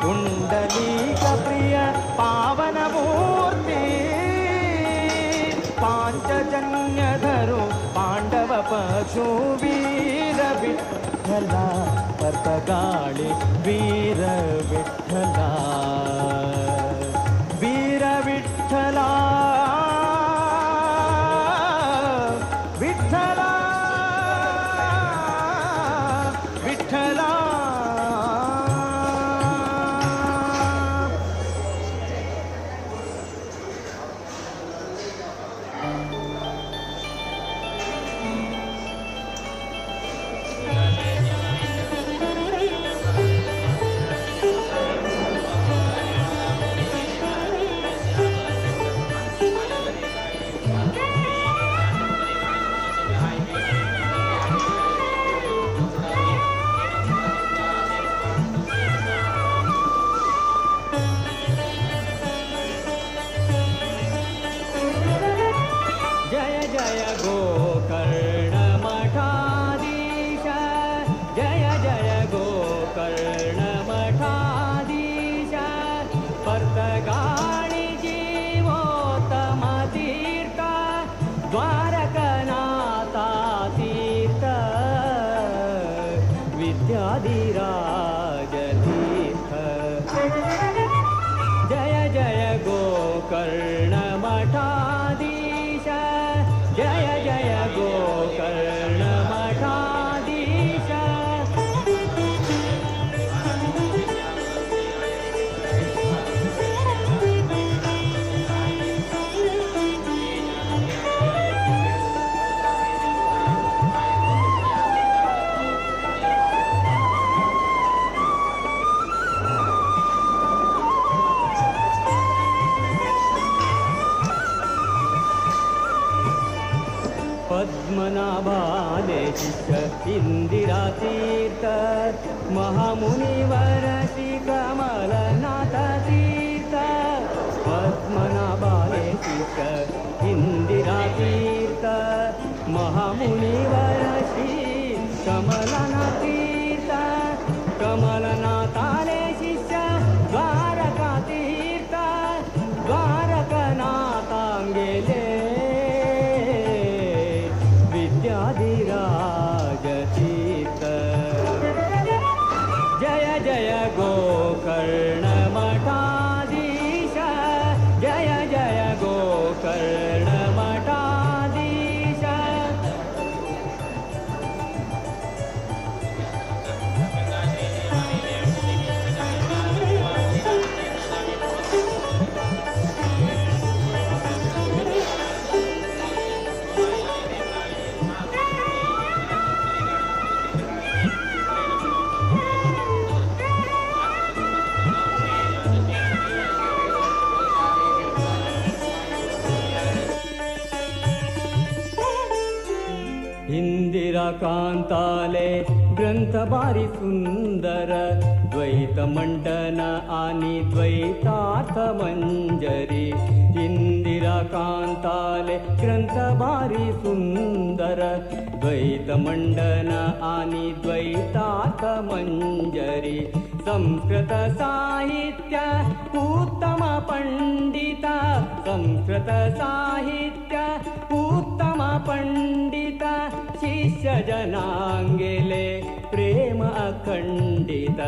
ಕುಂಡಲೀಕ ಪ್ರಿಯ ಪಾವನ ಮೂರ್ತಿ ಪಾಂಚಜನ್ಯಧರು ಪಾಂಡವ ಪಶು ವೀರ ವಿಠಲ ಪರ್ತಗಾಳಿ ವೀರ ವಿಠಲ ವೀರ ವಿಠಲ ವಿಠಲ ವಿಠಲ कर्णमठाधीश जय जय गोकर्णमठाधीश पद्मनाभादेश इंदिरातीर्थ महामुनिवर श्री कमलनाथ तीर्थ पद्मनाभादेश इंदिरातीर्थ महामुनिवर श्री कमलनाथ तीर्थ कमलनाथाले शिष्य द्वारका तीर्थ द्वारकनाथांगेले विद्याधिराजतीर्थ जय जय गोकर्णमठाधीश जय जय गोकर्णमठाधीश इंदिरा कांताले ग्रंथ भारी सुंदर द्वैत मंडन आणि द्वैतार्थ मंजरी इंदिरा कांताले ग्रंथ भारी सुंदर द्वैत मंडन आणि द्वैतार्थ मंजरी संस्कृत साहित्य उत्तम पंडित संस्कृत साहित्य उत्तम पंडित शिष्य जनांगेले प्रेम अखंडित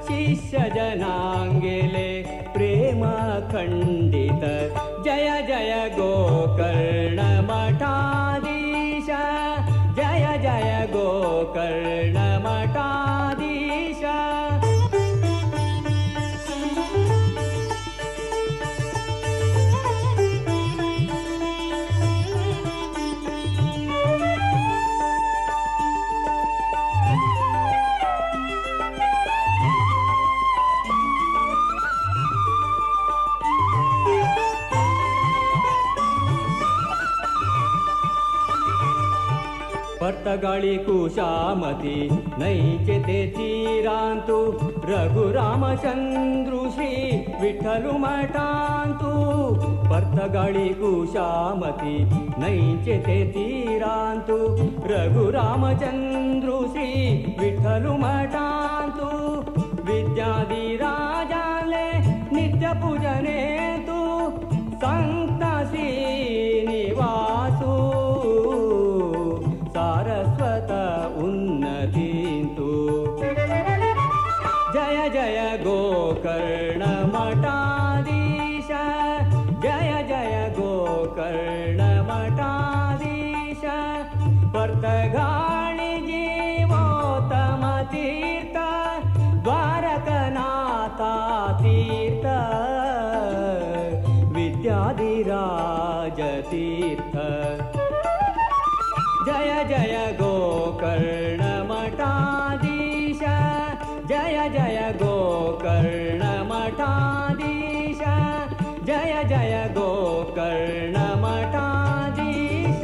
शिष्य जनांगेले प्रेम अखंडित जय जय गोकर्णमठाधीश जय जय गोकर्णमठाधीश पर्त पर्तगाळी कुशामती नैचे ते तीरांतु रघुरामचंद्रु श्री विठ्ठलु मठांतु पर्तगाळी कुशामती नैचे ते तीरांतु रघुरामचंद्रु श्री विठ्ठलु मठांतु विद्याधिराजाले नित्य पूजने तू संता श्रीनिवासु सारस्वत उन्नतींतु जय जय गोकर्ण मठाधीश जय जय गोकर्ण मठाधीश पर्तगाळी जीवोत्तम तीर्थ द्वारकनाथा तीर्थ विद्याधिराज तीर्थ जय जय गोकर्ण मठाधीश जय जय गोकर्ण मठाधीश जय जय गोकर्ण मठाधीश.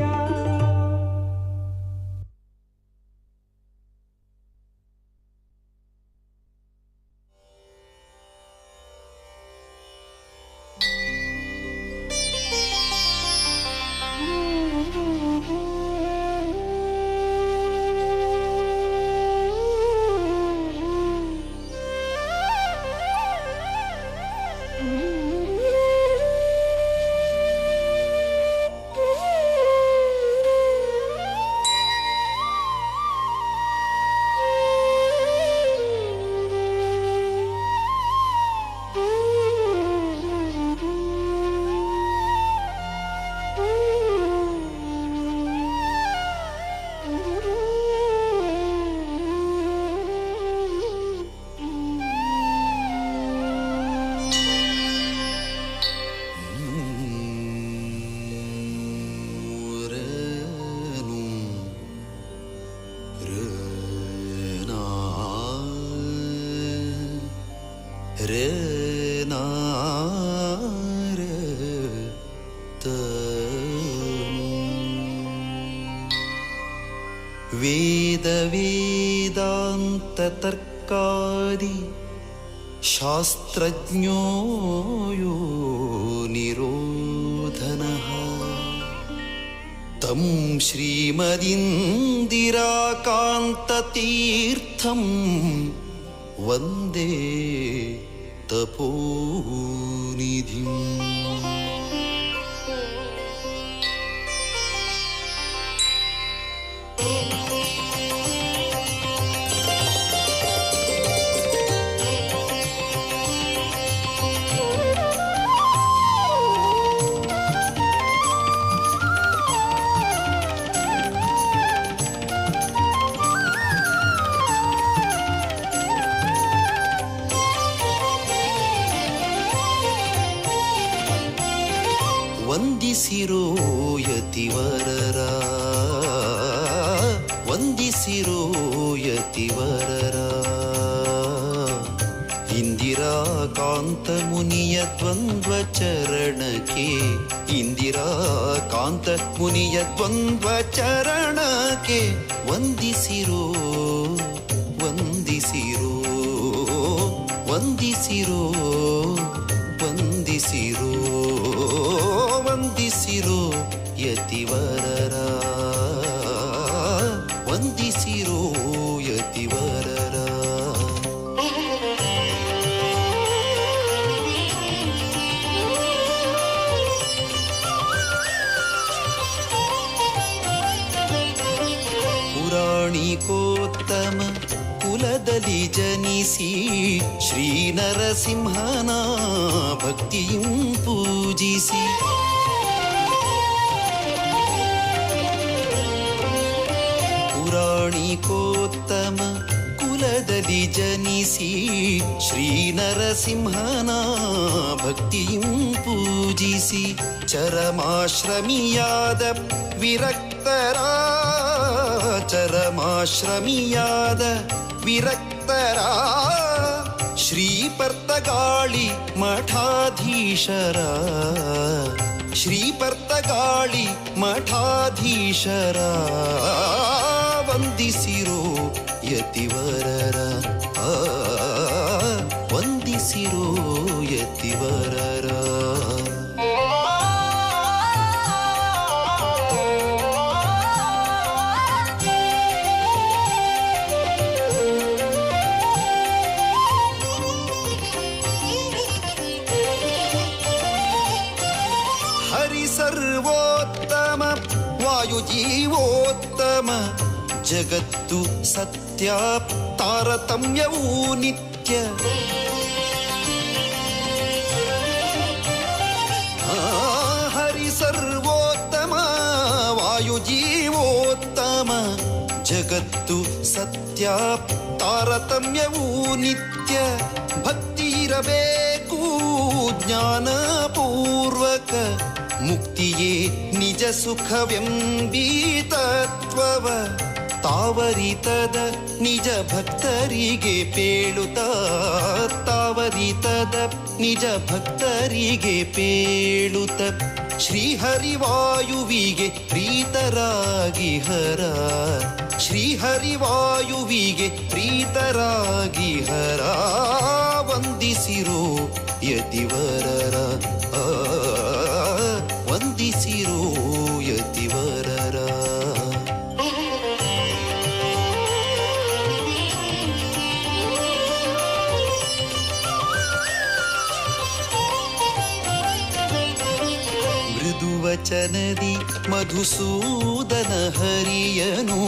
वेद वेदांत तर्कादि शास्त्रज्ञो यो निरोधनः तं श्रीमदिन्दिराकान्ततीर्थं वन्दे तपोनिधिम्. ವಂದಿಸಿರೋ ಯತಿವರರ ವಂದಿಸಿರೋ ಯತಿವರರ ಇಂದಿರಾ ಕಾಂತ ಮುನಿಯ ದ್ವಂದ್ವ ಚರಣಕ್ಕೆ ಇಂದಿರಾ ಕಾಂತ ಮುನಿಯ ದ್ವಂದ್ವ ಚರಣಕ್ಕೆ ವಂದಿಸಿರೋ ವಂದಿಸಿರೋ ವಂದಿಸಿರೋ ವಂದಿಸಿರೋ ವಂದಿಸಿರೋ ಯತಿವರರ ವಂದಿಸಿರೋ ಯತಿವರರ. ಪುರಾಣಿಕೋತ್ತಮ ಕುಲದಲ್ಲಿ ಜನಿಸಿ ಶ್ರೀ ನರಸಿಂಹನ ಭಕ್ತಿಯಂ ಪೂಜಿಸಿ ಪುರಾಣಿಕೋತ್ತಮ ಕುಲದಲ್ಲಿ ಜನಿಸಿ ಶ್ರೀ ನರಸಿಂಹನ ಭಕ್ತಿಯಂ ಪೂಜಿಸಿ ಚರಮಾಶ್ರಮಿಯಾದ ವಿರಕ್ತರ ಚರಮಾಶ್ರಮಿಯಾದ ವಿರಕ್ತರ ಶ್ರೀ ಪರ್ತಗಾಳಿ ಮಠಾಧೀಶರ ಶ್ರೀ ಪರ್ತಗಾಳಿ ಮಠಾಧೀಶರ ವಂದಿಸಿರೋ ಯತಿವರರ ವಂದಿಸಿರೋ ಯತಿವರರ. ಹರಿ ಸರ್ವೋತ್ತಮ ವಾಯು ಜೀವೋತ್ತಮ ಜಗತ್ತು ಸತ್ಯ ತಾರತಮ್ಯವೂ ನಿತ್ಯ. ಹರಿ ಸರ್ವೋತ್ತಮ ವಾಯು ಜೀವೋತ್ತಮ ಜಗತ್ತು ಸತ್ಯ ತಾರತಮ್ಯವೂ ನಿತ್ಯ. ಭಕ್ತಿ ಇರಬೇಕು ಜ್ಞಾನಪೂರ್ವಕ ಮುಕ್ತಿಯೇ ನಿಜ ಸುಖವೆಂಬೀ ತತ್ವವ ತಾವರಿತದ ನಿಜ ಭಕ್ತರಿಗೆ ಪೇಳುತ್ತ ತಾವರಿತದ ನಿಜ ಭಕ್ತರಿಗೆ ಪೇಳುತ್ತ. ಶ್ರೀಹರಿವಾಯುವಿಗೆ ಪ್ರೀತರಾಗಿ ಹರ ಶ್ರೀಹರಿವಾಯುವಿಗೆ ಪ್ರೀತರಾಗಿ ಹರ ವಂದಿಸಿರೋ ಯತಿವರರ ವಂದಿಸಿರೋ ಯತಿವರರ. ಮೃದುವಚನದಿ ಮಧುಸೂದನ ಹರಿಯನು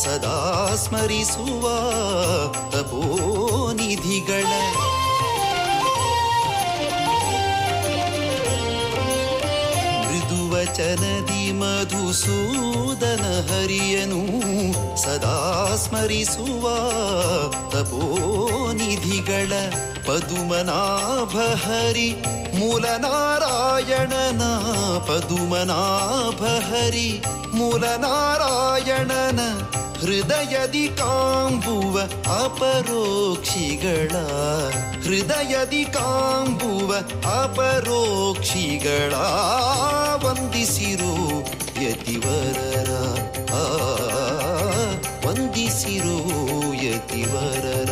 ಸದಾ ಸ್ಮರಿಸುವ ತಪೋನಿಧಿಗಳ. ಮೃದುವಚನದಿ ಮಧುಸೂದನ ಹರಿಯನು ಸದಾ ಸ್ಮರಿಸುವ ತಪೋನಿಧಿಗಳ. ಪದುಮನಾಭ ಹರಿ ಮೂಲ ನಾರಾಯಣನ ಪದುಮನಾಭ ಹರಿ ಮೂಲ ನಾರಾಯಣನ ಹೃದಯದಿ ಕಾಂಬುವ ಅಪರೋಕ್ಷಿಗಳ ಹೃದಯದಿ ಕಾಂಬುವ ಅಪರೋಕ್ಷಿಗಳ. ವಂದಿಸಿರೋ ಯತಿವರರ ವಂದಿಸಿರೋ ಯತಿವರರ.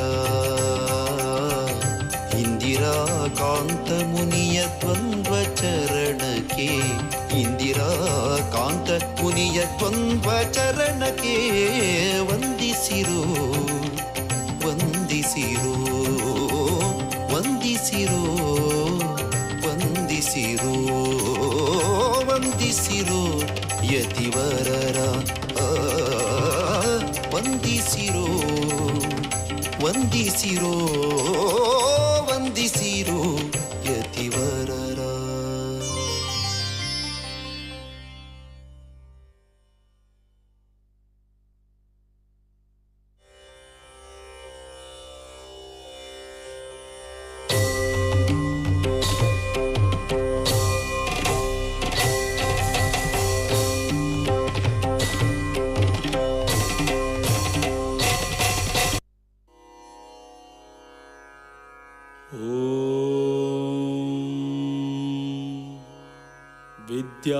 ಇಂದಿರಾ ಕಾಂತ ಮುನಿಯ ದ್ವಂದ್ವ ಚರಣಕ್ಕೆ ಇಂದಿರಾ ಕಾಂತ ಮುನಿಯ ದ್ವಂದ್ವ ಚರಣಕ್ಕೆ ವಂದಿಸಿರೋ ವಂದಿಸಿರೋ ವಂದಿಸಿರೋ ವಂದಿಸಿರೋ ವಂದಿಸಿರೋ ಯತಿವರರ ವಂದಿಸಿರೋ ವಂದಿಸಿರೋ ವಂದಿಸಿರೋ ಯತಿವರರ.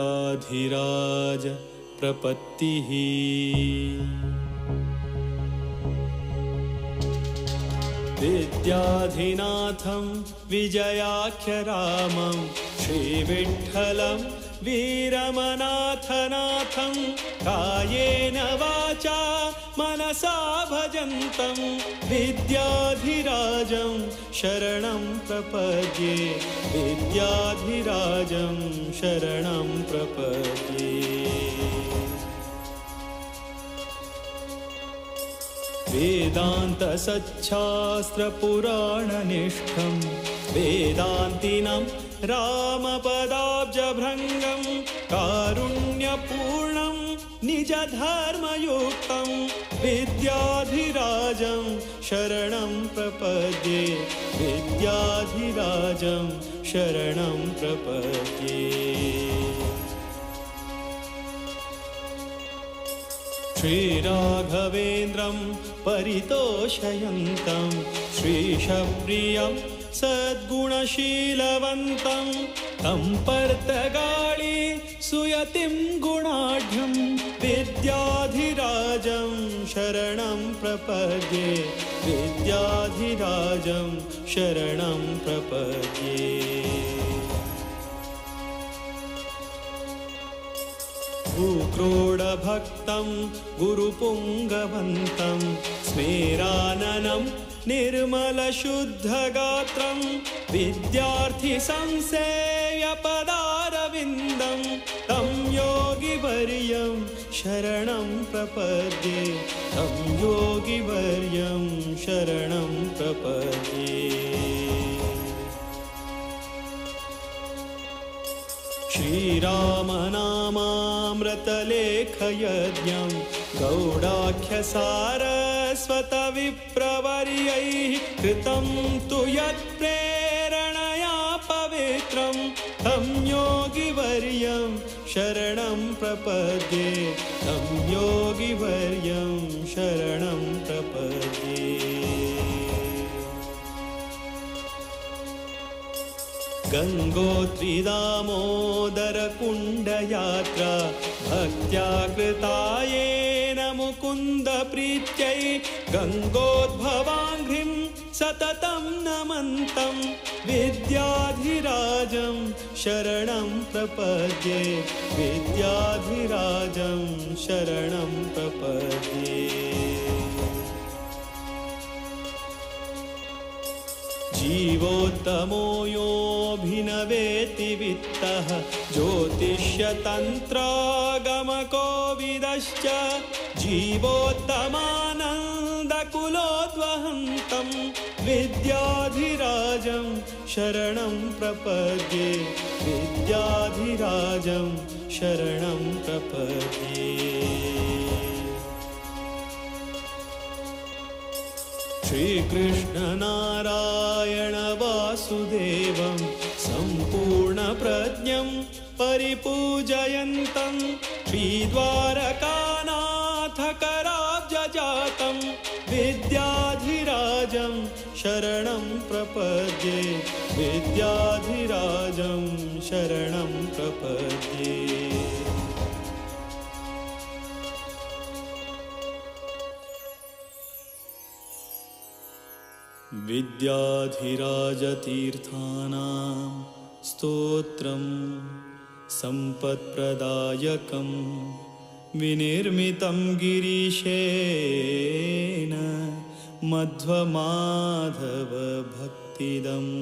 विद्याधिराज प्रपत्तिः विद्याधिनाथं विजयाख्यरामं श्रीविठ्ठलं वीरमनाथनाथं कायेन वाचा मनसा भजन्तं विद्याधिराजं शरणं प्रपद्ये विद्याधिराजं शरणं प्रपद्ये। वेदान्तसच्छास्त्रपुराणनिष्ठं वेदान्तिनं रामपदाब्जभृङ्गं कारुण्यपूर्णं निजधर्मयुक्तं विद्याधिराजं शरणं प्रपद्ये विद्याधिराजं शरणं प्रपद्ये। श्रीराघवेन्द्रं परितोषयन्तं श्रीशप्रियं सद्गुणशीलवन्तं तं पर्तगाळी सुयतिं गुणाढ्यं विद्याधिराजं शरणं प्रपद्ये विद्याधिराजं शरणं प्रपद्ये भूक्रोडभक्तं गुरुपुङ्गवन्तं स्मेराननं निर्मलशुद्धगात्रं विद्यार्थिसंसेव्यपदारविन्दं तं योगिवर्यं शरणं प्रपद्ये तं योगिवर्यं शरणं प्रपद्ये श्रीरामनामामृतलेखयज्ञं गौडाख्यसारस्वतविप्रवर्यैः कृतं तु यत्प्रेरणया पवित्रं तं योगिवर्यं शरणं प्रपद्ये तं योगिवर्यं शरणं प्रपद्ये गङ्गोत्रीदामोदरकुण्डयात्रा भक्त्या कृता येन मुकुन्दप्रीत्यै गङ्गोद्भवाङ्घ्रिं सततं नमन्तं विद्याधिराजं शरणं प्रपद्ये विद्याधिराजं शरणं प्रपद्ये जीवोत्तमो योऽभिनवेति वित्तः ज्योतिष्यतन्त्रागमकोविदश्च जीवोत्तमानन्दकुलोद्वहन्तं विद्याधिराजं शरणं प्रपद्ये विद्याधिराजं शरणं प्रपद्ये श्रीकृष्णनारायण वासुदेवं सम्पूर्णप्रज्ञं परिपूजयन्तं श्रीद्वारकानाथकराब्जजातं विद्याधिराजं शरणं प्रपद्ये विद्याधिराजं शरणं प्रपद्ये विद्याधिराजतीर्थानां स्तोत्रं सम्पत्प्रदायकं विनिर्मितं गिरीशेन मध्वमाधवभक्तिदम्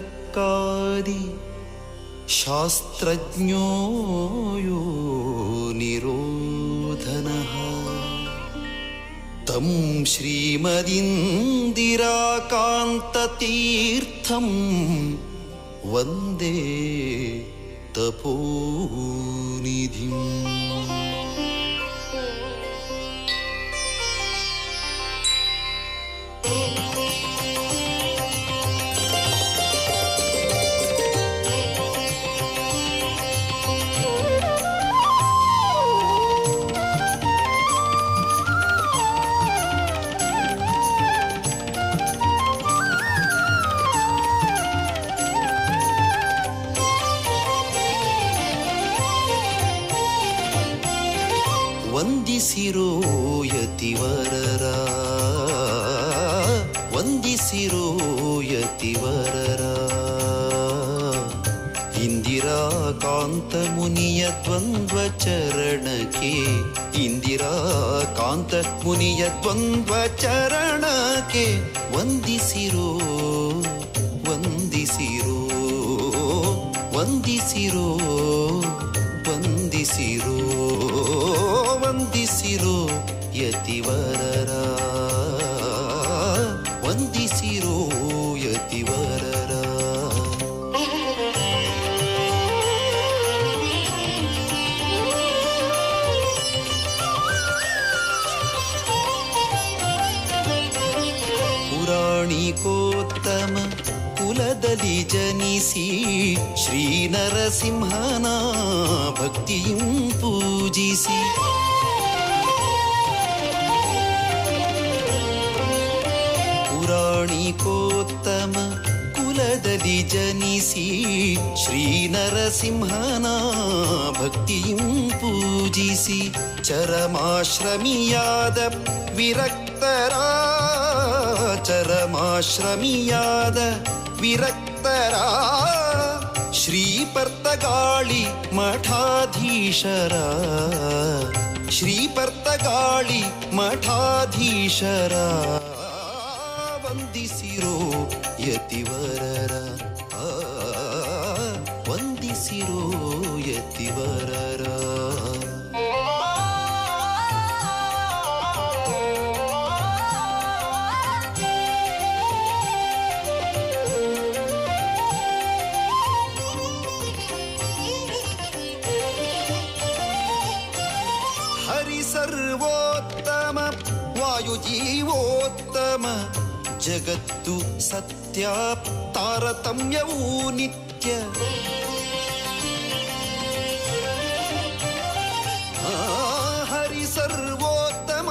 वेदवेदान्ततर्कादि शास्त्रज्ञो यो निरोधनः तं श्रीमदिन्दिराकान्ततीर्थं वन्दे तपोनिधिम् ವಂದಿಸಿರೋ ಯತಿವರರ ವಂದಿಸಿರೋ ಯತಿವರರ ಇಂದಿರಾ ಕಾಂತ ಮುನಿಯ ದ್ವಂದ್ವ ಚರಣಕ್ಕೆ ಇಂದಿರಾ ಕಾಂತ ಮುನಿಯ ದ್ವಂದ್ವ ಚರಣಕ್ಕೆ ವಂದಿಸಿರೋ ವಂದಿಸಿರೋ ವಂದಿಸಿರೋ ವಂದಿಸಿರೋ ವಂದಿಸಿರೋ ಯತಿವರರ ವಂದಿಸಿರೋ ಯತಿವರರ ಪುರಾಣಿಕೋತ್ತಮ ಕುಲದಲ್ಲಿ ಜನಿಸಿ ಶ್ರೀ ನರಸಿಂಹನ ಭಕ್ತಿಯಂ ಪೂಜಿಸಿ ಪುರಾಣಿಕೋತ್ತಮ ಕುಲದಲ್ಲಿ ಜನಿಸಿ ಶ್ರೀ ನರಸಿಂಹನ ಭಕ್ತಿಯಂ ಪೂಜಿಸಿ ಚರಮಾಶ್ರಮಿಯಾದ ವಿರಕ್ತರ ಚರಮಾಶ್ರಮಿಯಾದ ವಿರಕ್ತರ ಶ್ರೀಪರ್ತಗಾಳಿ ಮಠಾಧೀಶರ ಶ್ರೀಪರ್ತಗಾಳಿ ಮಠಾಧೀಶರ ವಂದಿಸಿರೋ ಯತಿವರರ ವಂದಿಸಿರೋ ಯತಿವರರ ಸರ್ವೋತ್ತಮ ವಾಯುಜೀವೋತ್ತಮ ಜಗತ್ತು ಸತ್ಯ ತಾರತಮ್ಯವೂ ನಿತ್ಯ ಹರಿ ಸರ್ವೋತ್ತಮ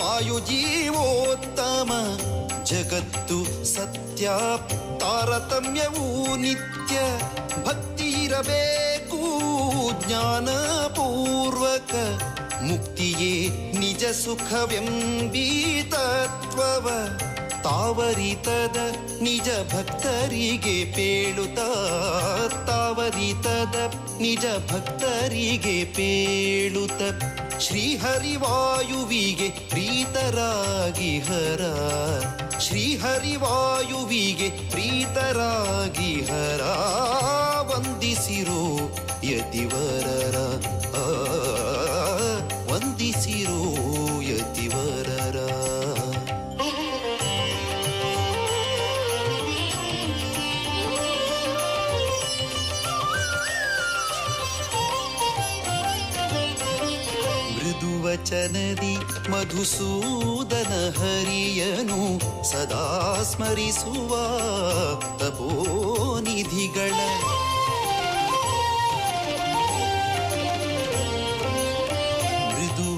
ವಾಯುಜೀವೋತ್ತಮ ಜಗತ್ತು ಸತ್ಯ ತಾರತಮ್ಯವೂ ನಿತ್ಯ ಭಕ್ತಿ ಇರಬೇಕು ಜ್ಞಾನಪೂರ್ವಕ ಮುಕ್ತಿಯೇ ನಿಜ ಸುಖವೆಂಬೀ ತತ್ವವ ತಾವರಿತದ ನಿಜ ಭಕ್ತರಿಗೆ ಪೇಳುತ್ತ ತಾವರಿತದ ನಿಜ ಭಕ್ತರಿಗೆ ಪೇಳುತ್ತ ಶ್ರೀಹರಿವಾಯುವಿಗೆ ಪ್ರೀತರಾಗಿ ಹರ ಶ್ರೀಹರಿವಾಯುವಿಗೆ ಪ್ರೀತರಾಗಿ ಹರ ವಂದಿಸಿರೋ ಯತಿವರರ ವಂದಿಸಿರೋ ಯತಿವರರ ಮೃದುವಚನದಿ ಮಧುಸೂದನ ಹರಿಯನು ಸದಾ ಸ್ಮರಿಸುವ ತಪೋನಿಧಿಗಳ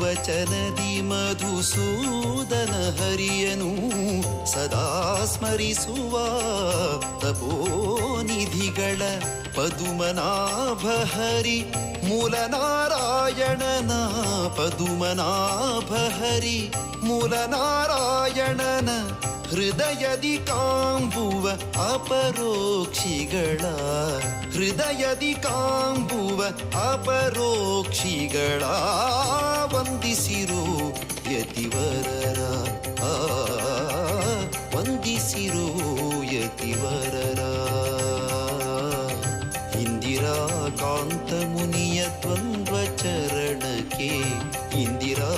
ವಚನದಿ ಮಧುಸೂದನ ಹರಿಯನು ಸದಾ ಸ್ಮರಿಸುವ ತಪೋನಿಧಿಗಳ ಪದುಮನಾಭ ಹರಿ ಮೂಲನಾರಾಯಣನ ಪದುಮನಾಭ ಹರಿ ಮೂಲನಾರಾಯಣನ ಹೃದಯದಿ ಕಾಂಬುವ ಅಪರೋಕ್ಷಿಗಳ ಹೃದಯದಿ ಕಾಂಬುವ ಅಪರೋಕ್ಷಿಗಳ ವಂದಿಸಿರೋ ಯತಿವರರ ವಂದಿಸಿರೋ ಯತಿವರರ ಇಂದಿರಾ ಕಾಂತ ಮುನಿಯ ದ್ವಂದ್ವ ಚರಣಕ್ಕೆ ಇಂದಿರಾ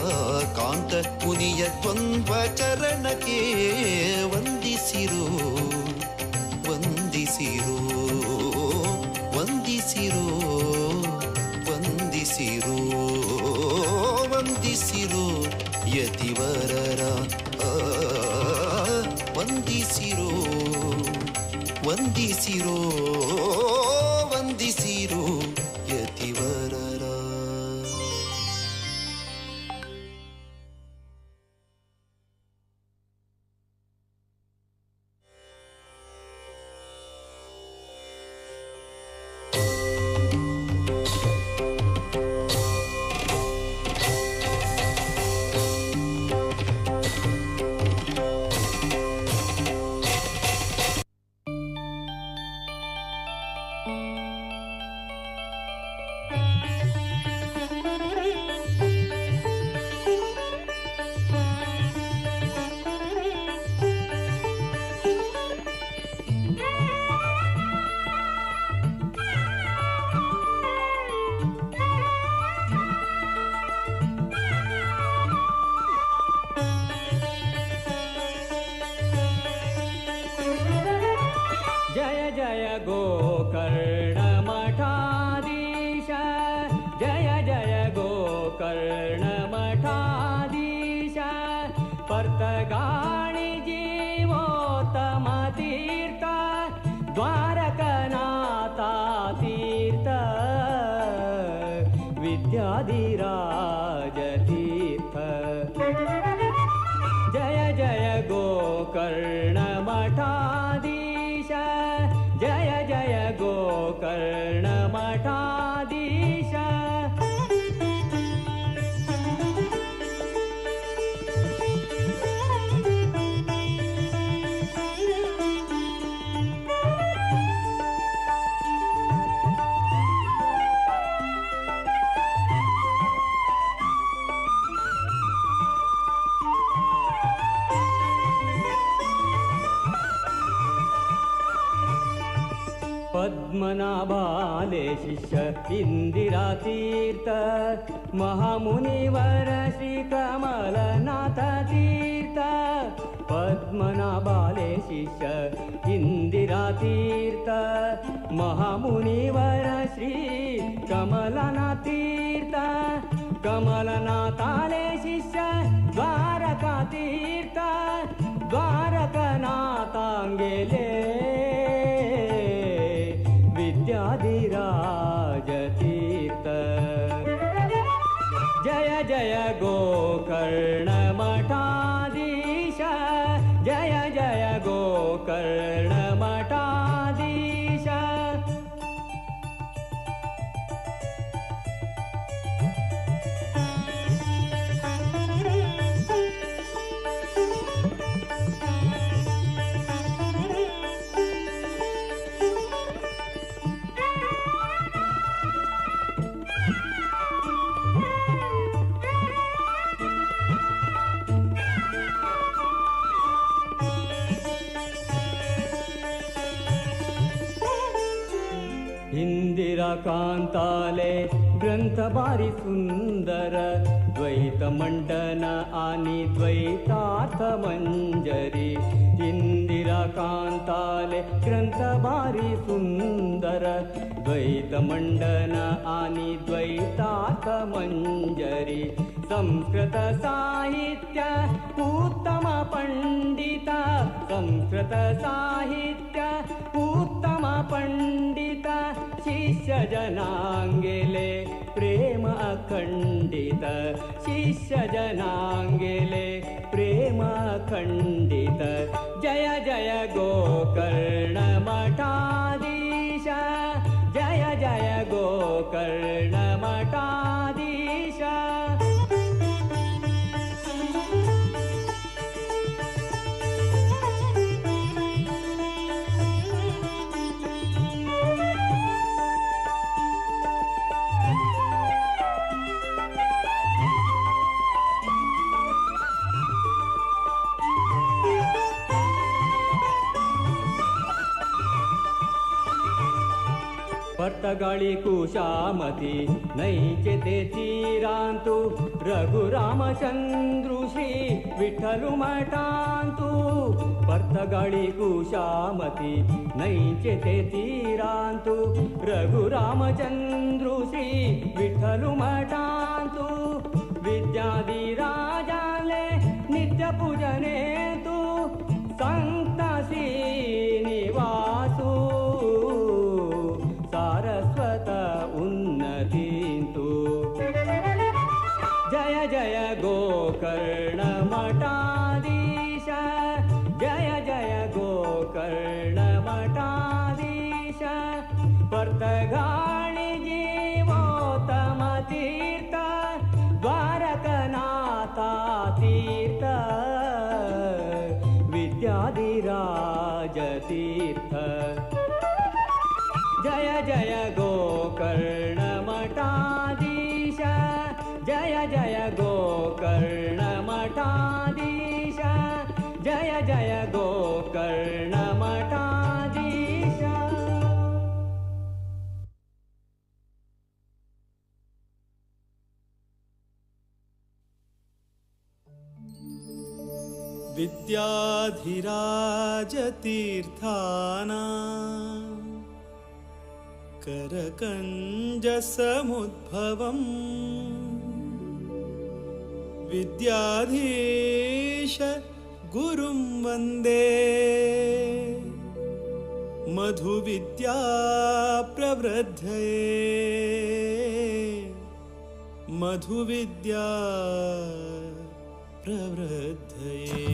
ಕಾಂತ ಮುನಿಯ ದ್ವಂದ್ವ ಚರಣಕ್ಕೆ ವಂದಿಸಿರೋ ವಂದಿಸಿರೋ ವಂದಿಸಿರೋ ವಂದಿಸಿರೋ ವಂದಿಸಿರೋ ಯತಿವರರ ವಂದಿಸಿರೋ ವಂದಿಸಿರೋ ವಂದಿಸಿರೋ ಯತಿವರರ गोकर्णमठाधीश जय जय गोकर्णमठाधीश पर्तगाणि जीवोत्तमतीर्थ द्वारकनाथा तीर्थ विद्याधिराजतीर्थ जय जय गोकर्णमठाधीश जय जय गोकर्णमठाधीश पद्मनाभाले शिष्य इंदिरातीर्थ महामुनिवर श्री कमलनाथ तीर्थ पद्मनाभाले शिष्य इंदिरातीर्थ महामुनिवर श्री कमलनाथ तीर्थ कमलनाथाले शिष्य द्वारका तीर्थ द्वारकनाथांगेले विद्याधिराजतीर्थ जय जय गोकर्णमठाधीश जय जय गोकर्णमठाधीश इंदिरा कांताले ग्रंथ भारी सुंदर द्वैत मंडन आणि द्वैतार्थ मंजरी इंदिरा कांताले ग्रंथ भारी सुंदर द्वैत मंडन आणि द्वैतार्थ मंजरी संस्कृत साहित्य उत्तम पंडित संस्कृत साहित्य उत्तम पंडित शिष्य जनांगेले प्रेम अखंडित शिष्य जनांगेले प्रेम अखंडित जय जय गोकर्णमठाधीश जय जय गोकर्णमठाधीश पर्तगाळी कुशामती नैचे ते तीरांतु रघुरामचंद्रु श्री विठ्ठलु मठांतु पर्तगाळी कुशामती नैचे ते तीरांतु रघुरामचंद्रु श्री विठ्ठलु मठांतु विद्याधिराजाले नित्य पूजने तु संत श्रीनिवासु सारस्वत उन्नतीन्तु जय जय गोकर्णमठाधीश जय जय गोकर्णमठाधीश पर्तगाणि जीवोत्तम तीर्थ द्वारकनाथा तीर्थ विद्याधिराजतीर्थ जय जय गोकर्णमठाधीश जय जय गोकर्णमठाधीश जय जय गोकर्णमठाधीश विद्याधिराजतीर्थानां करकञ्जसमुद्भवम् विद्याधीश गुरुं वन्दे मधुविद्या प्रवृद्धये मधुविद्या प्रवृद्धये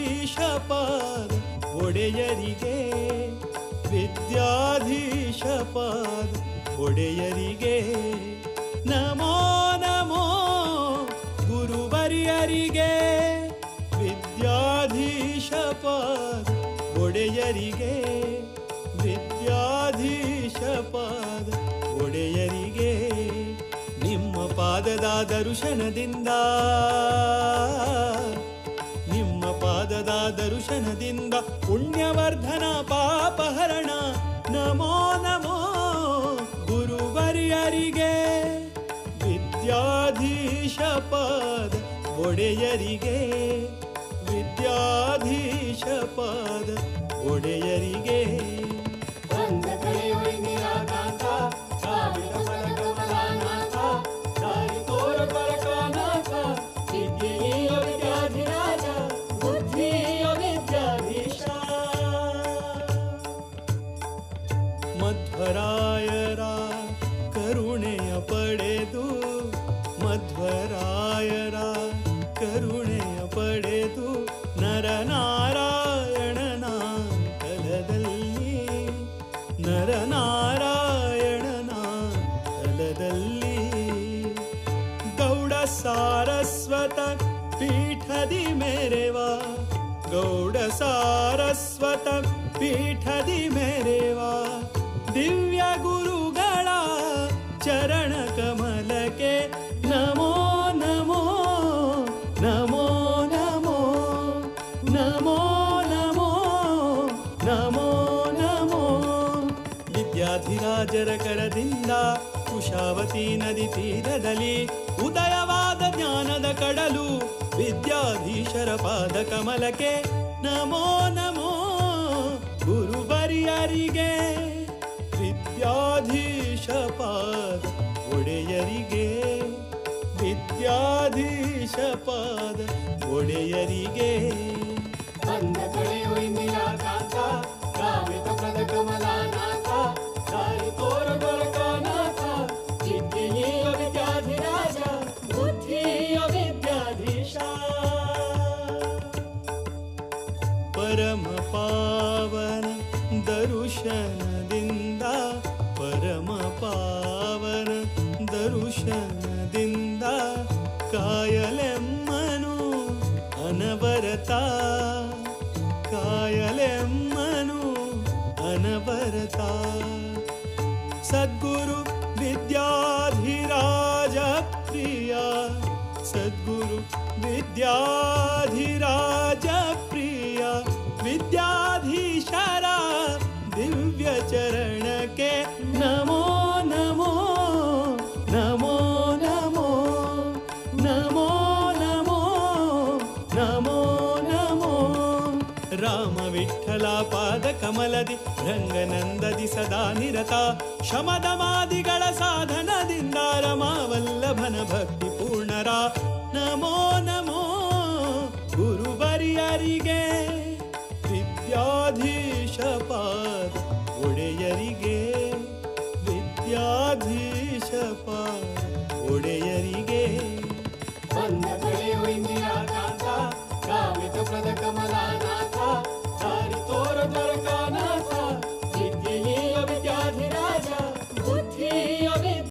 ವಿದ್ಯಾಧೀಶಪಾದ ಒಡೆಯರಿಗೆ ವಿದ್ಯಾಧೀಶಪಾದ ಒಡೆಯರಿಗೆ ನಮೋ ನಮೋ ಗುರುವರ್ಯರಿಗೆ ವಿದ್ಯಾಧೀಶಪಾದ ಒಡೆಯರಿಗೆ ವಿದ್ಯಾಧೀಶಪಾದ ಒಡೆಯರಿಗೆ ನಿಮ್ಮ ಪಾದದ ದರ್ಶನದಿಂದ ನಿಮ್ಮ ಪಾದದ ದರ್ಶನದಿಂದ ಪುಣ್ಯವರ್ಧನ ಪಾಪಹರಣ ನಮೋ ನಮೋ ಗುರುವರ್ಯರಿಗೆ ವಿದ್ಯಾಧೀಶಪಾದ ಒಡೆಯರಿಗೆ ವಿದ್ಯಾಧೀಶಪಾದ ಒಡೆಯರಿಗೆ ಮಧ್ವರಾಯರ ಕರುಣೆಯ ಪಡೆದು ಮಧ್ವರಾಯರ ಕರುಣೆಯ ಪಡೆದು ನರನಾರಾಯಣನ ತಲದಲ್ಲಿ ನರನಾರಾಯಣನ ತಲದಲ್ಲಿ ಗೌಡ ಸಾರಸ್ವತ ಪೀಠದಿ ಮೆರೆವ ಗೌಡ ಸಾರಸ್ವತ ಪೀಠದಿ ಮೆರೆವ ದಿವ್ಯ ಗುರುಗಳ ಚರಣ ಕಮಲಕ್ಕೆ ನಮೋ ನಮೋ ನಮೋ ನಮೋ ನಮೋ ನಮೋ ನಮೋ ನಮೋ ವಿದ್ಯಾಧಿರಾಜರ ಕರದಿಂದ ಕುಶಾವತಿ ನದಿ ತೀರದಲ್ಲಿ ಉದಯವಾದ ಜ್ಞಾನದ ಕಡಲು ವಿದ್ಯಾಧೀಶರ ಪಾದ ಕಮಲಕ್ಕೆ ನಮೋ ನಮೋ ಗುರುವರ್ಯರಿಗೆ ವಿದ್ಯಾಧೀಶಪಾದ ಒಡೆಯರಿಗೆ ವಿದ್ಯಾಧೀಶಪಾದ ಒಡೆಯರಿಗೆ ಬಂದ ಕಳೆಯೋ ಇಂದಿರಾಕಾಂತ ಕಾಮಿತ ಪದ ಕಮಲಾನಾಥ ದಾರಿ ತೋರ ಗೋರಕಾನಾಥ ವಿದ್ಯೆಯ ವಿದ್ಯಾಧಿರಾಜ ಬುದ್ಧಿಯ ವಿದ್ಯಾಧೀಶ ಪರಮ ಪಾವನ ದರುಶನದಿಂದ ಪರಮ ಪಾವನ ದರುಶನದಿಂದ ಕಾಯಲೆಮ್ಮನು ಅನವರತ ಕಾಯಲೆಮ್ಮನು ಅನವರತ ಸದ್ಗುರು ವಿದ್ಯಾಧಿರಾಜ ಪ್ರಿಯ ಸದ್ಗುರು ವಿದ್ಯಾಧಿರಾಜ ಪ್ರಿಯ ವಿದ್ಯಾಧೀಶರ ದಿವ್ಯ ಚರಣಕ್ಕೆ ನಮೋ ನಮೋ ನಮೋ ನಮೋ ನಮೋ ನಮೋ ನಮೋ ನಮೋ ರಾಮ ವಿಠಲ ಪಾದ ಕಮಲದಿ ರಂಗನಂದದಿ ಸದಾ ನಿರತ ಶಮದಮಾದಿಗಳ ಸಾಧನದಿಂದ ರಮಾವಲ್ಲಭನ ಭಕ್ತಿ ಪೂರ್ಣರ ನಮೋ ನಮೋ ಗುರುವರ್ಯರಿಗೆ ವಿದ್ಯಾಧೀಶಪಾದ ಒಡೆಯರಿಗೆ ವಿದ್ಯಾಧೀಶಪಾದ ಒಡೆಯರಿಗೆ ಬಂದ ಕಳೆಯೋ ಇಂದಿರಾಕಾಂತ ಕಾಮಿತ ಪದ ಕಮಲಾನಾಥ